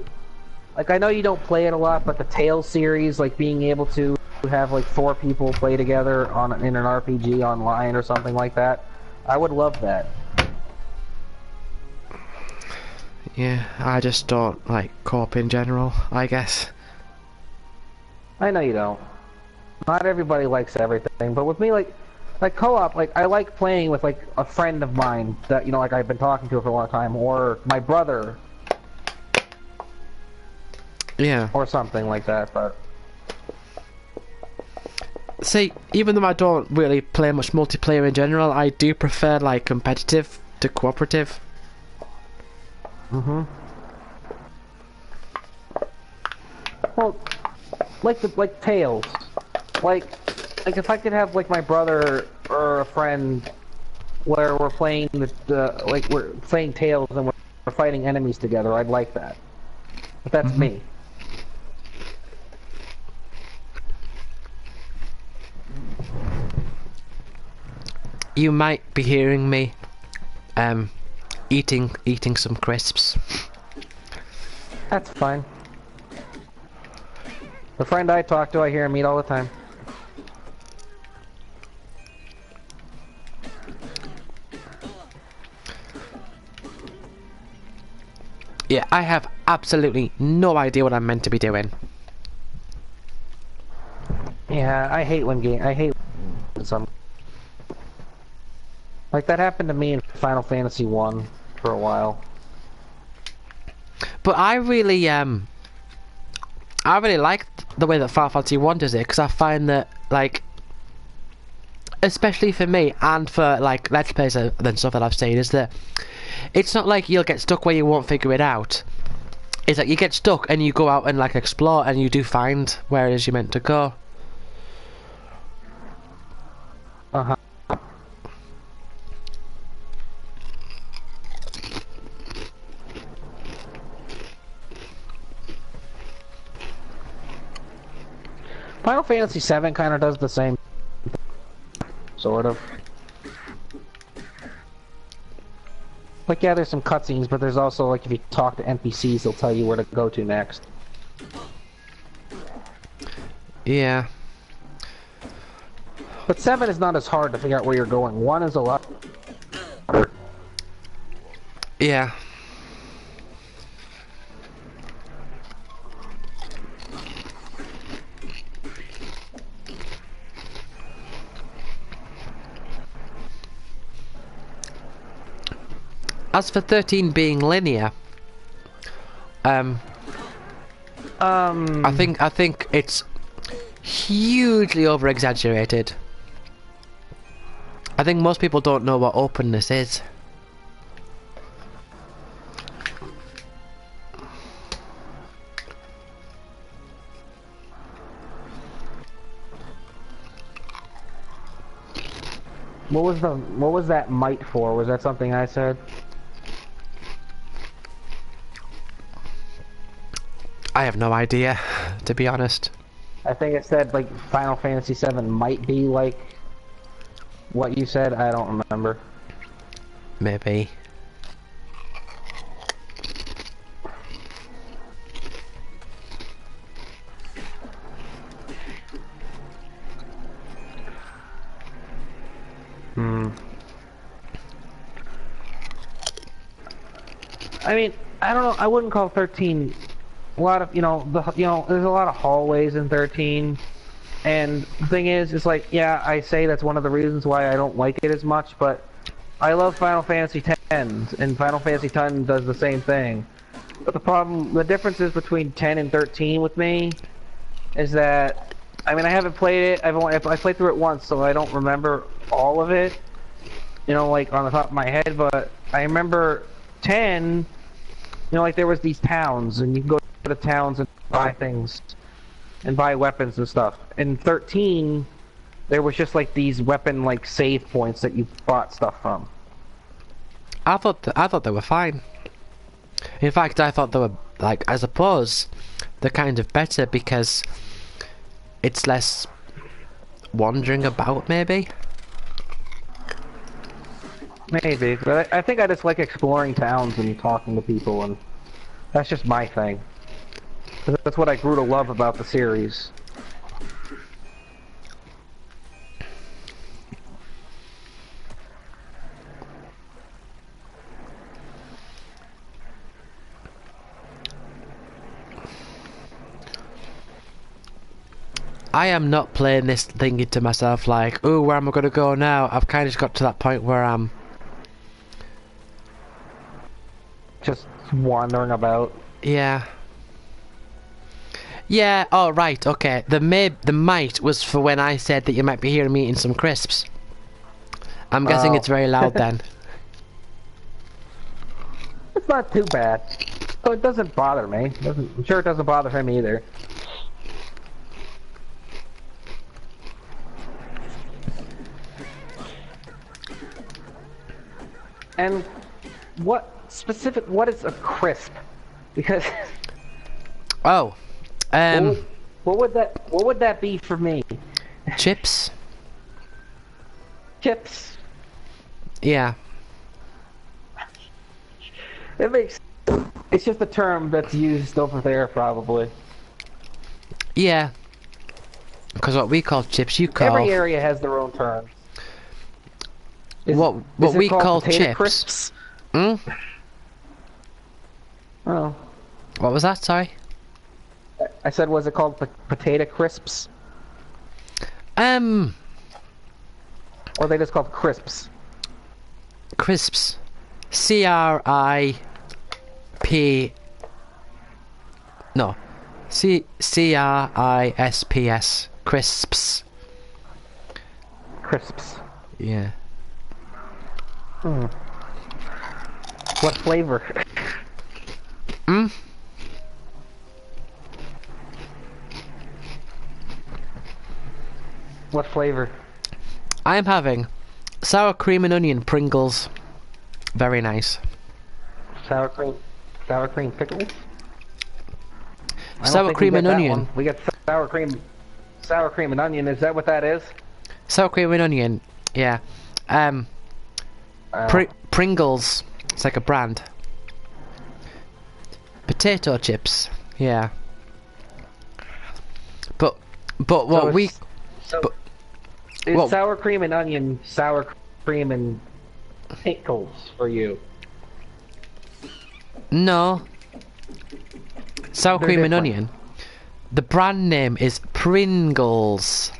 B: I know you don't play it a lot, but the Tales series, like being able to have like 4 people play together in an RPG online or something like that, I would love that.
A: Yeah, I just don't like co-op in general, I guess.
B: I know you don't. Not everybody likes everything, but with me, like co-op, like I like playing with like a friend of mine that like I've been talking to for a long time, or my brother.
A: Yeah.
B: Or something like that, but...
A: See, even though I don't really play much multiplayer in general, I do prefer like competitive to cooperative.
B: Mm-hmm. Well, like Tales. Like if I could have like my brother or a friend where we're playing like we're playing Tales and we're fighting enemies together, I'd like that. But that's me.
A: You might be hearing me eating some crisps.
B: That's fine. The friend I talk to, I hear him eat all the time.
A: Yeah, I have absolutely no idea what I'm meant to be doing.
B: Yeah, I hate when some... Like, that happened to me in Final Fantasy 1 for a while.
A: But I really like the way that Final Fantasy 1 does it, because I find that, like, especially for me, and for, like, Let's Plays and stuff that I've seen, is that it's not like you'll get stuck where you won't figure it out. It's like you get stuck and you go out and, like, explore, and you do find where it is you're meant to go.
B: Uh-huh. Final Fantasy 7 kind of does the same. Sort of. Like, yeah, there's some cutscenes, but there's also, like, if you talk to NPCs, they'll tell you where to go to next.
A: Yeah.
B: But 7 is not as hard to figure out where you're going. 1 is a lot harder.
A: Yeah. As for 13 being linear, I think it's hugely over-exaggerated. I think most people don't know what openness is.
B: what was that might for? Was that something I said?
A: I have no idea, to be honest.
B: I think it said like Final Fantasy VII might be like what you said. I don't remember.
A: Maybe.
B: I mean, I don't know. I wouldn't call 13 a lot of, there's a lot of hallways in 13. And the thing is, it's like, yeah, I say that's one of the reasons why I don't like it as much, but I love Final Fantasy X, and Final Fantasy X does the same thing. But the differences between 10 and 13 with me is that, I mean, I haven't played it. I played through it once, so I don't remember all of it, like on the top of my head. But I remember 10, like there was these towns, and you can go to the towns and buy things, and buy weapons and stuff. In 13, there was just like these weapon like save points that you bought stuff from.
A: I thought they were fine. In fact, I thought they were, like, I suppose they're kind of better because it's less wandering about, maybe?
B: Maybe, but I think I just like exploring towns and talking to people, and that's just my thing. That's what I grew to love about the series.
A: I am not playing this thinking to myself like, ooh, where am I going to go now? I've kind of just got to that point where I'm
B: just wandering about.
A: Yeah. Yeah, oh right, okay. The might was for when I said that you might be hearing me eating some crisps. I'm guessing it's very loud then.
B: It's not too bad. So it doesn't bother me. I'm sure it doesn't bother him either. And what is a crisp? Because
A: oh,
B: what would that be for me?
A: chips?
B: Chips.
A: Yeah.
B: It's just a term that's used over there, probably.
A: Yeah. Because what we call chips, you call...
B: Every area has their own terms.
A: What we call chips...
B: Crisps?
A: Hmm?
B: Oh.
A: What was that, sorry?
B: I said, was it called potato crisps? Or are they just called crisps?
A: Crisps. C-R-I-P... No. C-R-I-S-P-S. Crisps.
B: Crisps.
A: Yeah.
B: What flavor?
A: Hmm?
B: What flavor?
A: I am having sour cream and onion Pringles. Very nice.
B: Sour cream pickles?
A: Sour cream and onion.
B: One. We got sour cream and onion. Is that what that is?
A: Sour cream and onion. Yeah. Pringles. It's like a brand. Potato chips. Yeah. But what we...
B: Is sour cream and onion sour cream and pickles for you?
A: No. Sour
B: They're
A: cream and
B: different.
A: onion. The brand name is Pringles.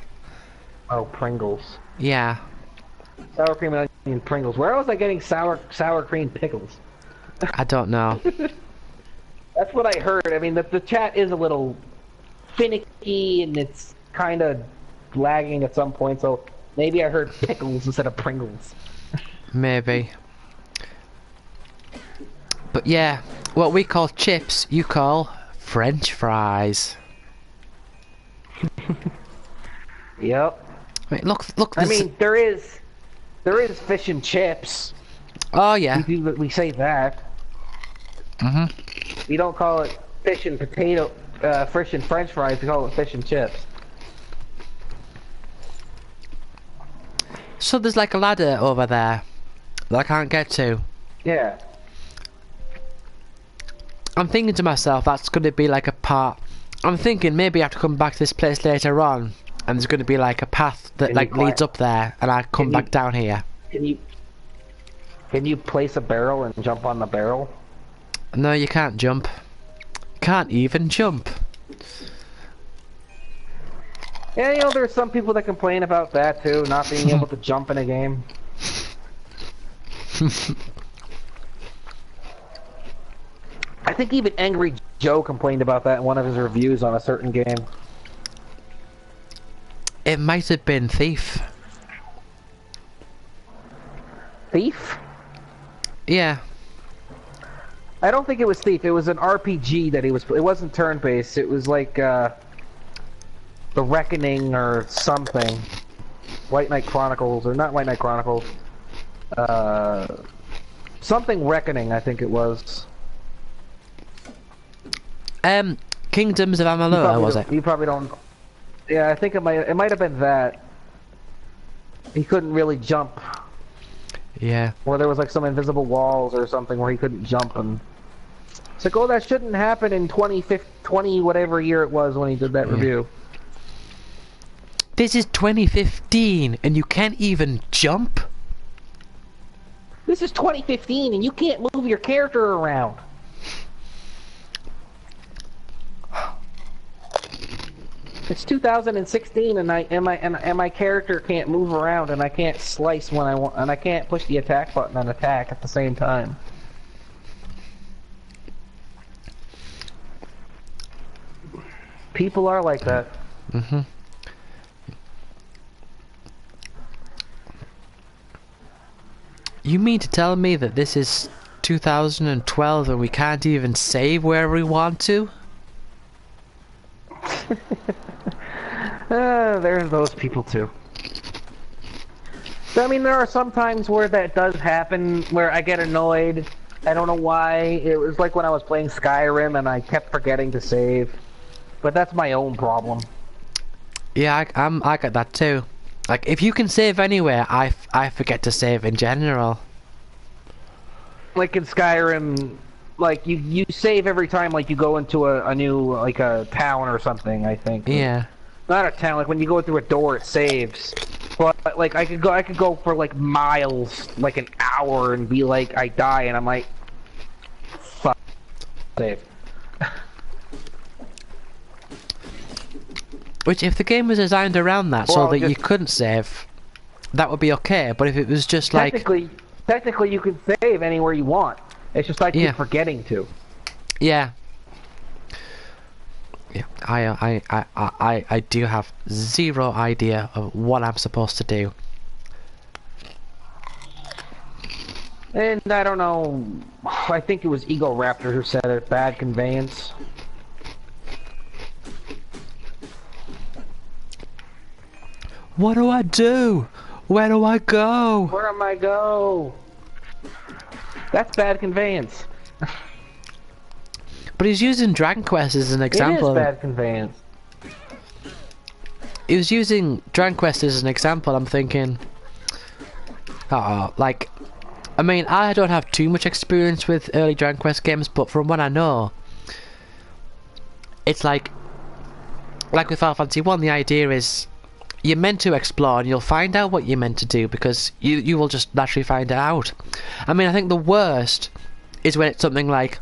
B: Oh, Pringles.
A: Yeah.
B: Sour cream and onion Pringles. Where was I getting sour cream pickles?
A: I don't know.
B: That's what I heard. I mean, the chat is a little finicky and it's kind of lagging at some point, so maybe I heard pickles instead of Pringles.
A: Maybe. But yeah, what we call chips, you call French fries.
B: Yep.
A: Wait, look.
B: I mean, there's There is fish and chips.
A: Oh yeah.
B: We say that. We don't call it fish and potato, fish and French fries. We call it fish and chips.
A: So there's like a ladder over there that I can't get to.
B: Yeah.
A: I'm thinking to myself, that's going to be like a part. I'm thinking maybe I have to come back to this place later on, and there's going to be like a path that like leads up there, and I come back down here.
B: Can you place a barrel and jump on the barrel?
A: No, you can't jump. Can't even jump.
B: Yeah, you know, there's some people that complain about that too, not being able to jump in a game. I think even Angry Joe complained about that in one of his reviews on a certain game.
A: It might have been Thief.
B: Thief?
A: Yeah.
B: I don't think it was Thief. It was an RPG that he was. It wasn't turn-based. It was like The Reckoning or something. White Knight Chronicles, or not White Knight Chronicles. Something Reckoning, I think it was.
A: Kingdoms of Amalur, was it?
B: You probably don't. Yeah, I think it might have been that. He couldn't really jump.
A: Yeah.
B: Or there was like some invisible walls or something where he couldn't jump, and it's like, oh, that shouldn't happen in 20 whatever year it was when he did that review.
A: This is 2015 and you can't even jump?
B: This is 2015 and you can't move your character around. It's 2016 and my character can't move around, and I can't slice when I want, and I can't push the attack button and attack at the same time. People are like that.
A: You mean to tell me that this is 2012 and we can't even save wherever we want to?
B: There's those people too. So, I mean, there are some times where that does happen, where I get annoyed. I don't know why. It was like when I was playing Skyrim and I kept forgetting to save. But that's my own problem.
A: Yeah, I get that too. Like, if you can save anywhere, I forget to save in general.
B: Like in Skyrim, like you save every time like you go into a new like a town or something, I think.
A: Yeah.
B: Not a town, like when you go through a door it saves. But like I could go for like miles, like an hour, and be like I die and I'm like fuck, save.
A: Which, if the game was designed around that, so that you couldn't save, that would be okay. But if it was just like...
B: Technically you can save anywhere you want. It's just I keep forgetting to.
A: Yeah. Yeah, I do have zero idea of what I'm supposed to do.
B: And I don't know, I think it was Ego Raptor who said it, bad conveyance.
A: What do I do? Where do I go?
B: Where am I go? That's bad conveyance.
A: But he's using Dragon Quest as an example.
B: It is bad conveyance.
A: He was using Dragon Quest as an example. I'm thinking, like, I mean, I don't have too much experience with early Dragon Quest games, but from what I know, it's like with Final Fantasy 1, the idea is you're meant to explore and you'll find out what you're meant to do because you will just naturally find it out. I mean, I think the worst is when it's something like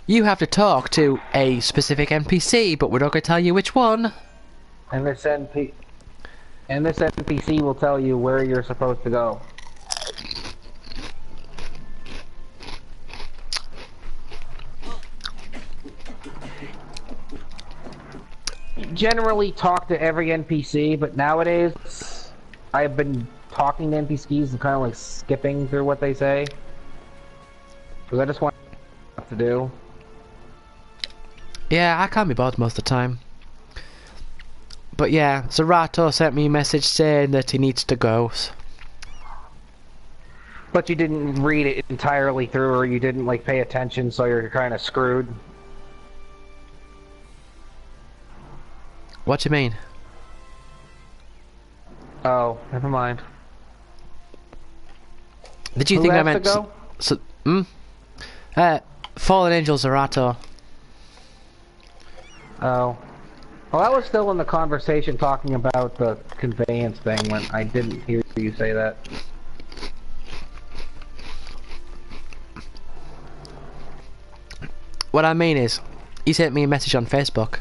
A: you have to talk to a specific NPC, but we're not going to tell you which one.
B: And this NPC will tell you where you're supposed to go. Generally talk to every NPC, but nowadays I've been talking to NPCs and kind of like skipping through what they say because I just want to do.
A: Yeah, I can't be bothered most of the time. But yeah, Zerato sent me a message saying that he needs to go.
B: But you didn't read it entirely through, or you didn't like pay attention, so you're kind of screwed.
A: What do you mean?
B: Oh, never mind.
A: Did you
B: Who
A: think I
B: has
A: meant...
B: to go?
A: Fallen Angel Zerato.
B: Oh. Well, I was still in the conversation talking about the conveyance thing when I didn't hear you say that.
A: What I mean is, he sent me a message on Facebook.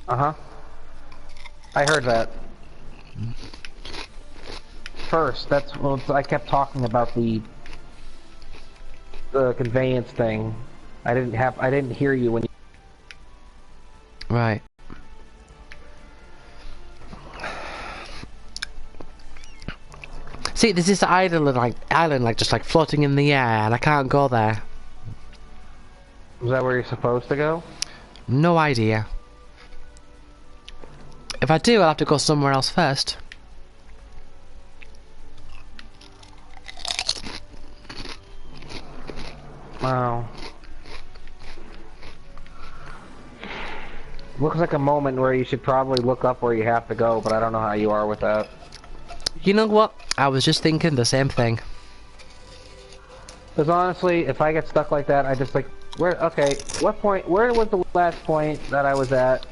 B: Uh-huh. I heard that. First, that's well, I kept talking about the conveyance thing. I didn't hear you when you...
A: Right. See, there's this island just like floating in the air, and I can't go there.
B: Is that where you're supposed to go?
A: No idea. If I do, I'll have to go somewhere else first.
B: Wow. Looks like a moment where you should probably look up where you have to go, but I don't know how you are with that.
A: You know what? I was just thinking the same thing.
B: Because honestly, if I get stuck like that, I just like, where was the last point that I was at?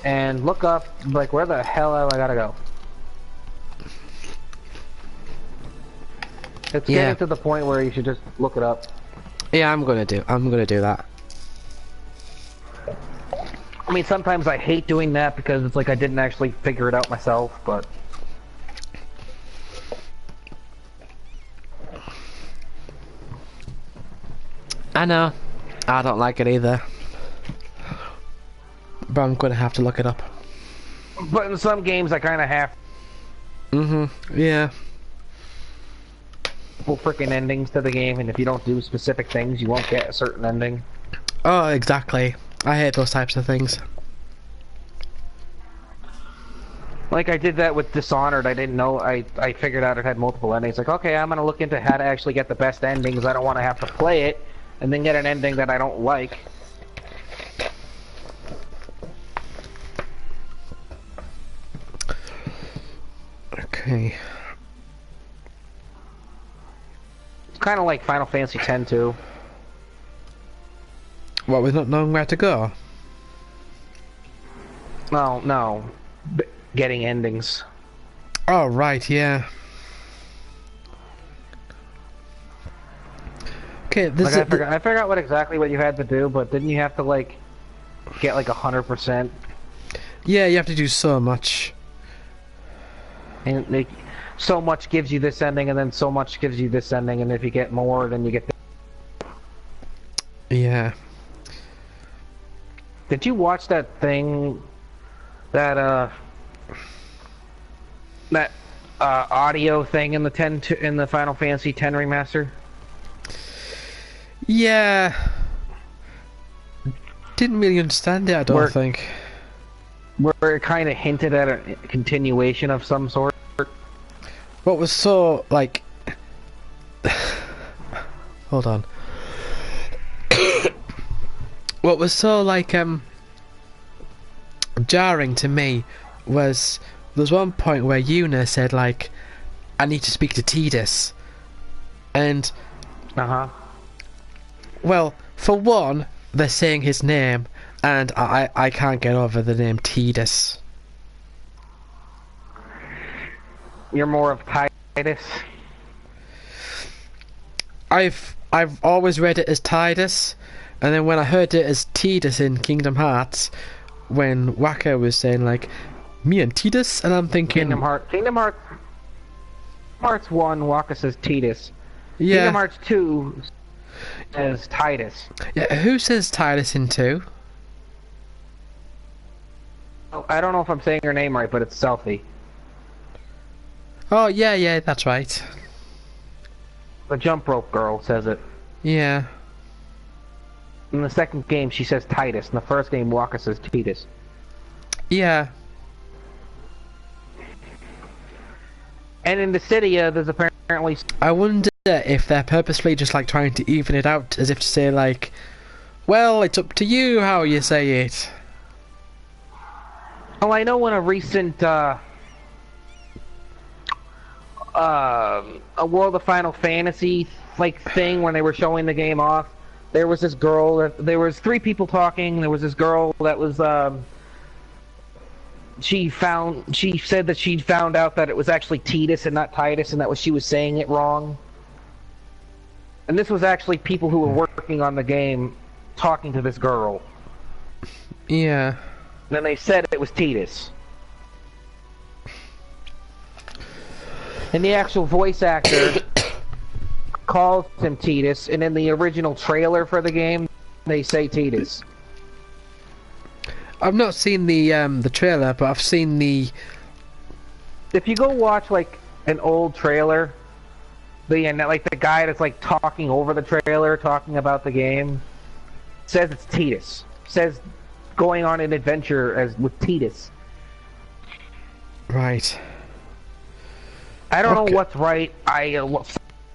B: And look up, like, where the hell have I gotta go? It's getting to the point where you should just look it up.
A: Yeah, I'm gonna do that.
B: I mean, sometimes I hate doing that because it's like I didn't actually figure it out myself, but...
A: I know. I don't like it either. But I'm gonna have to look it up.
B: But in some games, I kind of have...
A: Yeah.
B: Full freaking endings to the game, and if you don't do specific things, you won't get a certain ending.
A: Oh, exactly. I hate those types of things.
B: Like I did that with Dishonored. I didn't know. I figured out it had multiple endings. Like, okay, I'm gonna look into how to actually get the best endings. I don't want to have to play it and then get an ending that I don't like.
A: Okay.
B: It's kind of like Final Fantasy X too.
A: What, with not knowing where to go?
B: No. Getting endings.
A: Oh, right, yeah. Okay, this
B: Like, I forgot what exactly what you had to do, but didn't you have to, like, get, like, 100%?
A: Yeah, you have to do so much.
B: And, like, so much gives you this ending, and then so much gives you this ending, and if you get more, then you get...
A: Yeah.
B: Did you watch that thing... That audio thing in the Final Fantasy X remaster?
A: Yeah. Didn't really understand it, I don't think.
B: Where it kind of hinted at a continuation of some sort.
A: What was so, like... Hold on. What was so, like, jarring to me was there's one point where Yuna said, like, I need to speak to Tidus. And... Well, for one, they're saying his name, and I can't get over the name Tidus.
B: You're more of Titus?
A: I've always read it as Tidus, and then when I heard it as Tidus in Kingdom Hearts, when Waka was saying, like, me and Tidus, and I'm thinking...
B: Kingdom Hearts 1, Waka says Tidus.
A: Yeah.
B: Kingdom Hearts 2 says Titus.
A: Yeah, who says Tidus in 2?
B: Oh, I don't know if I'm saying her name right, but it's Selphie.
A: Oh, yeah, that's right.
B: The jump rope girl says it.
A: Yeah.
B: In the second game, she says Titus. In the first game, Waka says Tidus.
A: Yeah.
B: And in the city, there's apparently apparently.
A: I wonder if they're purposely just like trying to even it out, as if to say like, well, it's up to you how you say it.
B: Well, I know in a recent a World of Final Fantasy like thing when they were showing the game off, there was this girl. There was 3 people talking. There was this girl that was she said that she'd found out that it was actually Titus and not Titus, and that she was saying it wrong. And this was actually people who were working on the game talking to this girl.
A: Yeah.
B: And then they said it was Titus. And the actual voice actor calls him Titus, and in the original trailer for the game, they say Titus.
A: I've not seen the trailer, but I've seen the...
B: If you go watch like an old trailer, like the guy that's like talking over the trailer, talking about the game, says it's Titus. Says going on an adventure as with Titus.
A: Right.
B: I don't know what's right.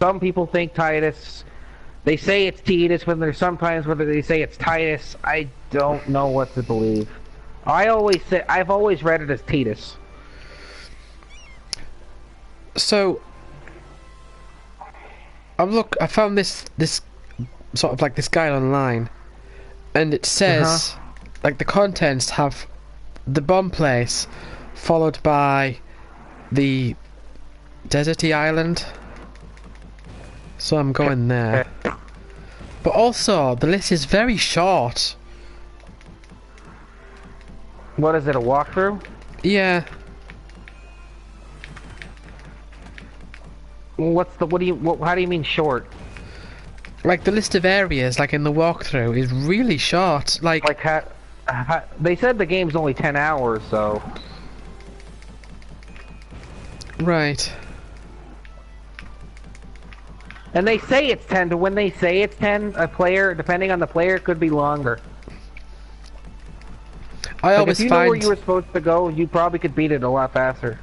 B: Some people think Titus. They say it's Titus when there's sometimes whether they say it's Titus. I don't know what to believe. I've always read it as Titus.
A: So I found this sort of like this guide online, and it says like the contents have the bomb place followed by the deserty island. So I'm going there. But also the list is very short.
B: What is it, a walkthrough?
A: Yeah.
B: How do you mean short?
A: Like the list of areas, like in the walkthrough, is really short. Like
B: they said the game's only 10 hours, so.
A: Right.
B: And they say it's 10, but when they say it's 10, a player, depending on the player, it could be longer.
A: I always
B: if you
A: find...
B: know where you were supposed to go, you probably could beat it a lot faster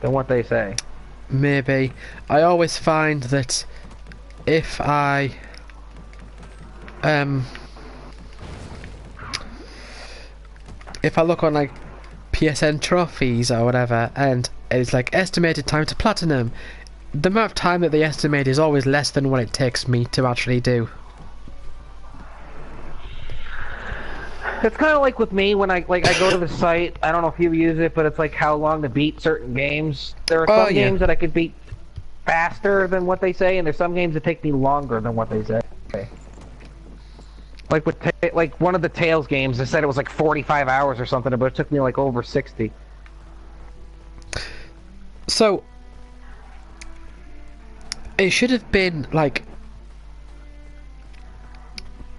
B: than what they say.
A: Maybe. I always find that if I look on like PSN trophies or whatever, and it's like estimated time to platinum, the amount of time that they estimate is always less than what it takes me to actually do.
B: It's kind of like with me when I go to the site. I don't know if you use it, but it's like how long to beat certain games. There are some games that I could beat faster than what they say, and there's some games that take me longer than what they say. Like with one of the Tales games, they said it was like 45 hours or something, but it took me like over 60.
A: So it should have been like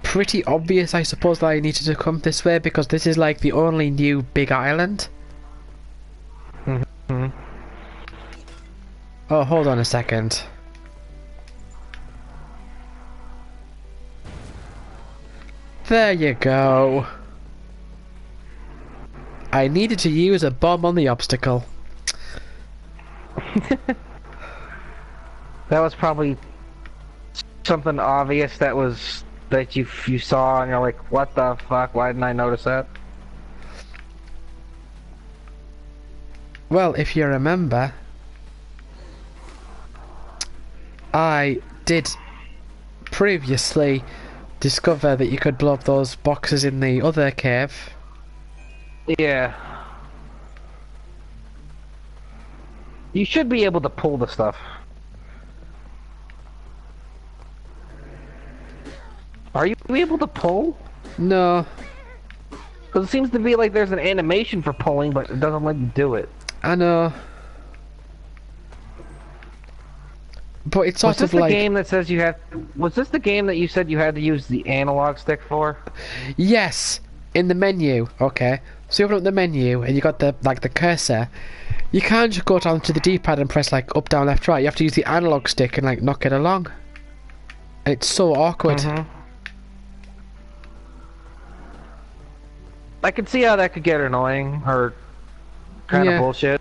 A: pretty obvious, I suppose, that I needed to come this way, because this is like the only new big island.
B: Mm-hmm.
A: Oh, hold on a second. There you go. I needed to use a bomb on the obstacle.
B: That was probably something obvious that you saw and you're like, what the fuck, why didn't I notice that?
A: Well, if you remember, I did previously discover that you could blow up those boxes in the other cave.
B: Yeah. You should be able to pull the stuff. Are you able to pull?
A: No.
B: Because it seems to be like there's an animation for pulling, but it doesn't let you do it.
A: I know. But it's sort of like...
B: Was this the game that says you have... Was this the game that you said you had to use the analog stick for?
A: Yes! In the menu, okay. So you open up the menu and you got the cursor. You can't just go down to the D-pad and press like up, down, left, right. You have to use the analog stick and like knock it along. And it's so awkward.
B: Mm-hmm. I can see how that could get annoying, or kind of bullshit.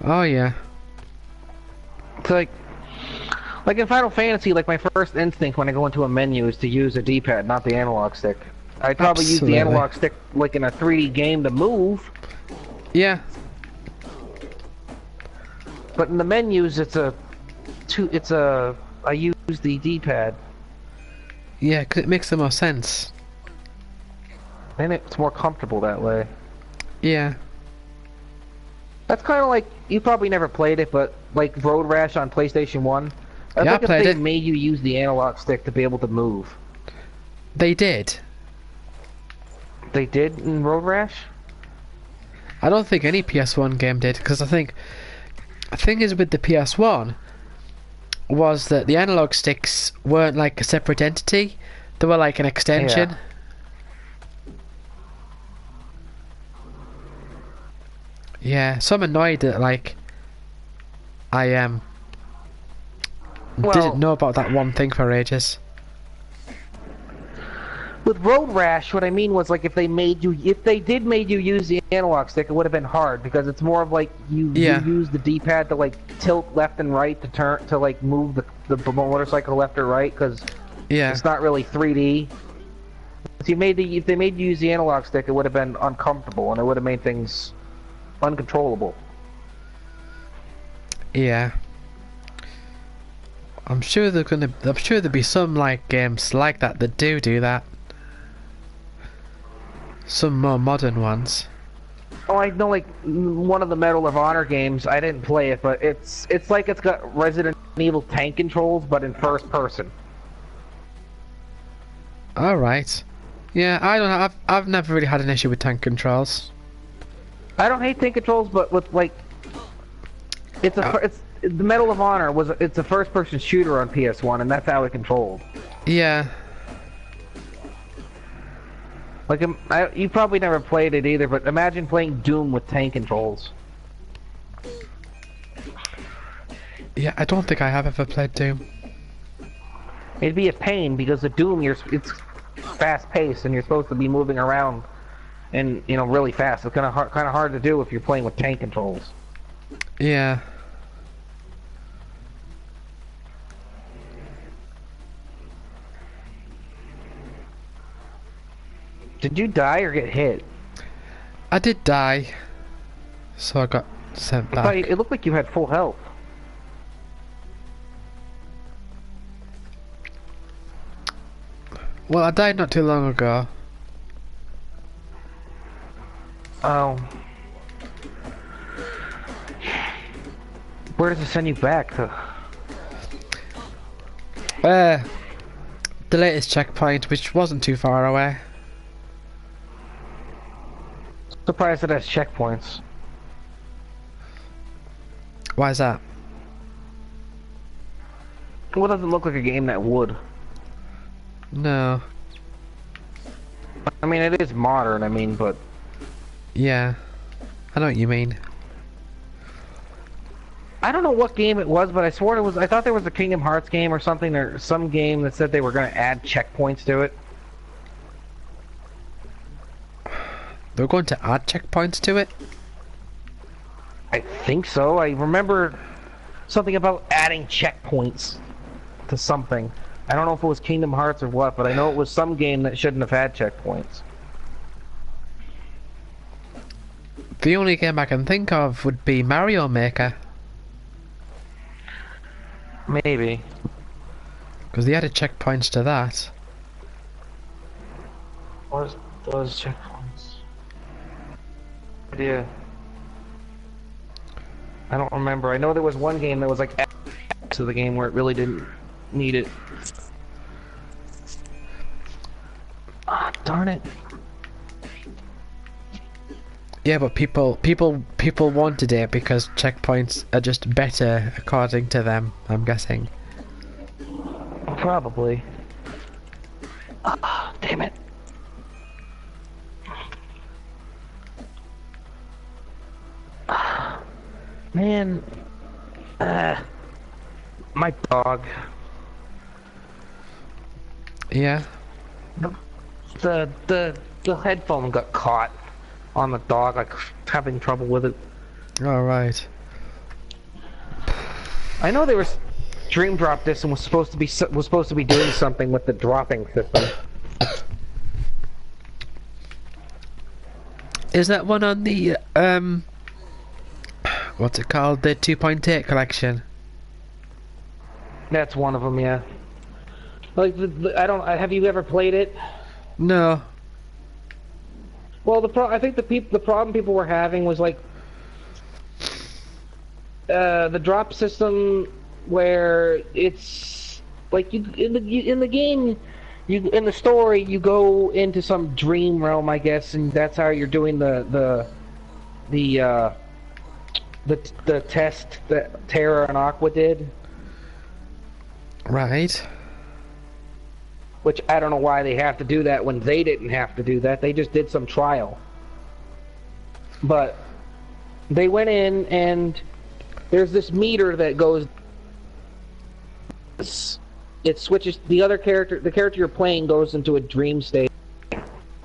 A: Oh yeah.
B: It's like, Like in Final Fantasy, like my first instinct when I go into a menu is to use a D-pad, not the analog stick. I'd probably use the analog stick like in a 3D game to move.
A: Yeah.
B: But in the menus, I use the D-pad.
A: Yeah, 'cause it makes the most sense.
B: And it's more comfortable that way.
A: Yeah.
B: That's kind of like, you probably never played it, but like Road Rash on PlayStation 1. I think if they made you use the analog stick to be able to move.
A: They did.
B: They did in Road Rash?
A: I don't think any PS1 game did, because I think the thing is with the PS1 was that the analog sticks weren't like a separate entity, they were like an extension. Yeah, so I'm annoyed that like I didn't know about that one thing for ages.
B: With Road Rash, what I mean was like if they did made you use the analog stick, it would have been hard because it's more of like you use the D-pad to like tilt left and right to turn to like move the motorcycle left or right because it's not really 3D. So if they made you use the analog stick, it would have been uncomfortable and it would have made things uncontrollable.
A: Yeah. I'm sure there'll be some like games like that do that. Some more modern ones.
B: Oh, I know, like one of the Medal of Honor games. I didn't play it, but it's like it's got Resident Evil tank controls, but in first person.
A: All right. Yeah, I don't know. I've never really had an issue with tank controls.
B: I don't hate tank controls, but with like, it's the Medal of Honor it's a first person shooter on PS1, and that's how it controlled.
A: Yeah.
B: Like, you probably never played it either, but imagine playing Doom with tank controls.
A: Yeah, I don't think I have ever played Doom.
B: It'd be a pain because the Doom, it's fast paced and you're supposed to be moving around, and really fast. It's kind of hard to do if you're playing with tank controls.
A: Yeah.
B: Did you die or get hit?
A: I did die, so I got sent back.
B: It looked like you had full health.
A: Well, I died not too long ago.
B: Oh. Where does it send you back to?
A: The latest checkpoint, which wasn't too far away.
B: Surprised it has checkpoints.
A: Why is that?
B: Well, it doesn't look like a game that would.
A: No.
B: I mean, it is modern, but...
A: Yeah. I know what you mean.
B: I don't know what game it was, but I swore I thought there was a Kingdom Hearts game or something, or some game that said they were going to add checkpoints to it.
A: They're going to add checkpoints to it?
B: I think so. I remember something about adding checkpoints to something. I don't know if it was Kingdom Hearts or what, but I know it was some game that shouldn't have had checkpoints.
A: The only game I can think of would be Mario Maker.
B: Maybe.
A: Because they added checkpoints to that.
B: What is those checkpoints? Idea. I don't remember. I know there was one game that was like to the game where it really didn't need it. Ah, darn it.
A: Yeah, but people wanted it because checkpoints are just better according to them, I'm guessing.
B: Probably. Ah, damn it. Man, my dog.
A: Yeah.
B: The headphone got caught on the dog, like having trouble with it.
A: All right.
B: I know they were Dream drop this and was supposed to be doing something with the dropping system.
A: Is that one on the what's it called? The 2.8 collection?
B: That's one of them, yeah. Like have you ever played it?
A: No.
B: Well, I think the problem people were having was like the drop system, where it's like in the game, in the story you go into some dream realm, I guess, and that's how you're doing the test that Terra and Aqua did.
A: Right.
B: Which I don't know why they have to do that when they didn't have to do that. They just did some trial. But they went in and there's this meter that goes. It switches the character you're playing goes into a dream state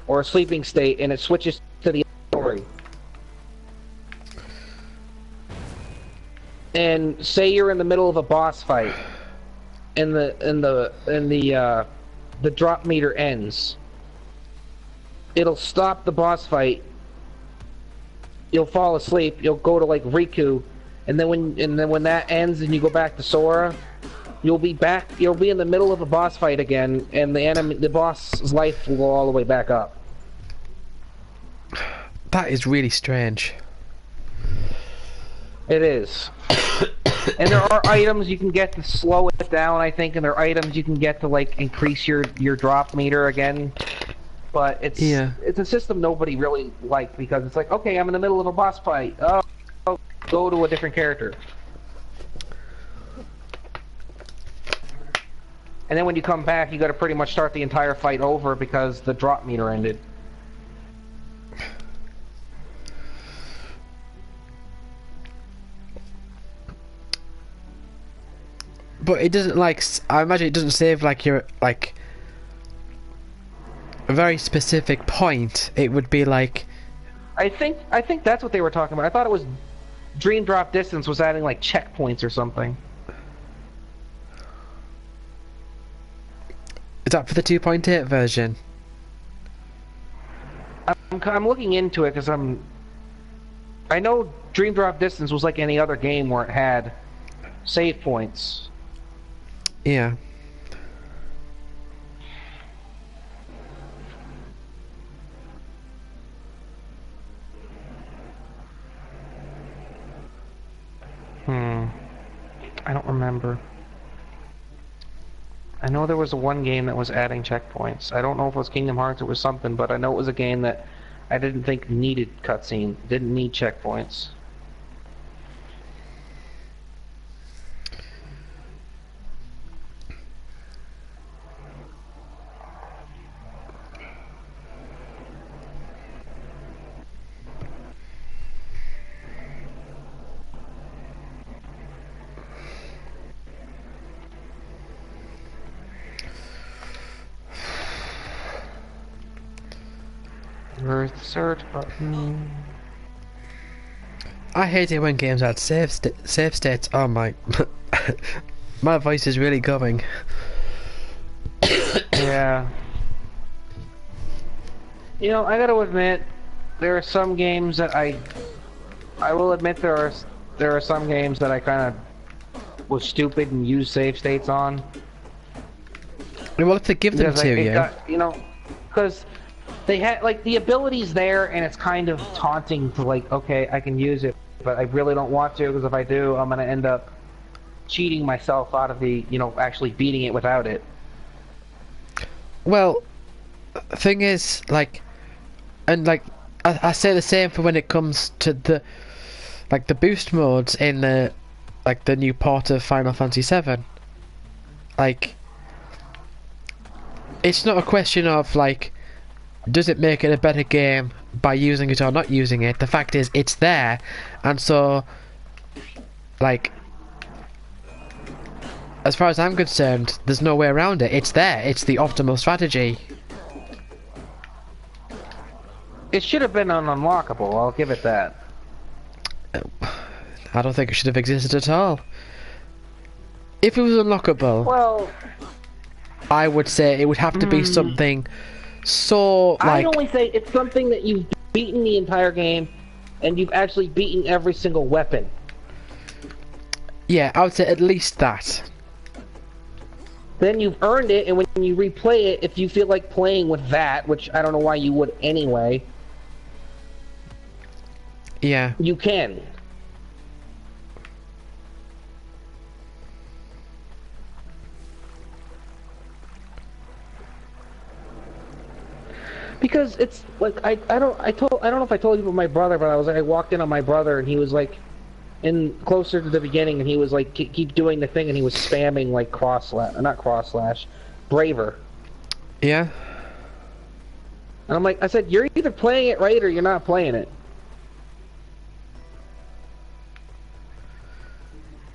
B: or a sleeping state, and it switches to the story. And say you're in the middle of a boss fight, and the drop meter ends. It'll stop the boss fight. You'll fall asleep. You'll go to like Riku, and then when that ends and you go back to Sora, you'll be in the middle of a boss fight again, and the boss's life will go all the way back up.
A: That is really strange.
B: It is. And there are items you can get to slow it down, I think, and there are items you can get to like increase your drop meter again. But it's a system nobody really liked, because it's like, okay, I'm in the middle of a boss fight. Oh, go to a different character. And then when you come back, you got to pretty much start the entire fight over because the drop meter ended.
A: But it doesn't I imagine it doesn't save like your a very specific point. It would be like.
B: I think that's what they were talking about. I thought it was Dream Drop Distance was adding like checkpoints or something.
A: Is that for the 2.8 version?
B: I'm looking into it because I know Dream Drop Distance was like any other game where it had save points.
A: Yeah.
B: I don't remember. I know there was one game that was adding checkpoints. I don't know if it was Kingdom Hearts or was something, but I know it was a game that I didn't think needed cutscene, didn't need checkpoints. Where's the search button?
A: I hate it when games add save states. Oh my, my voice is really going.
B: Yeah. You know, I gotta admit, there are some games that I will admit there are some games that I kind of was stupid and used save states on.
A: Well, if they give them to you,
B: you know, because they had like the abilities there, and it's kind of taunting to like, okay, I can use it, but I really don't want to, because if I do, I'm gonna end up cheating myself out of the, you know, actually beating it without it.
A: Well, thing is, like, and like, I say the same for when it comes to the, like, the boost modes in the, like, the new port of Final Fantasy VII. Like, it's not a question of, like, does it make it a better game by using it or not using it? The fact is, it's there, and so, like, as far as I'm concerned, there's no way around it. It's there. It's the optimal strategy.
B: It should have been an unlockable, I'll give it that.
A: I don't think it should have existed at all. If it was unlockable,
B: Well,
A: I would say it would have to be something so
B: I'd
A: like
B: only say it's something that you've beaten the entire game, and you've actually beaten every single weapon.
A: yeah, I would say at least that.
B: Then you've earned it, and when you replay it, if you feel like playing with that, which I don't know why you would anyway,
A: Yeah.
B: you can. Because it's like I don't know if I told you about my brother, but I walked in on my brother and he was like in closer to the beginning and he was like keep doing the thing and he was spamming like Braver.
A: Yeah.
B: And I'm like, I said, you're either playing it right or you're not playing it.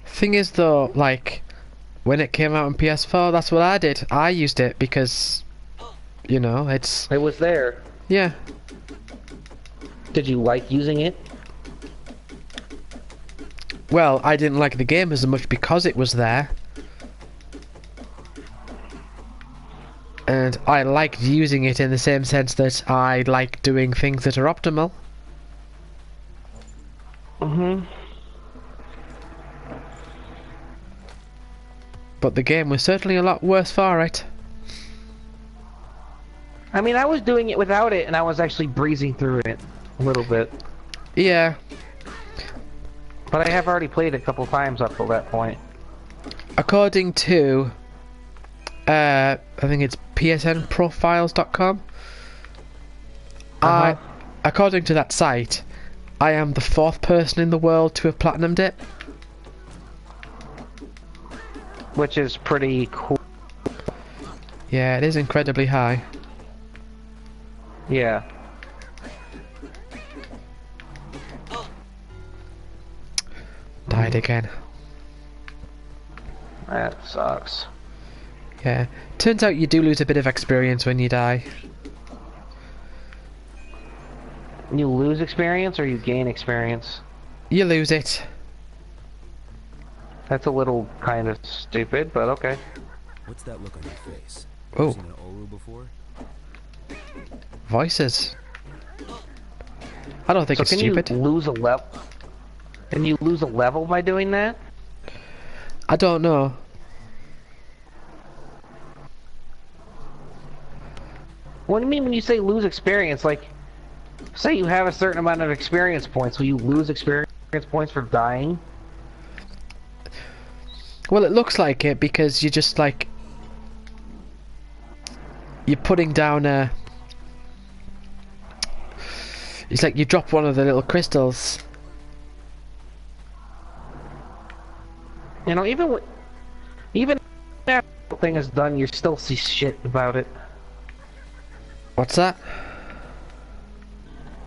A: Thing is though, like when it came out on PS4, that's what I did. I used it because you know, it
B: was there.
A: Yeah.
B: Did you like using it?
A: Well, I didn't like the game as much because it was there. And I liked using it in the same sense that I like doing things that are optimal. But the game was certainly a lot worse for it.
B: I mean, I was doing it without it, and I was actually breezing through it a little bit.
A: Yeah.
B: But I have already played it a couple times up till that point.
A: According to, I think it's psnprofiles.com. According to that site, I am the 4th person in the world to have platinumed it.
B: Which is pretty cool.
A: Yeah, it is incredibly high.
B: Yeah.
A: Died again.
B: That sucks.
A: Yeah. Turns out you do lose a bit of experience when you die.
B: You lose experience or you gain experience?
A: You lose it.
B: That's a little kind of stupid, but okay.
C: What's that look on your face?
A: Oh.
C: Seen an Oru before?
A: Voices. I don't think it's stupid.
B: Can you lose a level? Can you lose a level by doing that?
A: I don't know.
B: What do you mean when you say lose experience? Like, say you have a certain amount of experience points, will you lose experience points for dying?
A: Well, it looks like it because you're just like... You're putting down a... It's like you drop one of the little crystals.
B: You know, even after the thing is done, you still see shit about it.
A: What's that?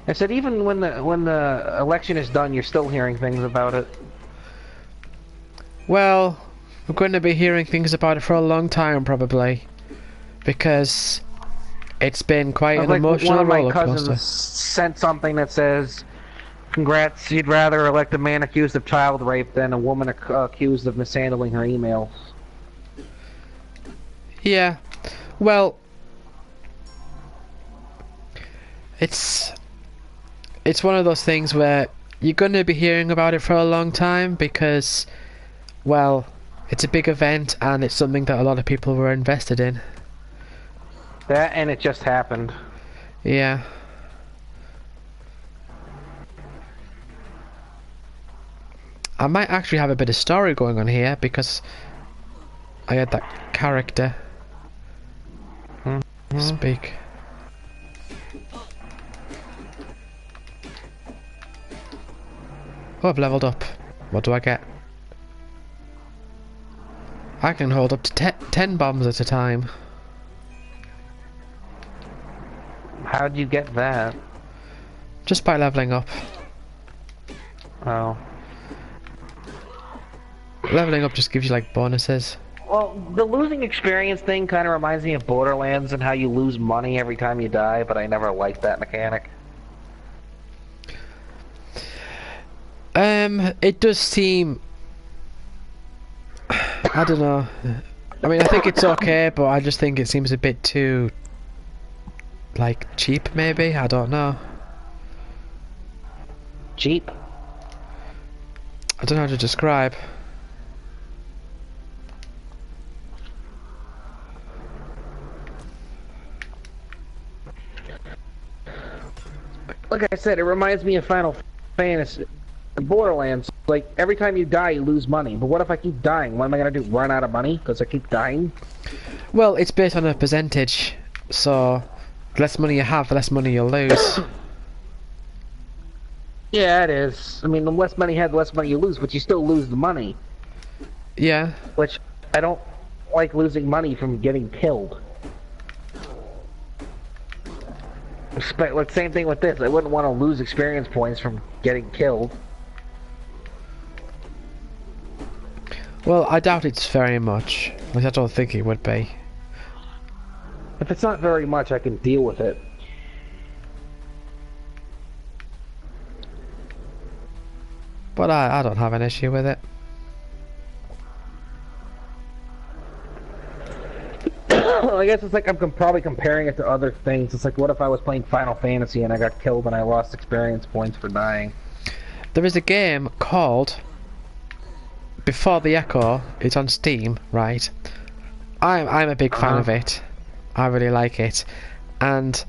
B: I said even when the election is done, you're still hearing things about it.
A: Well, we're going to be hearing things about it for a long time, probably, because it's been quite an emotional roller coaster. One of my cousins
B: sent something that says, "Congrats, you'd rather elect a man accused of child rape than a woman accused of mishandling her emails."
A: Yeah, well, it's one of those things where you're going to be hearing about it for a long time because, well, it's a big event and it's something that a lot of people were invested in.
B: That and it just happened.
A: Yeah. I might actually have a bit of story going on here because I had that character speak. Oh, I've leveled up. What do I get? I can hold up to 10 bombs at a time.
B: How'd you get that?
A: Just by leveling up.
B: Oh.
A: Leveling up just gives you like bonuses.
B: Well, the losing experience thing kind of reminds me of Borderlands and how you lose money every time you die, but I never liked that mechanic.
A: It does seem... I don't know. I mean, I think it's okay, but I just think it seems a bit too, like, cheap, maybe? I don't know.
B: Cheap?
A: I don't know how to describe.
B: Like I said, it reminds me of Final Fantasy. Borderlands, like, every time you die, you lose money. But what if I keep dying? What am I gonna do? Run out of money because I keep dying?
A: Well, it's based on a percentage, so the less money you have, the less money you'll lose.
B: Yeah, it is. I mean, the less money you have, the less money you lose, but you still lose the money.
A: Yeah.
B: Which, I don't like losing money from getting killed. Like, same thing with this. I wouldn't want to lose experience points from getting killed.
A: Well, I doubt it's very much. At least I don't think it would be.
B: If it's not very much, I can deal with it.
A: But I don't have an issue with it.
B: I guess it's like I'm probably comparing it to other things. It's like, what if I was playing Final Fantasy and I got killed and I lost experience points for dying?
A: There is a game called Before the Echo. It's on Steam, right? I'm a big fan of it. I really like it. And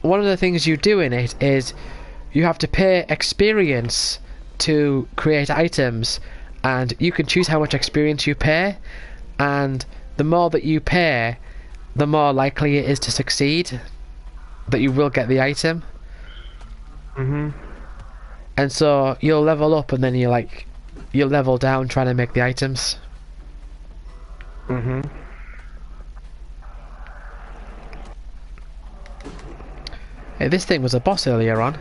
A: one of the things you do in it is you have to pay experience to create items, and you can choose how much experience you pay, and the more that you pay, the more likely it is to succeed, that you will get the item. And so you'll level up, and then you'll level down trying to make the items. Hey, this thing was a boss earlier on,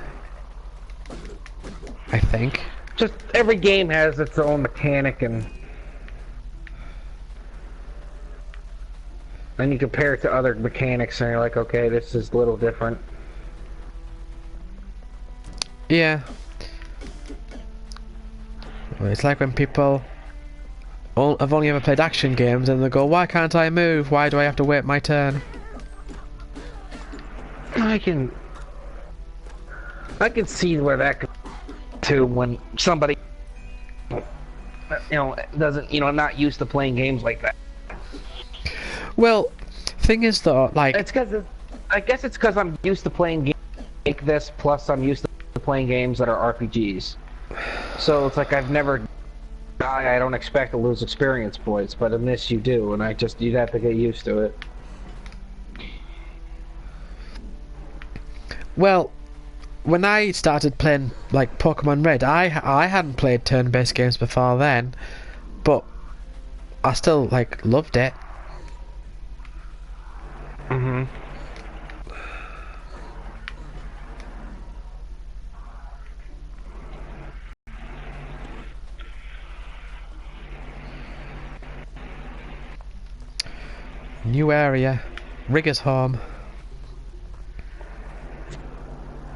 A: I think.
B: Just every game has its own mechanic, and then you compare it to other mechanics and you're like, okay, this is a little different.
A: Yeah. Well, it's like when people have only ever played action games and they go, why can't I move? Why do I have to wait my turn?
B: I can see where that could too, when somebody doesn't, not used to playing games like that.
A: Well, thing is though, like,
B: It's because I guess it's because I'm used to playing games like this, plus I'm used to playing games that are RPGs. So it's like I've never I don't expect to lose experience points, but in this you do, and you'd have to get used to it.
A: well, when I started playing like Pokemon Red, I hadn't played turn-based games before then, but I still like loved it. New area, Rigger's home.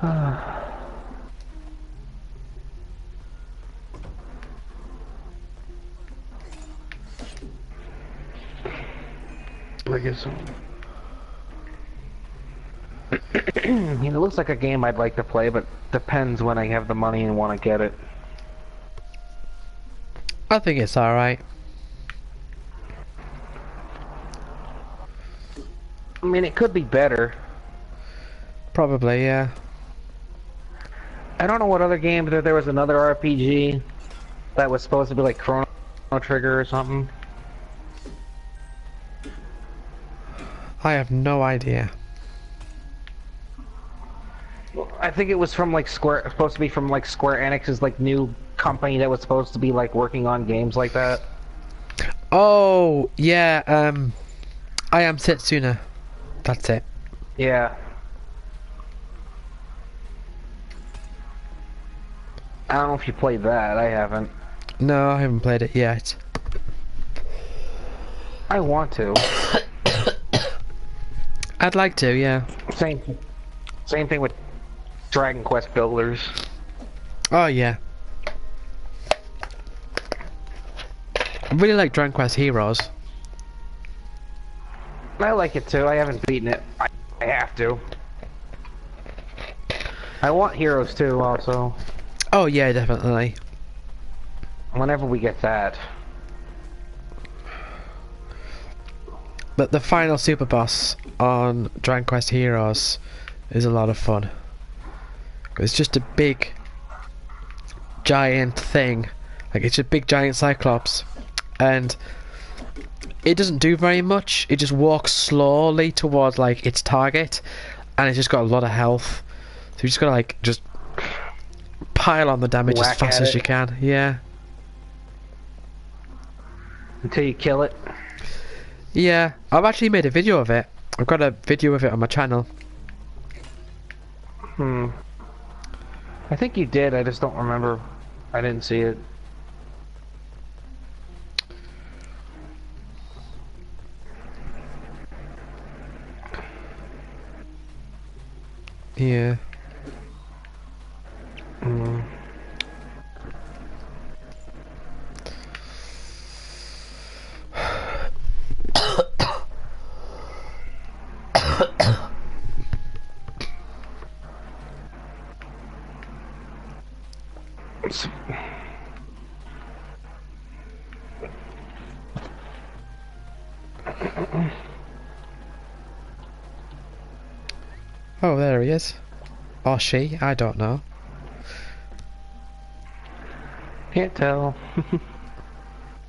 B: I guess so. It looks like a game I'd like to play, but depends when I have the money and want to get it.
A: I think it's alright.
B: I mean, it could be better.
A: Probably, yeah.
B: I don't know what other game, but there was another RPG that was supposed to be like Chrono Trigger or something.
A: I have no idea.
B: I think it was from like supposed to be from like Square Enix's like new company that was supposed to be like working on games like that.
A: Oh, yeah, I Am Setsuna. That's it.
B: Yeah. I don't know if you played that. I haven't.
A: No, I haven't played it yet.
B: I want to.
A: I'd like to, yeah.
B: Same thing with Dragon Quest Builders.
A: Oh, yeah. I really like Dragon Quest Heroes.
B: I like it too. I haven't beaten it. I have to. I want Heroes too, also.
A: Oh yeah, definitely.
B: Whenever we get that.
A: But the final super boss on Dragon Quest Heroes is a lot of fun. It's just a big, giant thing. Like, it's a big, giant Cyclops. And it doesn't do very much. It just walks slowly towards, like, its target. And it's just got a lot of health. So you just gotta, like, just pile on the damage as fast as you can. Yeah.
B: Until you kill it.
A: Yeah, I've actually made a video of it. I've got a video of it on my channel.
B: I think you did, I just don't remember. I didn't see it.
A: Yeah. Oh, there he is. Or she, I don't know.
B: Can't tell.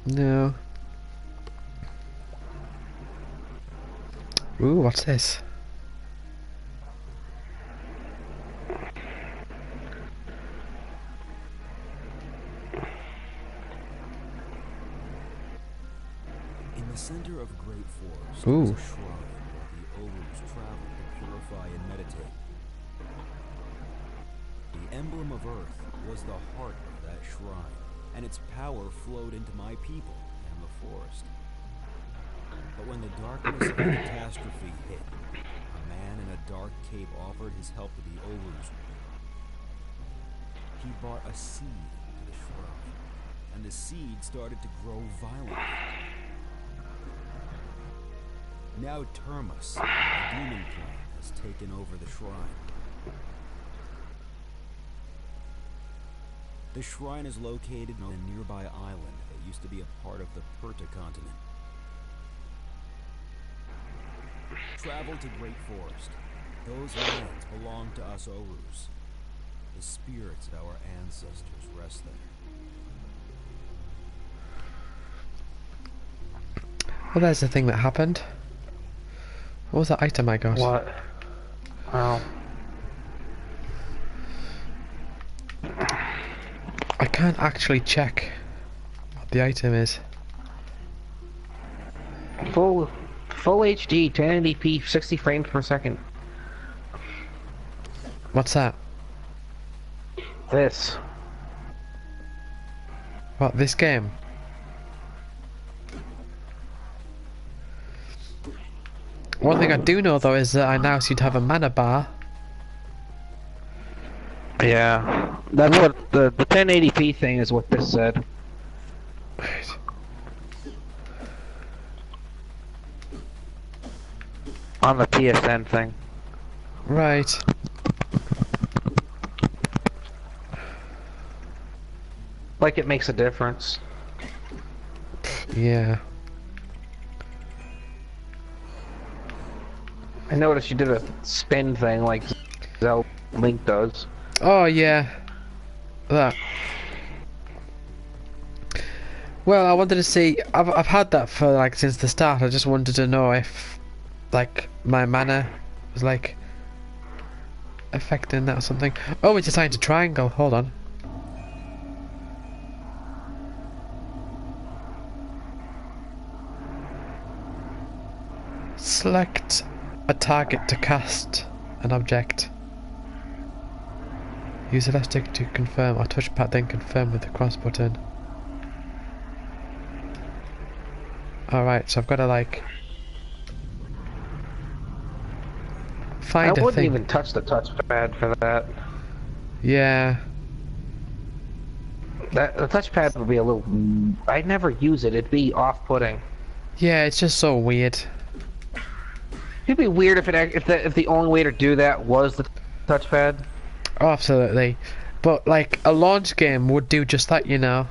A: No. Ooh, what's this?
C: In the center of Great Forest,
A: Ooh.
C: there's a shrine where the ogres travel to purify and meditate. The emblem of Earth was the heart of that shrine, and its power flowed into my people and the forest. But when the darkness of the catastrophe hit, a man in a dark cape offered his help to the ogres. He brought a seed to the shrine, and the seed started to grow violently. Now Termus, the demon clan, has taken over the shrine. The shrine is located on a nearby island that used to be a part of the Perta continent. Travel to Great Forest. Those lands belong to us Orus. The spirits of our ancestors rest there.
A: Well, there's the thing that happened. What was that item I got?
B: What? Oh.
A: I can't actually check what the item is.
B: Full HD, 1080p, 60 frames per second.
A: What's that?
B: This.
A: What, this game? One thing I do know though is that I now seem to have a mana bar.
B: Yeah. That's what the 1080p thing is what this said.
A: Right.
B: On the PSN thing.
A: Right.
B: Like it makes a difference.
A: Yeah.
B: I noticed you did a spin thing like Zelda Link does.
A: Oh yeah. That. Well, I wanted to see. I've had that for like since the start. I just wanted to know if, like, my mana was like affecting that or something. Oh, it's assigned to triangle. Hold on. Select a target to cast an object. Use the left stick to confirm, or touchpad then confirm with the cross button. Alright, so I've got to like find a thing.
B: I wouldn't even touch the touchpad for that.
A: Yeah.
B: the touchpad would be a little. I'd never use it. It'd be off-putting.
A: Yeah, it's just so weird.
B: It'd be weird if the only way to do that was the touchpad.
A: Oh, absolutely. But like a launch game would do just that, you know.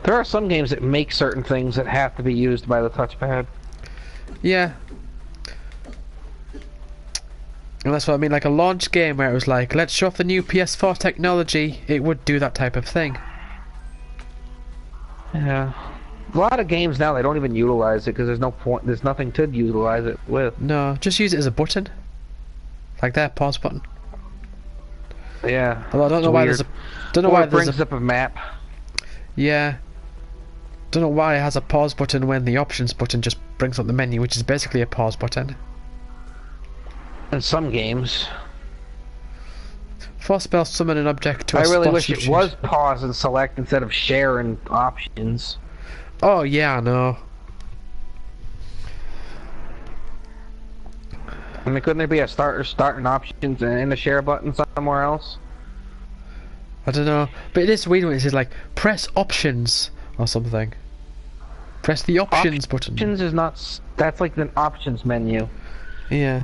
B: There are some games that make certain things that have to be used by the touchpad.
A: Yeah. And that's what I mean, like a launch game where it was like, let's show off the new PS4 technology, it would do that type of thing.
B: Yeah. A lot of games now, they don't even utilize it because there's no point, there's nothing to utilize it with.
A: No, just use it as a button. Like that, pause button.
B: Yeah.
A: Although I don't know why there's a... Don't know
B: Or
A: why
B: it
A: there's
B: brings up a map.
A: Yeah. Don't know why it has a pause button when the options button just brings up the menu, which is basically a pause button.
B: In some games.
A: Force spell summon an object to a
B: I really
A: spot
B: wish
A: you
B: it
A: choose.
B: was pause and select instead of share and options.
A: Oh yeah, I know.
B: I mean, couldn't there be a start and options and a share button somewhere else?
A: I don't know. But it is weird when it says like, press options or something. Press the options button.
B: Options is not... That's like an options menu.
A: Yeah.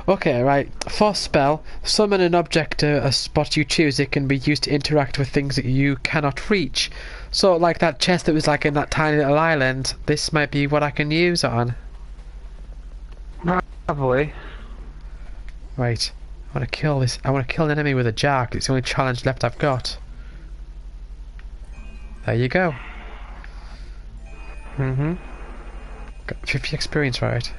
A: Okay, right. Force spell. Summon an object to a spot you choose. It can be used to interact with things that you cannot reach. So, like that chest that was like in that tiny little island, this might be what I can use it on.
B: Probably.
A: Right. I want to kill this. I want to kill an enemy with a jar. It's the only challenge left I've got. There you go.
B: Mm-hmm.
A: Got 50 experience, right?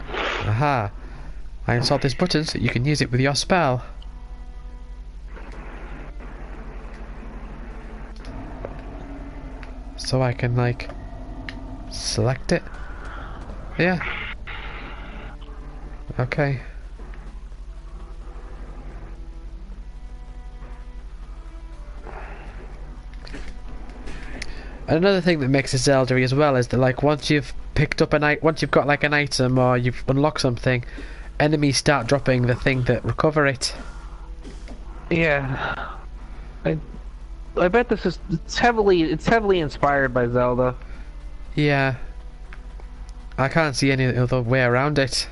A: Aha. I installed this button so you can use it with your spell. So I can, like, select it. Yeah. Okay. Another thing that makes it Zelda-y as well is that, like, once you've picked up once you've got like an item or you've unlocked something, enemies start dropping the thing that recover it.
B: Yeah. I bet this is it's heavily inspired by Zelda.
A: Yeah. I can't see any other way around it.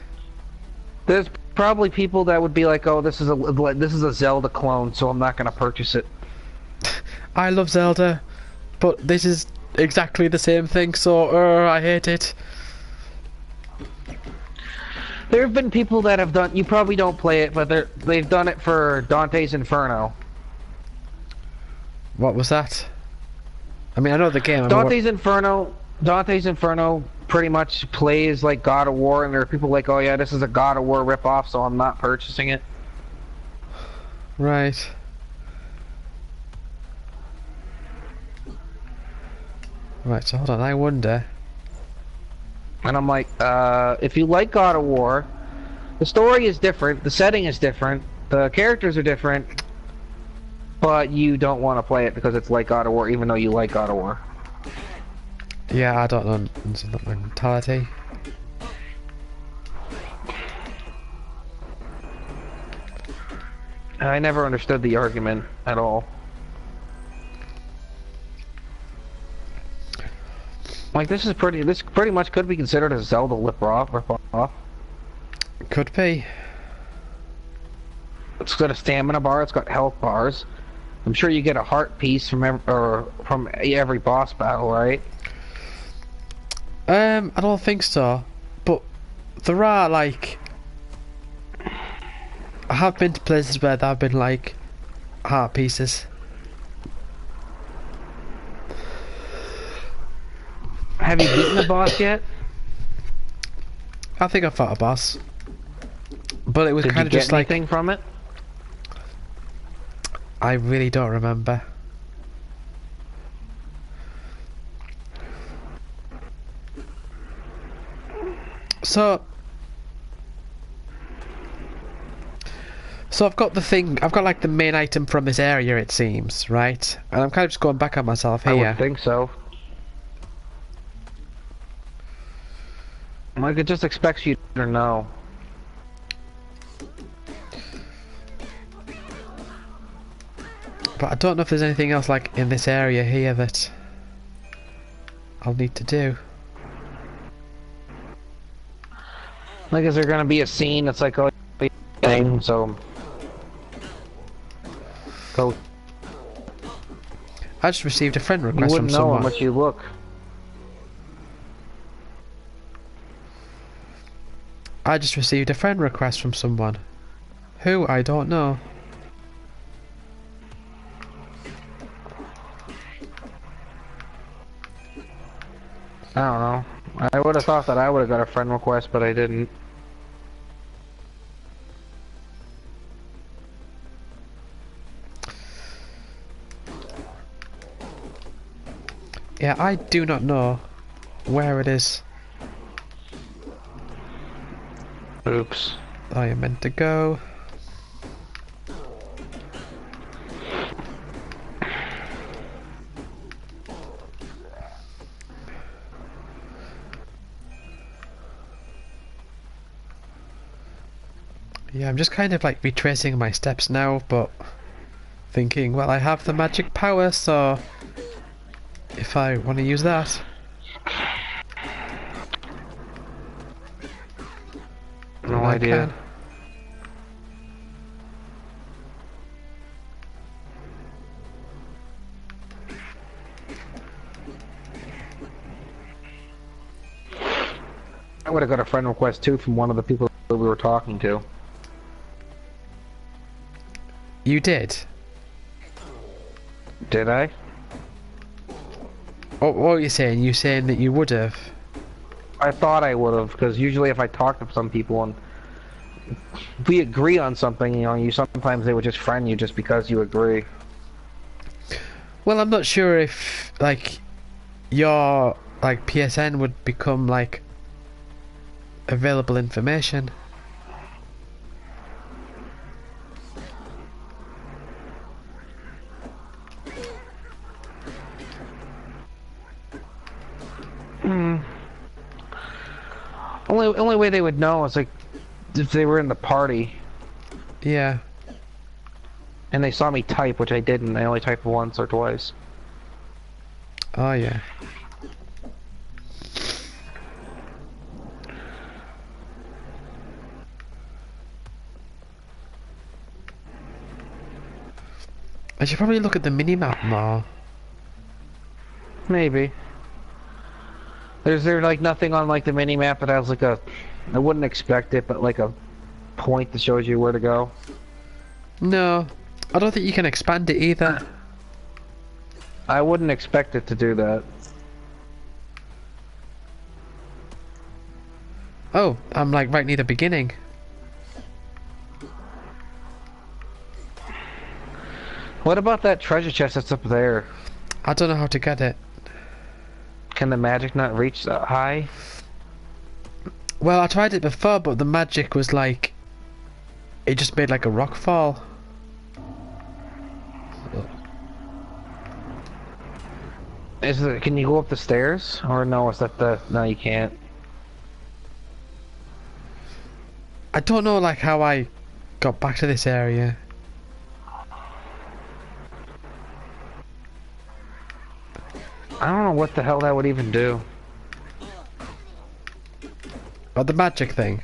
B: There's probably people that would be like, "Oh, this is a Zelda clone, so I'm not gonna purchase it."
A: I love Zelda, but this is exactly the same thing, so I hate it.
B: There have been people that have done. You probably don't play it, but they've done it for Dante's Inferno.
A: What was that? I mean, I know the game.
B: Dante's Inferno pretty much plays like God of War, and there are people like, "Oh yeah, this is a God of War ripoff, so I'm not purchasing it."
A: Right. Right, so hold on, I wonder.
B: And I'm like, if you like God of War, the story is different, the setting is different, the characters are different, but you don't want to play it because it's like God of War, even though you like God of War.
A: Yeah, I don't know that mentality.
B: I never understood the argument at all. Like, this pretty much could be considered a Zelda rip-off.
A: Could be.
B: It's got a stamina bar, it's got health bars. I'm sure you get a heart piece from every boss battle, right?
A: I don't think so. But there are, like... I have been to places where there have been, like, heart pieces.
B: Have you beaten a boss yet?
A: I think I fought a boss. But it was kind of just like...
B: Did you get anything from it?
A: I really don't remember. So I've got like the main item from this area, it seems, right? And I'm kind of just going back on myself here.
B: I would think so. Like, it just expects you to know.
A: But I don't know if there's anything else like in this area here that I'll need to do.
B: Like, is there gonna be a scene that's like, oh, thing, so... Go.
A: I just received a friend
B: You
A: request from
B: wouldn't know
A: someone.
B: how much you look.
A: I just received a friend request from someone. Who? I don't know.
B: I don't know. I would have thought that I would have got a friend request, but I didn't.
A: Yeah, I do not know where it is
B: Oops.
A: I am meant to go. Yeah, I'm just kind of like retracing my steps now, but thinking, well, I have the magic power, so if I want to use that.
B: No
A: I
B: idea.
A: can.
B: I would have got a friend request too from one of the people that we were talking to.
A: You did?
B: Did I?
A: Oh, what are you saying? You saying that you would have?
B: I thought I would have, because usually if I talk to some people and we agree on something, you know, you sometimes they would just friend you just because you agree.
A: Well, I'm not sure if like your like PSN would become like available information.
B: Only way they would know is like if they were in the party
A: Yeah.
B: and they saw me type, which I didn't. I only typed once or twice.
A: Oh yeah. I should probably look at the minimap more.
B: Maybe. Is there like nothing on like the mini map that has like a, I wouldn't expect it, but like a point that shows you where to go?
A: No, I don't think you can expand it either.
B: I wouldn't expect it to do that.
A: Oh, I'm like right near the beginning.
B: What about that treasure chest that's up there?
A: I don't know how to get it.
B: Can the magic not reach that high?
A: Well, I tried it before, but the magic was like, it just made like a rock fall.
B: Is it? Can you go up the stairs? Or no? Is that the? No, you can't.
A: I don't know like how I got back to this area.
B: I don't know what the hell that would even do.
A: Oh, the magic thing.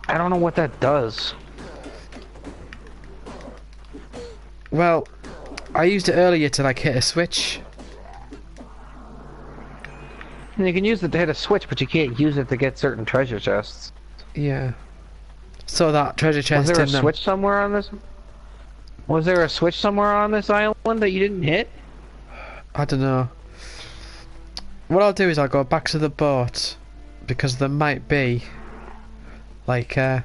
B: I don't know what that does.
A: Well, I used it earlier to like hit a switch.
B: You can use it to hit a switch, but you can't use it to get certain treasure chests.
A: Yeah. So that treasure chest
B: Was there a
A: in them.
B: switch somewhere on this? Was there a switch somewhere on this island that you didn't hit?
A: I don't know. What I'll do is I'll go back to the boat because there might be like I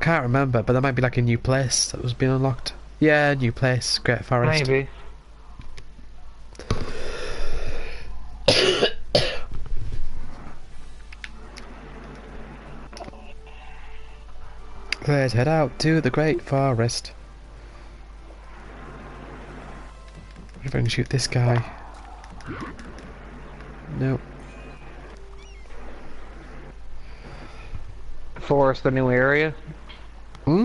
A: can't remember, but there might be like a new place that was being unlocked. Yeah, new place, Great Forest.
B: Maybe.
A: Let's head out to the Great Forest. If I can shoot this guy. Nope.
B: forest a new area?
A: Hmm?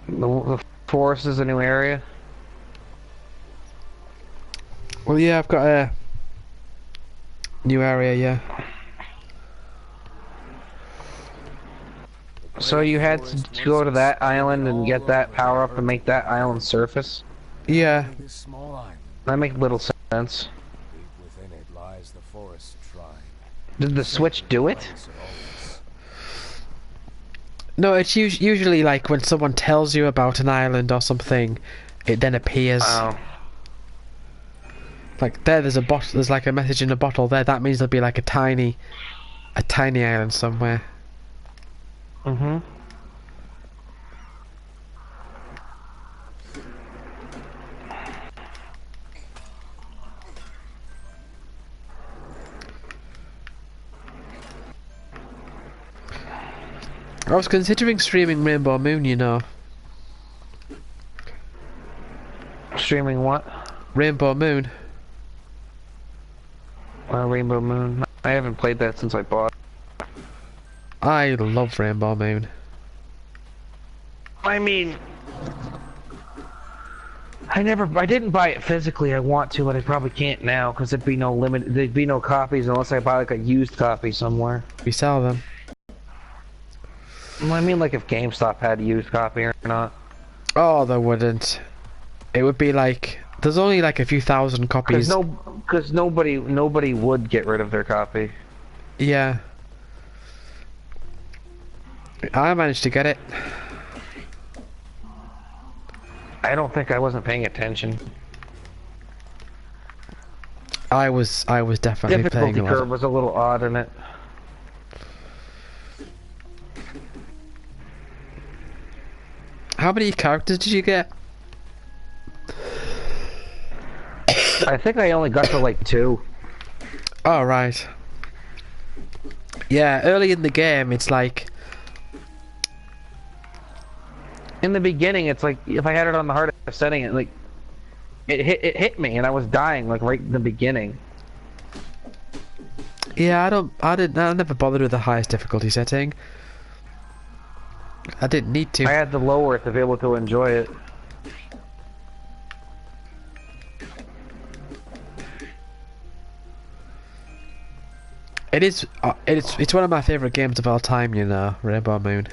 B: The forest is a new area?
A: Well, yeah, I've got a new area, yeah.
B: So you had to go to that island and get that power up and make that island surface?
A: Yeah.
C: This small island.
B: That makes little sense.
C: Deep within it lies the forest shrine.
B: Did the Switch do it?
A: No, it's usually like when someone tells you about an island or something, it then appears.
B: Oh.
A: Like there's a bottle. There's like a message in a bottle there. That means there'll be like a tiny island somewhere.
B: Mm-hmm.
A: I was considering streaming Rainbow Moon, you know.
B: Streaming what?
A: Rainbow Moon.
B: Rainbow Moon. I haven't played that since I bought it.
A: I love Rainbow Moon.
B: I mean, I didn't buy it physically. I want to, but I probably can't now because there'd be no copies unless I buy like a used copy somewhere.
A: We sell them.
B: Well, I mean, like if GameStop had a used copy or not.
A: Oh, they wouldn't. It would be like there's only like a few thousand copies.
B: Because nobody would get rid of their copy.
A: Yeah. I managed to get it.
B: I don't think I wasn't paying attention.
A: I was definitely
B: Difficulty
A: playing a
B: curve
A: lot.
B: was a little odd in it.
A: How many characters did you get?
B: I think I only got to like 2.
A: Oh, right. Yeah, early in the game, it's like...
B: In the beginning, it's like, if I had it on the hardest setting, it hit me, and I was dying, like, right in the beginning.
A: Yeah, I never bothered with the highest difficulty setting. I didn't need to.
B: I had to lower it to be able to enjoy it.
A: It's one of my favourite games of all time, you know, Rainbow Moon.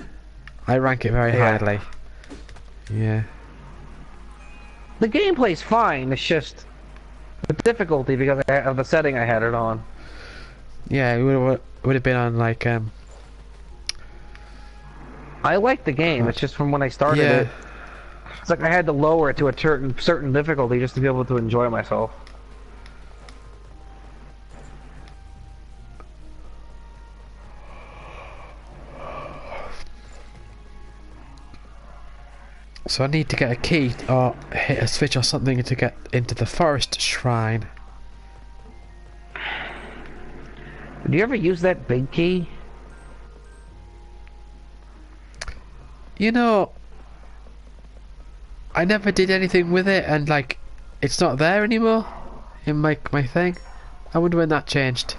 A: I rank it very highly. Yeah.
B: The gameplay's fine, it's just the difficulty because of the setting I had it on.
A: Yeah, it would have been on like
B: I like the game, it's just from when I started it. It's like I had to lower it to a certain difficulty just to be able to enjoy myself.
A: So I need to get a key or hit a switch or something to get into the forest shrine.
B: Do you ever use that big key?
A: You know, I never did anything with it, and like, it's not there anymore in my thing. I wonder when that changed.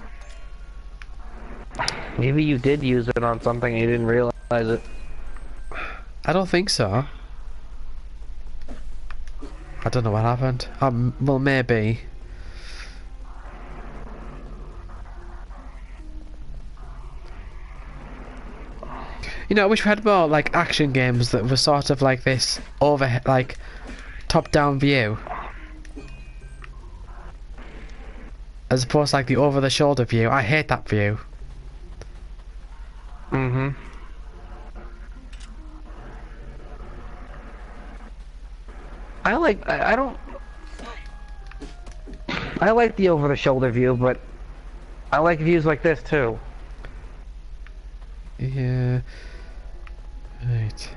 B: Maybe you did use it on something and you didn't realize it.
A: I don't think so. I don't know what happened. Well, maybe. You know, I wish we had more like action games that were sort of like this like top-down view, as opposed to like the over-the-shoulder view. I hate that view.
B: Mm-hmm. I like the over-the-shoulder view, but I like views like this too.
A: Yeah. Right.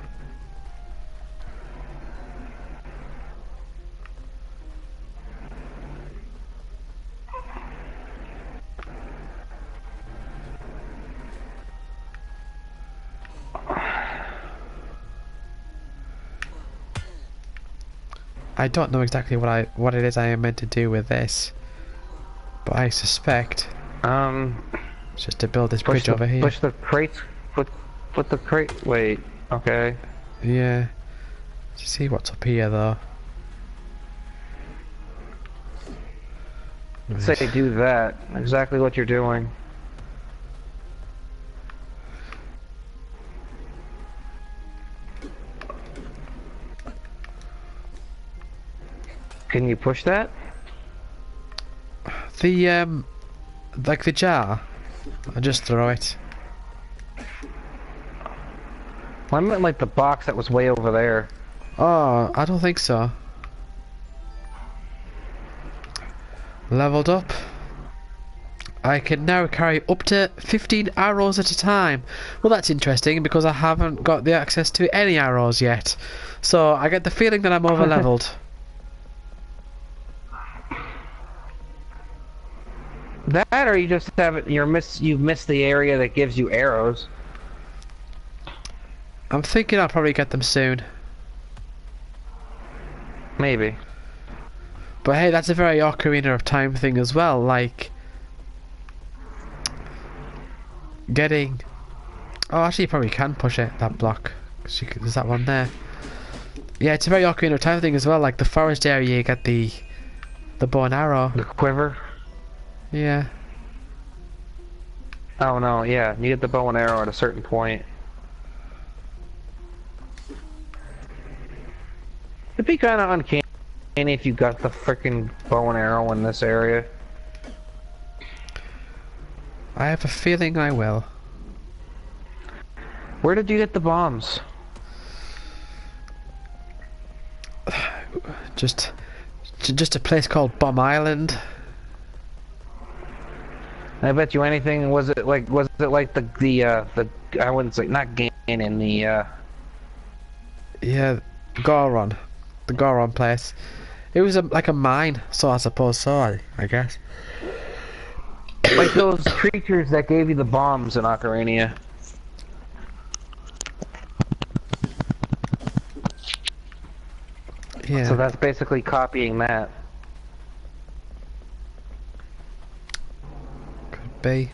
A: I don't know exactly what it is I am meant to do with this, but I suspect. just to build this bridge over here.
B: Push the crates. Put the crate. Wait. Okay.
A: Yeah. Let's see what's up here though.
B: Say do that. Exactly what you're doing. Can you push that?
A: The like the jar. I'll just throw it.
B: Well, I meant like the box that was way over there.
A: Oh, I don't think so. Leveled up. I can now carry up to 15 arrows at a time. Well, that's interesting because I haven't got the access to any arrows yet. So I get the feeling that I'm over leveled.
B: That, or you just haven't. You've missed the area that gives you arrows.
A: I'm thinking I'll probably get them soon.
B: Maybe.
A: But hey, that's a very Ocarina of Time thing as well, like getting... Oh, actually you probably can push it, that block, because there's that one there. Yeah, it's a very Ocarina of Time thing as well, like the forest area you get the bow and arrow.
B: The quiver?
A: Yeah.
B: Oh no, yeah, you get the bow and arrow at a certain point. It'd be kind of uncanny if you got the freaking bow and arrow in this area.
A: I have a feeling I will.
B: Where did you get the bombs?
A: Just a place called Bomb Island.
B: I bet you anything. Was it like the I wouldn't say not Ganon, the
A: Yeah, Goron. The Goron place. It was like a mine, so I suppose so, I guess.
B: like those creatures that gave you the bombs in Ocarina.
A: Yeah.
B: So that's basically copying that.
A: Could be.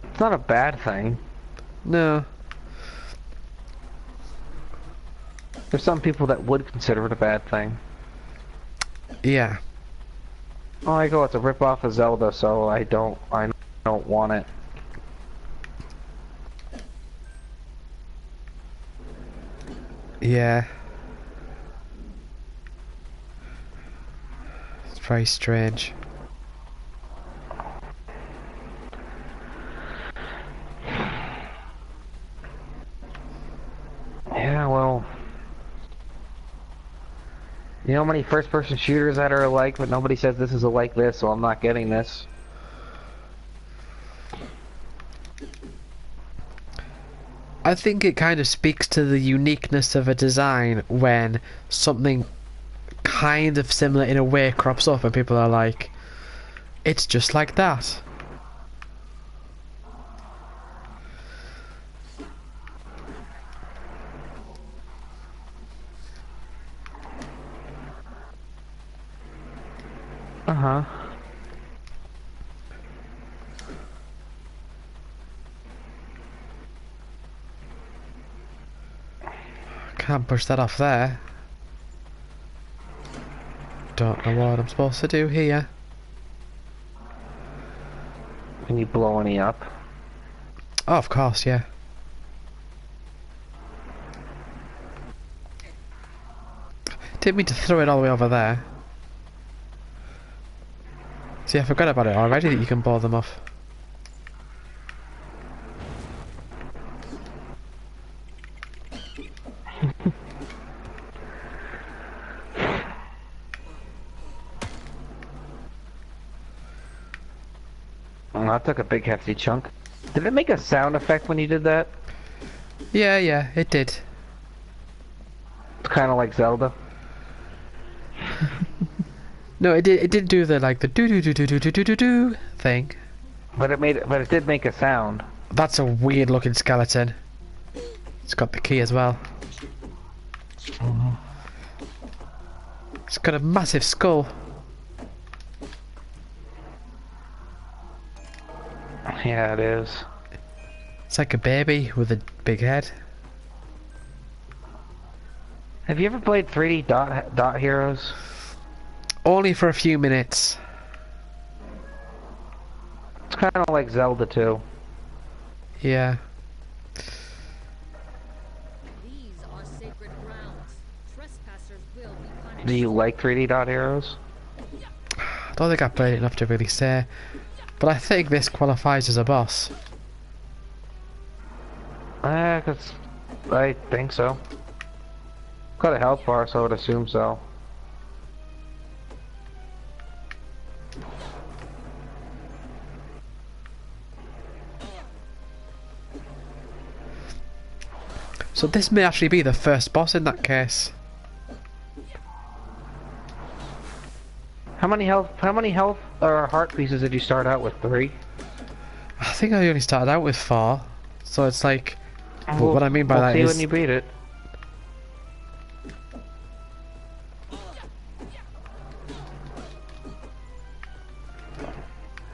B: It's not a bad thing.
A: No.
B: There's some people that would consider it a bad thing.
A: Yeah.
B: Oh, I go, it's a rip-off of Zelda, so I don't want it.
A: Yeah. It's very strange.
B: Yeah, well... You know how many first-person shooters that are alike, but nobody says this is like this, so I'm not getting this.
A: I think it kind of speaks to the uniqueness of a design when something kind of similar in a way crops up and people are like, it's just like that.
B: Uh-huh.
A: Can't push that off there. Don't know what I'm supposed to do here.
B: Can you blow any up?
A: Oh, of course, yeah. Didn't mean to throw it all the way over there. See, I forgot about it already that you can blow them off.
B: Oh, that took a big hefty chunk. Did it make a sound effect when you did that?
A: Yeah, it did.
B: It's kind of like Zelda.
A: No, it didn't do the like the do do do do do do do do do thing.
B: But it did make a sound.
A: That's a weird looking skeleton. It's got the key as well. It's got a massive skull.
B: Yeah, it is.
A: It's like a baby with a big head.
B: Have you ever played 3D Dot Heroes?
A: Only for a few minutes.
B: It's kind of like Zelda 2.
A: Yeah.
D: These are sacred grounds. Trespassers will be punished.
B: Do you like 3D Dot Heroes?
A: I don't think I've played it enough to really say. But I think this qualifies as a boss.
B: Cause I think so. Got a health bar, so I would assume so.
A: So this may actually be the first boss in that case.
B: How many health or heart pieces did you start out with? 3?
A: I think I only started out with 4. So it's like...
B: We'll,
A: what I mean by
B: we'll
A: that
B: see
A: is...
B: when you beat it.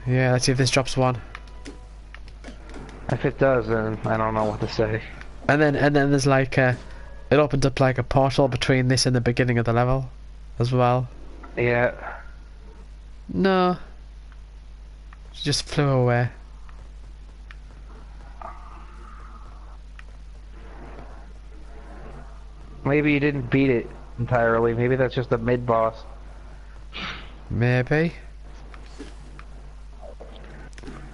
A: Yeah, let's see if this drops 1.
B: If it does, then I don't know what to say.
A: And then there's like a... It opens up like a portal between this and the beginning of the level. As well.
B: Yeah.
A: No. She just flew away.
B: Maybe you didn't beat it entirely. Maybe that's just a mid-boss.
A: Maybe.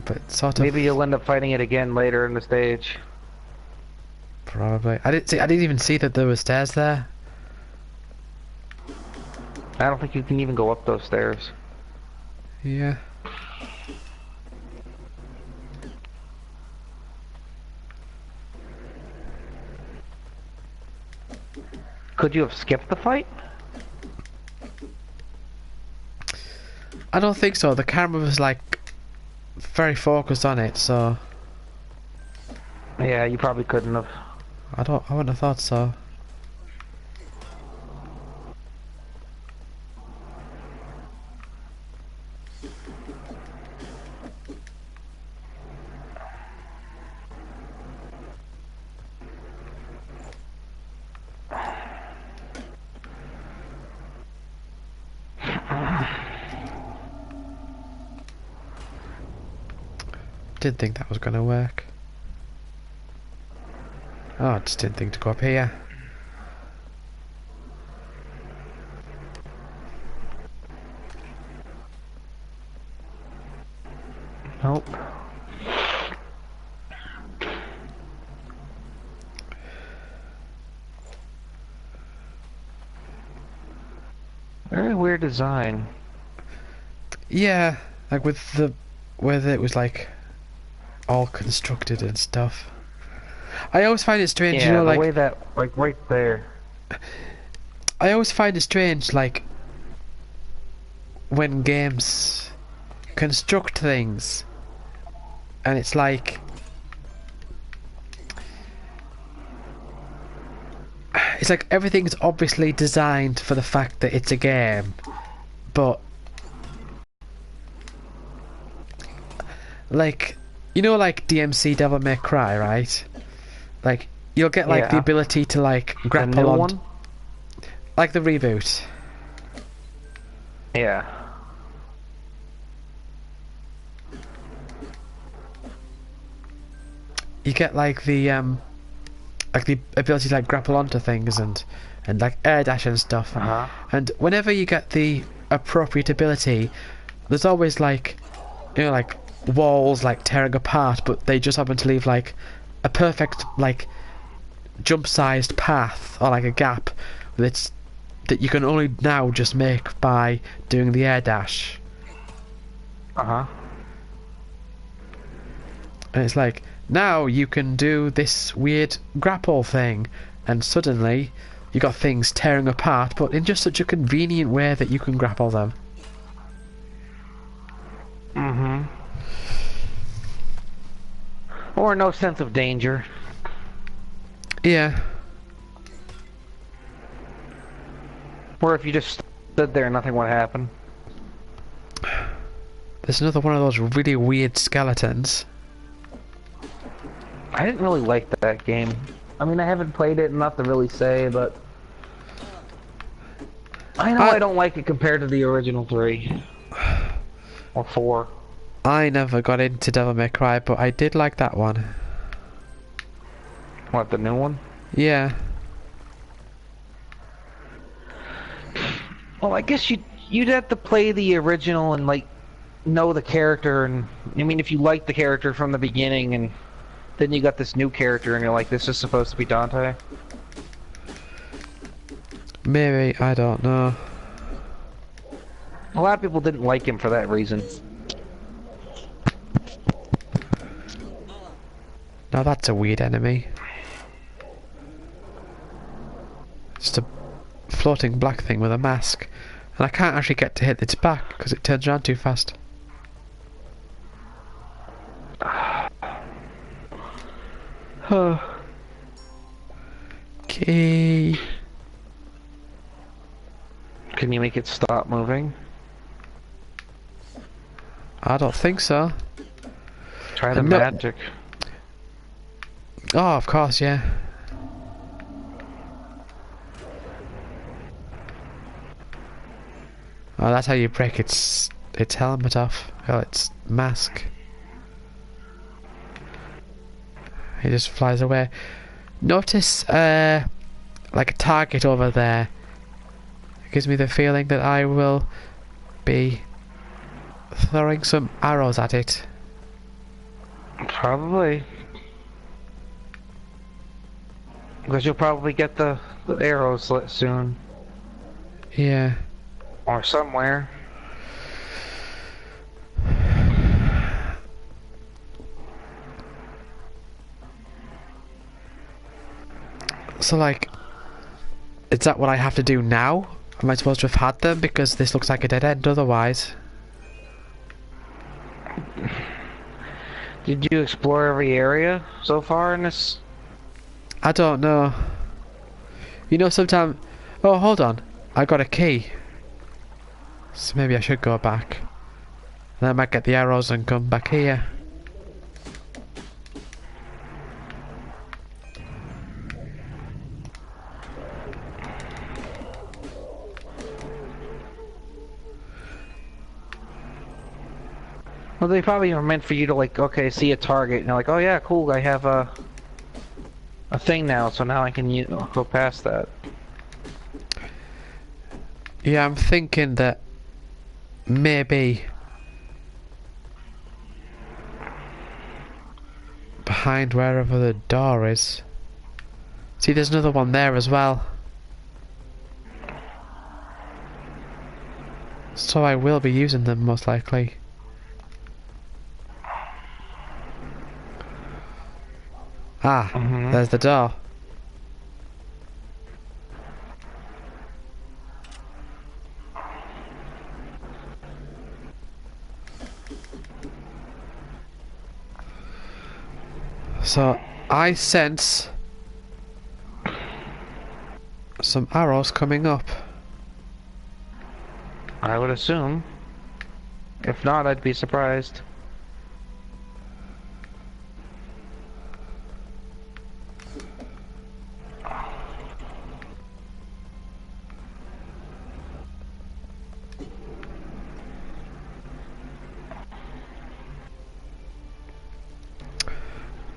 A: But sort of...
B: Maybe you'll end up fighting it again later in the stage.
A: Probably. I didn't even see that there were stairs there.
B: I don't think you can even go up those stairs.
A: Yeah.
B: Could you have skipped the fight?
A: I don't think so. The camera was like very focused on it, so
B: Yeah, you probably couldn't have.
A: I wouldn't have thought so. Didn't think that was gonna work. Oh, I just didn't think to go up here.
B: Nope. Very weird design.
A: Yeah, like with the where it was like all constructed and stuff. I always find it strange,
B: Yeah,
A: you know,
B: the
A: like
B: way that, like right there.
A: I always find it strange, like when games construct things, and it's like everything's obviously designed for the fact that it's a game, but like, you know, like DMC Devil May Cry, right? Like, you'll get like the ability to like grapple
B: the new
A: on,
B: one?
A: like the reboot.
B: Yeah.
A: You get like the ability to like grapple onto things and like air dash and stuff. And whenever you get the appropriate ability, there's always like, you know, like walls like tearing apart, but they just happen to leave like a perfect like jump-sized path or like a gap that you can only now just make by doing the air dash. And it's like, now you can do this weird grapple thing, and suddenly you got things tearing apart, but in just such a convenient way that you can grapple them.
B: Or no sense of danger.
A: Yeah.
B: Or if you just stood there and nothing would happen.
A: There's another one of those really weird skeletons.
B: I didn't really like that game. I mean, I haven't played it, enough to really say, but I know I don't like it compared to the original 3 or 4.
A: I never got into Devil May Cry, but I did like that one.
B: What, the new one?
A: Yeah.
B: Well, I guess you'd have to play the original and like know the character, and I mean, if you like the character from the beginning, and then you got this new character, and you're like, this is supposed to be Dante.
A: Maybe, I don't know.
B: A lot of people didn't like him for that reason.
A: Now that's a weird enemy. Just a floating black thing with a mask. And I can't actually get to hit its back because it turns around too fast. Okay.
B: Can you make it stop moving?
A: I don't think so.
B: Try the
A: No.
B: magic.
A: Oh, of course, yeah. Oh, that's how you break its helmet off. Well, its mask. He just flies away. Notice, like a target over there. It gives me the feeling that I will be throwing some arrows at it.
B: Probably. Because you'll probably get the arrows slit soon.
A: Yeah.
B: Or somewhere.
A: So, like, is that what I have to do now? Am I supposed to have had them? Because this looks like a dead end otherwise.
B: Did you explore every area so far in this?
A: I don't know. You know, sometimes... Oh, hold on. I got a key. So maybe I should go back. Then I might get the arrows and come back here.
B: Well, they probably are meant for you to, like, okay, see a target, and you're like, oh yeah, cool, I have a thing now, so now I can go past that.
A: Yeah, I'm thinking that maybe behind wherever the door is. See, there's another one there as well. So I will be using them most likely. Ah, there's the door. So, I sense some arrows coming up.
B: I would assume. If not, I'd be surprised.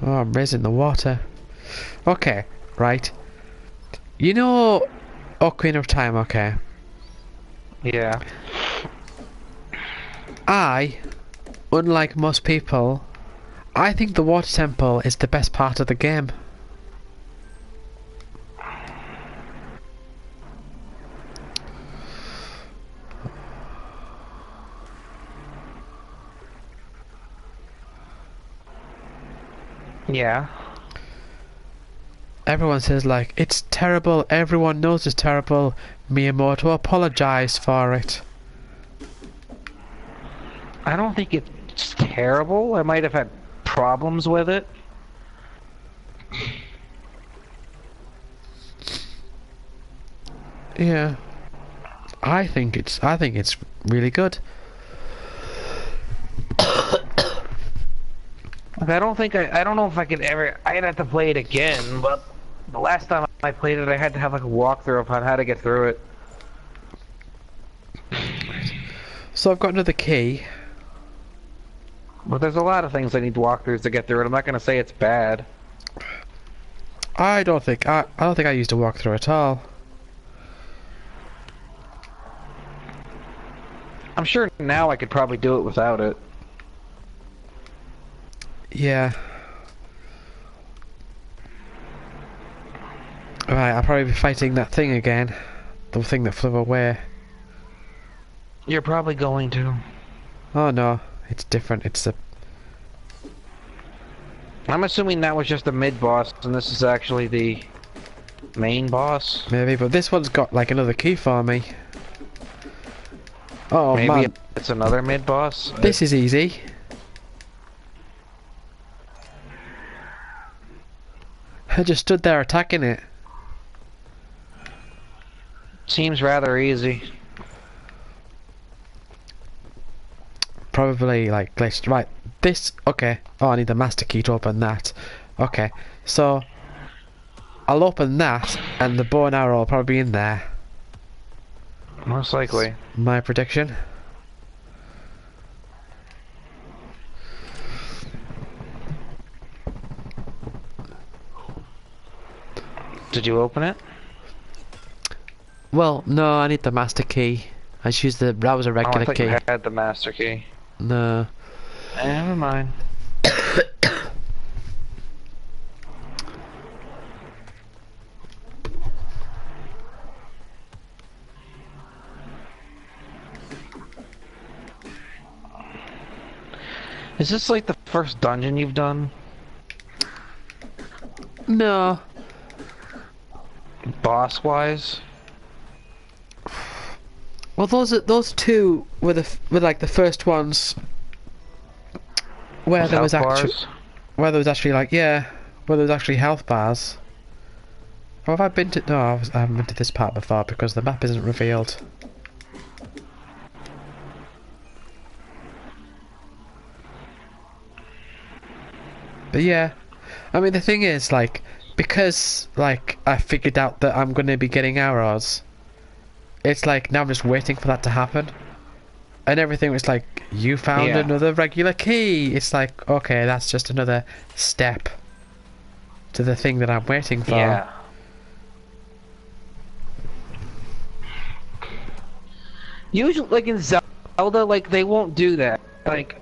A: Oh, I'm raising the water. Okay, right. You know Ocarina of Time, okay?
B: Yeah.
A: Unlike most people, I think the water temple is the best part of the game.
B: Yeah.
A: Everyone says, like, it's terrible, everyone knows it's terrible, Miyamoto apologized for it.
B: I don't think it's terrible. I might have had problems with it.
A: Yeah. I think it's really good.
B: I don't think I don't know if I could ever. I'd have to play it again, but the last time I played it, I had to have like a walkthrough on how to get through it.
A: So I've got another key.
B: But there's a lot of things I need walkthroughs to get through it. I'm not gonna say it's bad.
A: I don't think I used a walkthrough at all.
B: I'm sure now I could probably do it without it.
A: Yeah. Right, I'll probably be fighting that thing again. The thing that flew away.
B: You're probably going to.
A: Oh no, it's different. It's a...
B: I'm assuming that was just the mid-boss, and this is actually the main boss.
A: Maybe, but this one's got like another key for me. Oh
B: Maybe
A: man,
B: it's another mid-boss.
A: this is easy. I just stood there attacking it.
B: Seems rather easy.
A: Probably like glitched. Right, this, okay. Oh, I need the master key to open that. Okay, so I'll open that and the bow and arrow will probably be in there.
B: Most likely.
A: My prediction.
B: Did you open it?
A: Well, no, I need the master key. I just used the, that was a regular
B: I thought
A: key.
B: you had the master key.
A: No.
B: Never mind. Is this like the first dungeon you've done?
A: No.
B: Boss-wise?
A: Well, those two were like the first ones where there was
B: Health
A: actually
B: bars?
A: where there was actually like where there was actually health bars. Or have I been to? No, I haven't been to this part before because the map isn't revealed. But yeah, I mean the thing is like because like I figured out that I'm gonna be getting arrows. It's like now I'm just waiting for that to happen. And everything was like, you found another regular key. It's like, okay, that's just another step to the thing that I'm waiting for.
B: Yeah. Usually, like in Zelda, like they won't do that. Like,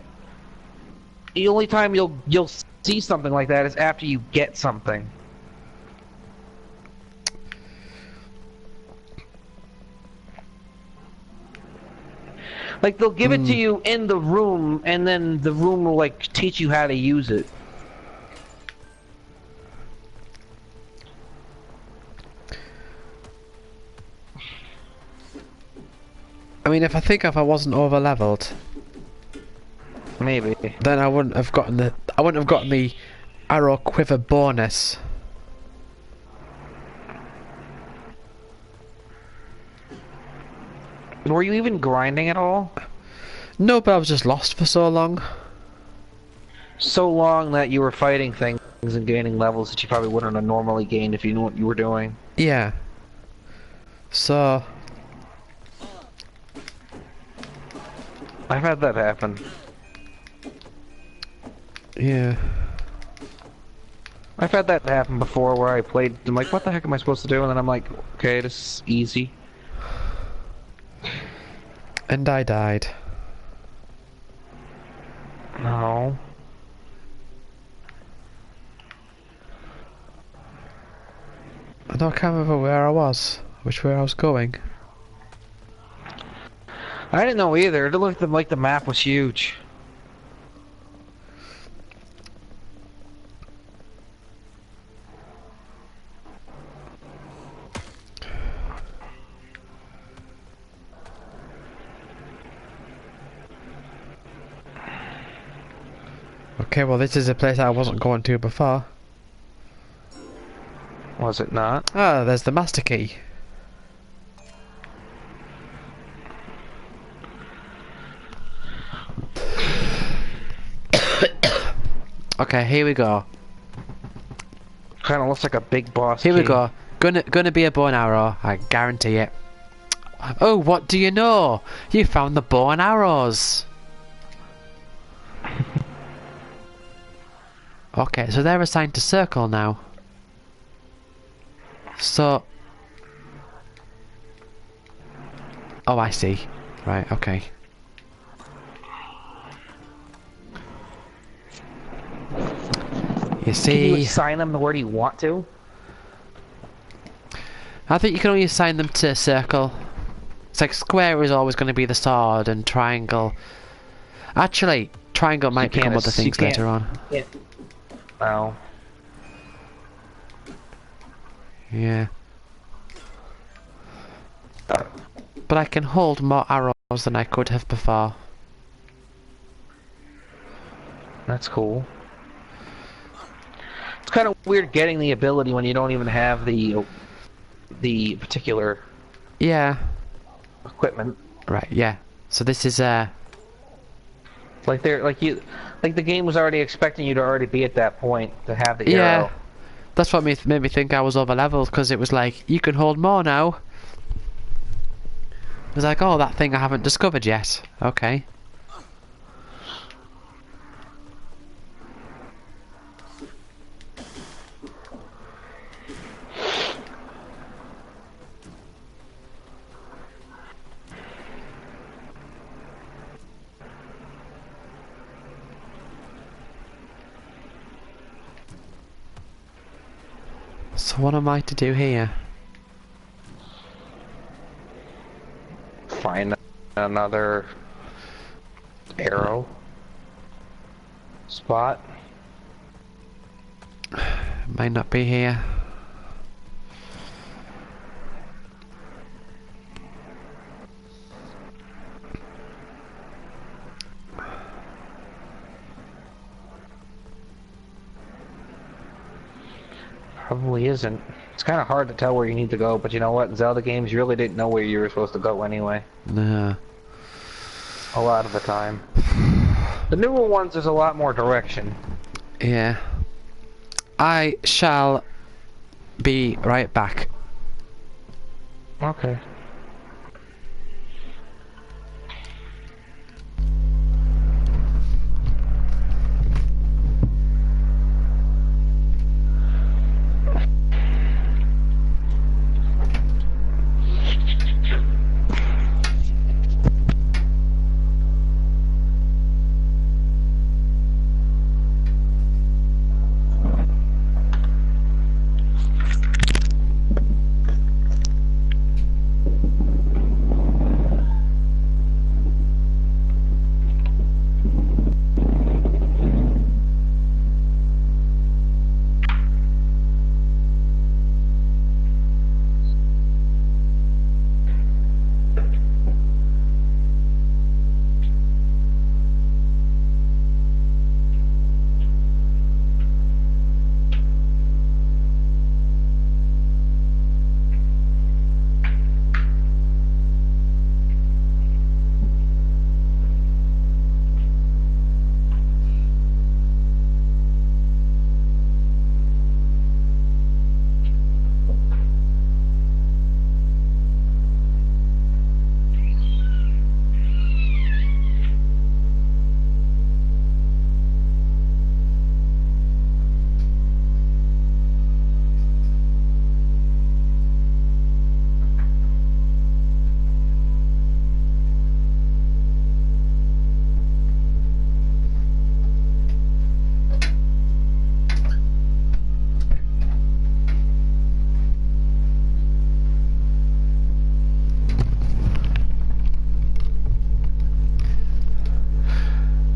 B: the only time you'll see something like that is after you get something. Like they'll give it to you in the room, and then the room will like teach you how to use it.
A: I mean, if I wasn't over leveled,
B: Maybe.
A: then I wouldn't have gotten the arrow quiver bonus.
B: Were you even grinding at all?
A: No, but I was just lost for so long.
B: So long that you were fighting things and gaining levels that you probably wouldn't have normally gained if you knew what you were doing.
A: Yeah. So
B: I've had that happen.
A: yeah.
B: I've had that happen before where I played, I'm like, what the heck am I supposed to do? And then I'm like, okay, this is easy.
A: And I died.
B: No.
A: I can't remember where I was, which way I was going.
B: I didn't know either. It looked like the map was huge.
A: Okay, well this is a place I wasn't going to before.
B: Was it not?
A: Ah, there's the master key. Okay, here we go.
B: Kind of looks like a big boss.
A: Here we
B: key.
A: go. Gonna be a bow and arrow. I guarantee it. Oh, what do you know? You found the bow and arrows. Okay, so they're assigned to circle now. So... Oh, I see. Right, okay. You see...
B: Can you assign them where do you want to?
A: I think you can only assign them to circle. It's like square is always going to be the sword, and triangle... Actually, triangle might become other things later on.
B: Yeah. Oh.
A: Yeah. But I can hold more arrows than I could have before.
B: That's cool. It's kind of weird getting the ability when you don't even have the particular
A: Yeah.
B: equipment.
A: Right, yeah. So this is
B: Like the game was already expecting you to already be at that point to have the
A: yeah.
B: arrow.
A: That's what made me think I was over leveled, because it was like, you can hold more now. It was like, oh, that thing I haven't discovered yet. Okay. So what am I to do here?
B: Find another arrow spot.
A: Might not be here.
B: Probably isn't. It's kind of hard to tell where you need to go, but you know what? In Zelda games, you really didn't know where you were supposed to go anyway.
A: No.
B: A lot of the time. The newer ones, there's a lot more direction.
A: Yeah. I shall be right back.
B: Okay.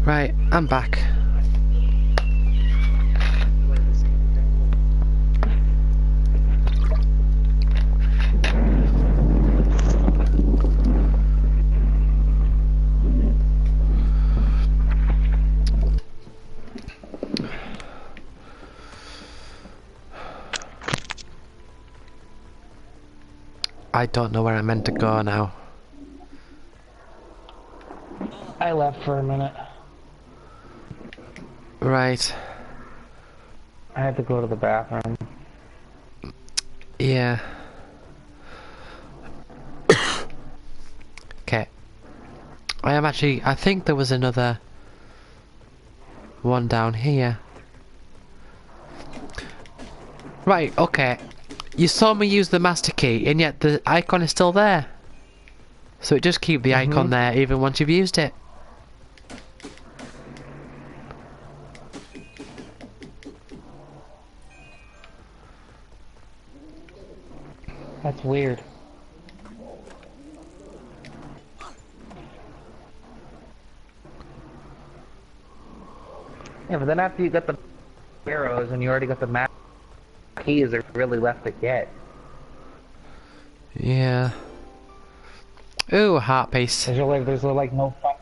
A: Right, I'm back. I don't know where I'm meant to go now.
B: I left for a minute.
A: Right.
B: I had to go to the bathroom.
A: Yeah. Okay. I think there was another one down here. Right, okay. You saw me use the master key, and yet the icon is still there. So it just keep the icon there even once you've used it.
B: That's weird. Yeah, but then after you got the arrows and you already got the map keys, are really left to get.
A: Yeah. Ooh, a heart piece.
B: Is there like no fun?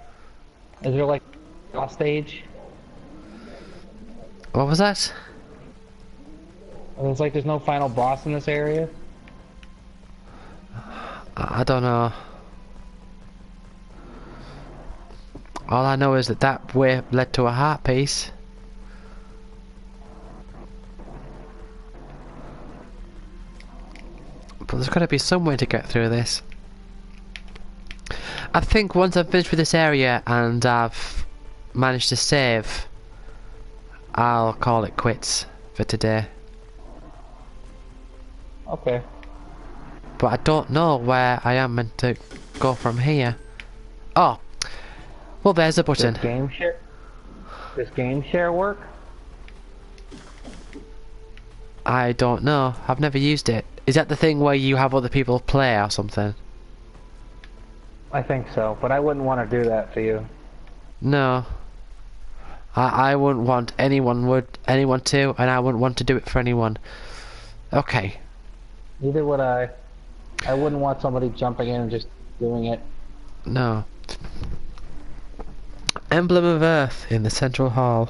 B: Is there like a stage?
A: What was that?
B: There's no final boss in this area?
A: I don't know. All I know is that that way led to a heart piece. But there's got to be some way to get through this. I think once I'm finished with this area and I've managed to save, I'll call it quits for today.
B: Okay.
A: But I don't know where I am meant to go from here. Oh! Well, there's a button.
B: Does game share work?
A: I don't know. I've never used it. Is that the thing where you have other people play or something?
B: I think so, but I wouldn't want to do that for you.
A: No. I wouldn't want anyone to, and I wouldn't want to do it for anyone. Okay.
B: Neither would I. I wouldn't want somebody jumping in and just doing it.
A: No. Emblem of Earth in the central hall.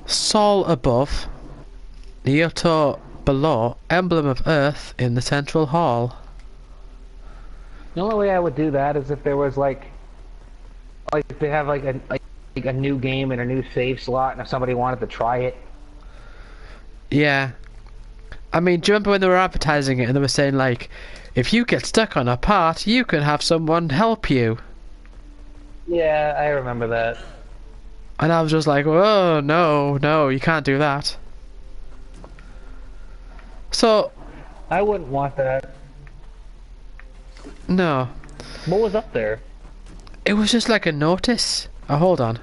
A: Sol above. Nyoto below. Emblem of Earth in the central hall.
B: The only way I would do that is if there was like they have like a new game and a new save slot, and if somebody wanted to try it.
A: Yeah. I mean, do you remember when they were advertising it and they were saying like, if you get stuck on a part, you can have someone help you?
B: Yeah, I remember that.
A: And I was just like, oh, no, you can't do that. So...
B: I wouldn't want that.
A: No.
B: What was up there?
A: It was just like a notice. Oh, hold on.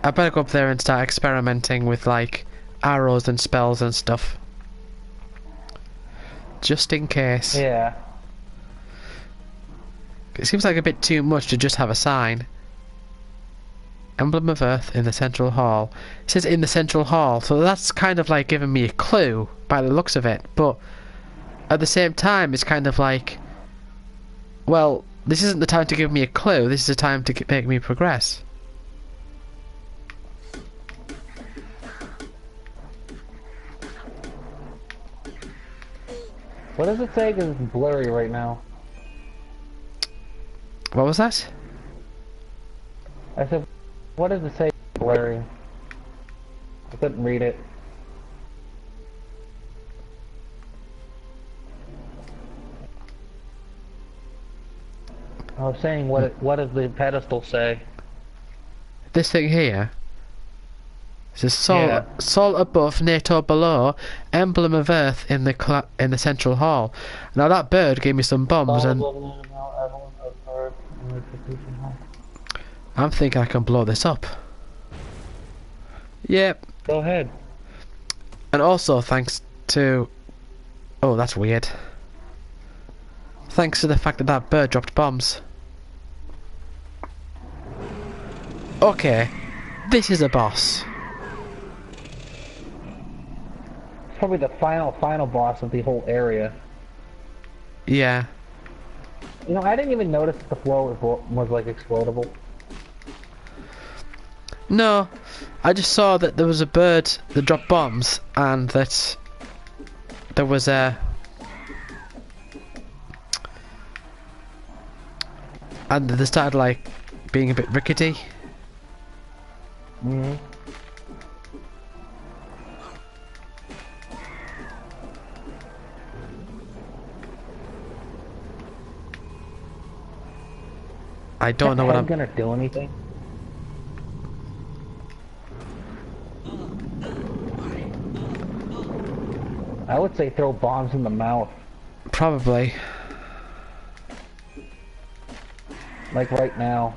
A: I better go up there and start experimenting with, like, arrows and spells and stuff. Just in case.
B: Yeah.
A: It seems like a bit too much to just have a sign. Emblem of Earth in the central hall. It says in the central hall, so that's kind of like giving me a clue by the looks of it, but at the same time it's kind of like, well, this isn't the time to give me a clue, this is the time to make me progress.
B: What does it say? Because it's blurry right now.
A: What was that?
B: I said, what does it say? Blurry. I couldn't read it. I was saying, what does the pedestal say?
A: This thing here. It says Sol,
B: Yeah.
A: Sol above, NATO below, Emblem of Earth in the central hall. Now that bird gave me some bombs and I'm thinking I can blow this up. Yep.
B: Go ahead.
A: And also thanks to... Oh, that's weird. Thanks to the fact that that bird dropped bombs. Okay. This is a boss.
B: It's probably the final boss of the whole area.
A: Yeah.
B: You know, I didn't even notice that the floor was like explodable.
A: No, I just saw that there was a bird that dropped bombs and that there was a... And they started like being a bit rickety.
B: Mm-hmm.
A: I don't know what I'm
B: gonna do anything. I would say throw bombs in the mouth,
A: probably.
B: like right now.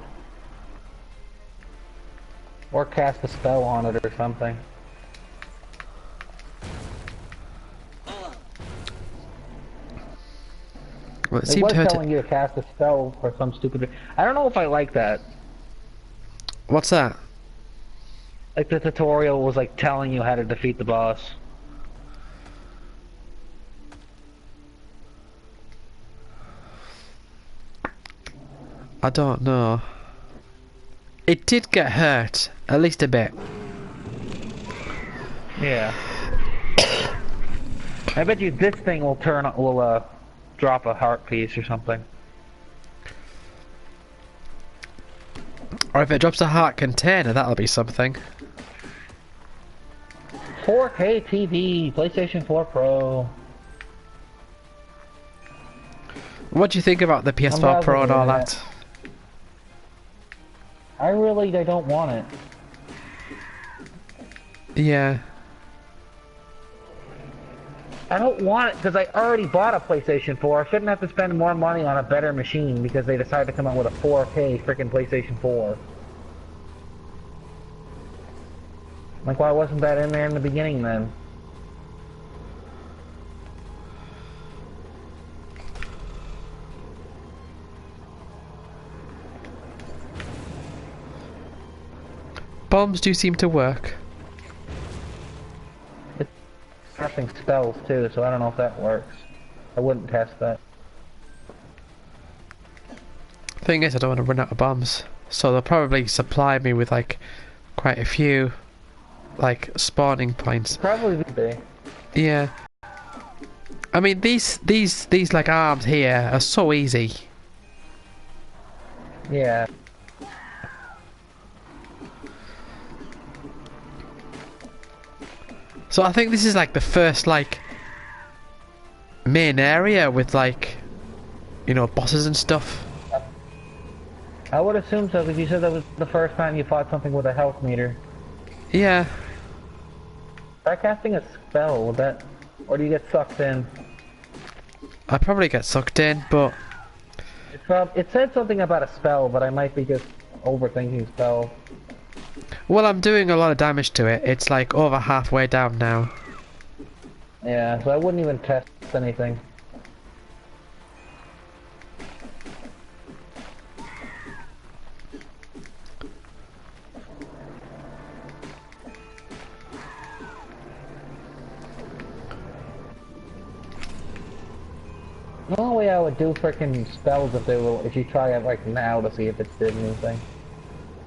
B: Or cast a spell on it or something.
A: Well, it
B: It
A: seemed
B: was
A: to hurt.
B: telling you to cast a spell for some stupid. I don't know if I like that.
A: What's that?
B: Like the tutorial was like telling you how to defeat the boss.
A: I don't know. It did get hurt, at least a bit.
B: Yeah. I bet you this thing will drop a heart piece or something.
A: Or if it drops a heart container, that'll be something.
B: 4K TV, PlayStation 4 Pro.
A: What do you think about the PS4 Pro and all that?
B: I don't want it.
A: Yeah.
B: I don't want it because I already bought a PlayStation 4. I shouldn't have to spend more money on a better machine because they decided to come out with a 4K freaking PlayStation 4. Like, why wasn't that in there in the beginning then?
A: Bombs do seem to work.
B: It's casting spells too, so I don't know if that works. I wouldn't test that.
A: Thing is, I don't want to run out of bombs. So they'll probably supply me with like quite a few like spawning points.
B: Probably would be.
A: Yeah. I mean these like arms here are so easy.
B: Yeah.
A: So I think this is like the first like main area with like, you know, bosses and stuff.
B: I would assume so because you said that was the first time you fought something with a health meter.
A: Yeah.
B: Try casting a spell, would that... Or do you get sucked in?
A: I probably get sucked in, but
B: It said something about a spell, but I might be just overthinking spells.
A: well, I'm doing a lot of damage to it. It's like over halfway down now.
B: Yeah, so I wouldn't even test anything. The only way I would do frickin' spells if you try it like now to see if it did anything.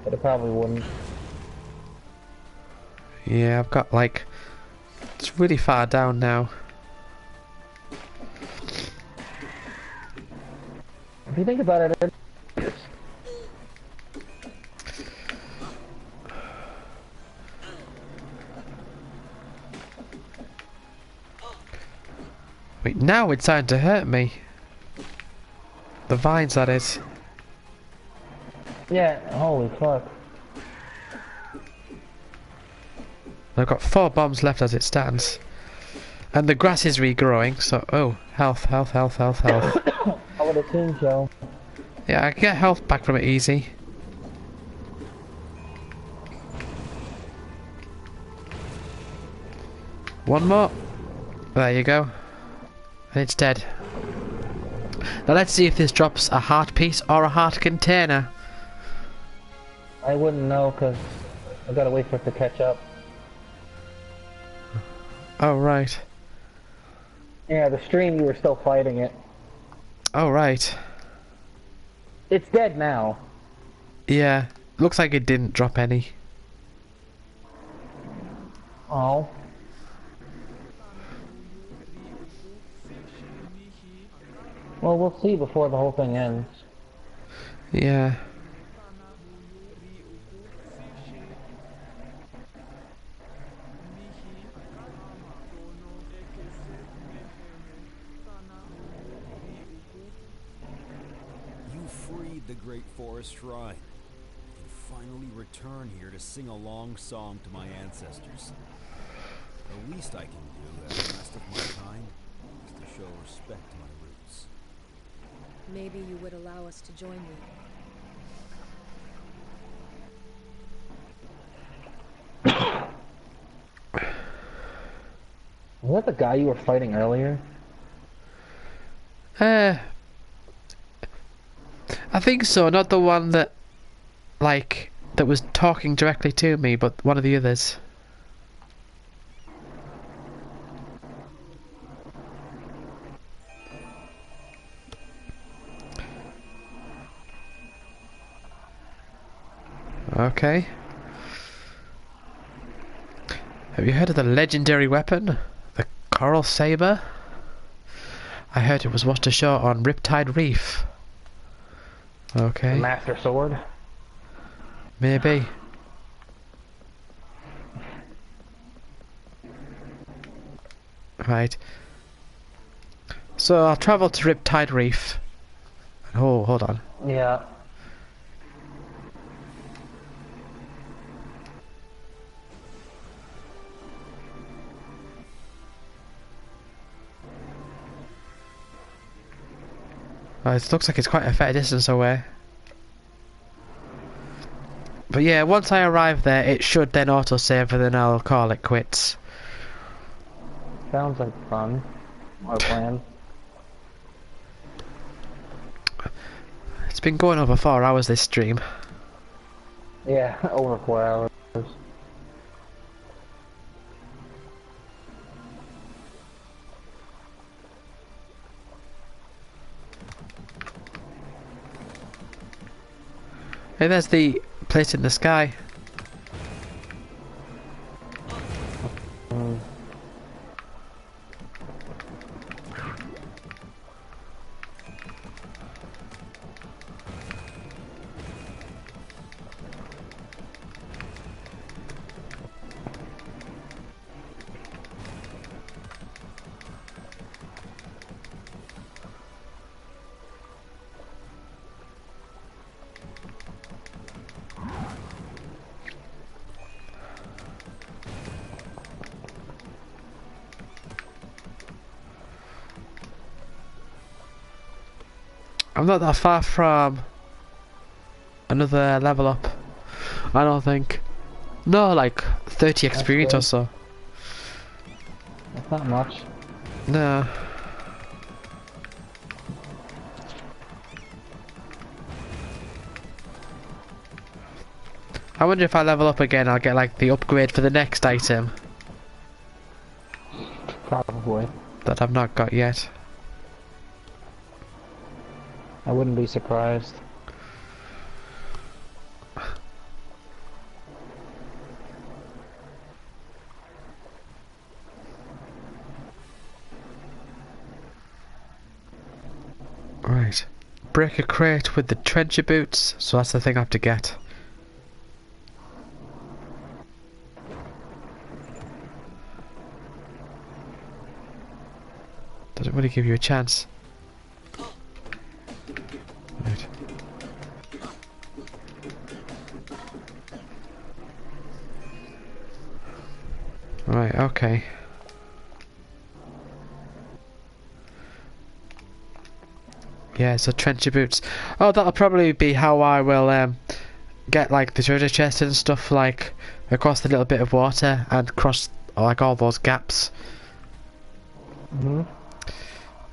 B: But it probably wouldn't.
A: Yeah, I've got like... It's really far down now.
B: If you think about it,
A: Wait, now it's starting to hurt me. The vines, that is.
B: yeah, holy fuck.
A: I've got 4 bombs left as it stands. And the grass is regrowing, so... Oh, health, health, health, health, health.
B: I would assume so.
A: Yeah, I can get health back from it easy. One more. There you go. And it's dead. Now let's see if this drops a heart piece or a heart container.
B: I wouldn't know because I gotta wait for it to catch up.
A: Oh, right.
B: Yeah, the stream you were still fighting it.
A: Oh, right.
B: It's dead now.
A: Yeah. Looks like it didn't drop any.
B: Oh. Well, we'll see before the whole thing ends.
A: Yeah.
C: the Great Forest Shrine. I can finally return here to sing a long song to my ancestors. The least I can do as the rest of my kind is to show respect to my roots.
D: Maybe you would allow us to join you.
B: Was that the guy you were fighting earlier?
A: I think so. Not the one that, like, that was talking directly to me, but one of the others. Okay. Have you heard of the legendary weapon? The Coral Saber? I heard it was washed ashore on Riptide Reef. Okay.
B: The Master Sword?
A: Maybe. Right. So I'll travel to Riptide Reef. Oh, hold on.
B: Yeah.
A: It looks like it's quite a fair distance away. But yeah, once I arrive there, it should then autosave and then I'll call it quits.
B: Sounds like fun. Or plan.
A: It's been going over 4 hours, this stream.
B: Yeah, over 4 hours.
A: Hey, there's the place in the sky. I'm not that far from another level up, I don't think. No, like 30 experience or so.
B: That's not much.
A: No. I wonder if I level up again, I'll get like the upgrade for the next item
B: Probably.
A: that I've not got yet.
B: I wouldn't be surprised.
A: Right. Break a crate with the trencher boots, so that's the thing I have to get. Doesn't really give you a chance. Right. Right, okay. Yeah, so trencher boots. Oh, that'll probably be how I will get like the treasure chest and stuff, like across the little bit of water and cross like all those gaps.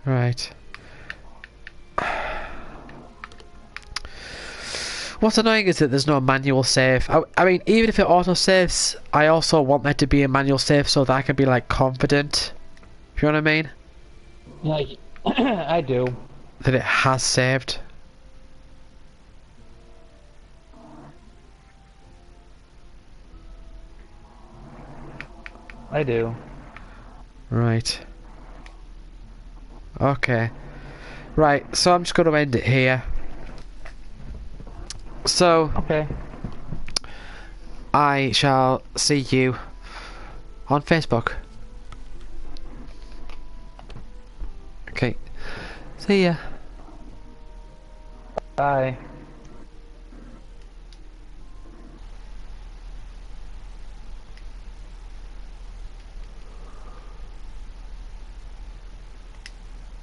A: Right. What's annoying is that there's no manual save. I mean, even if it auto saves, I also want there to be a manual save so that I can be like confident. You know what I mean?
B: Like, I do.
A: That it has saved.
B: I do.
A: Right. Okay. Right, so I'm just going to end it here. So,
B: Okay.
A: I shall see you on Facebook. Okay. See ya.
B: Bye.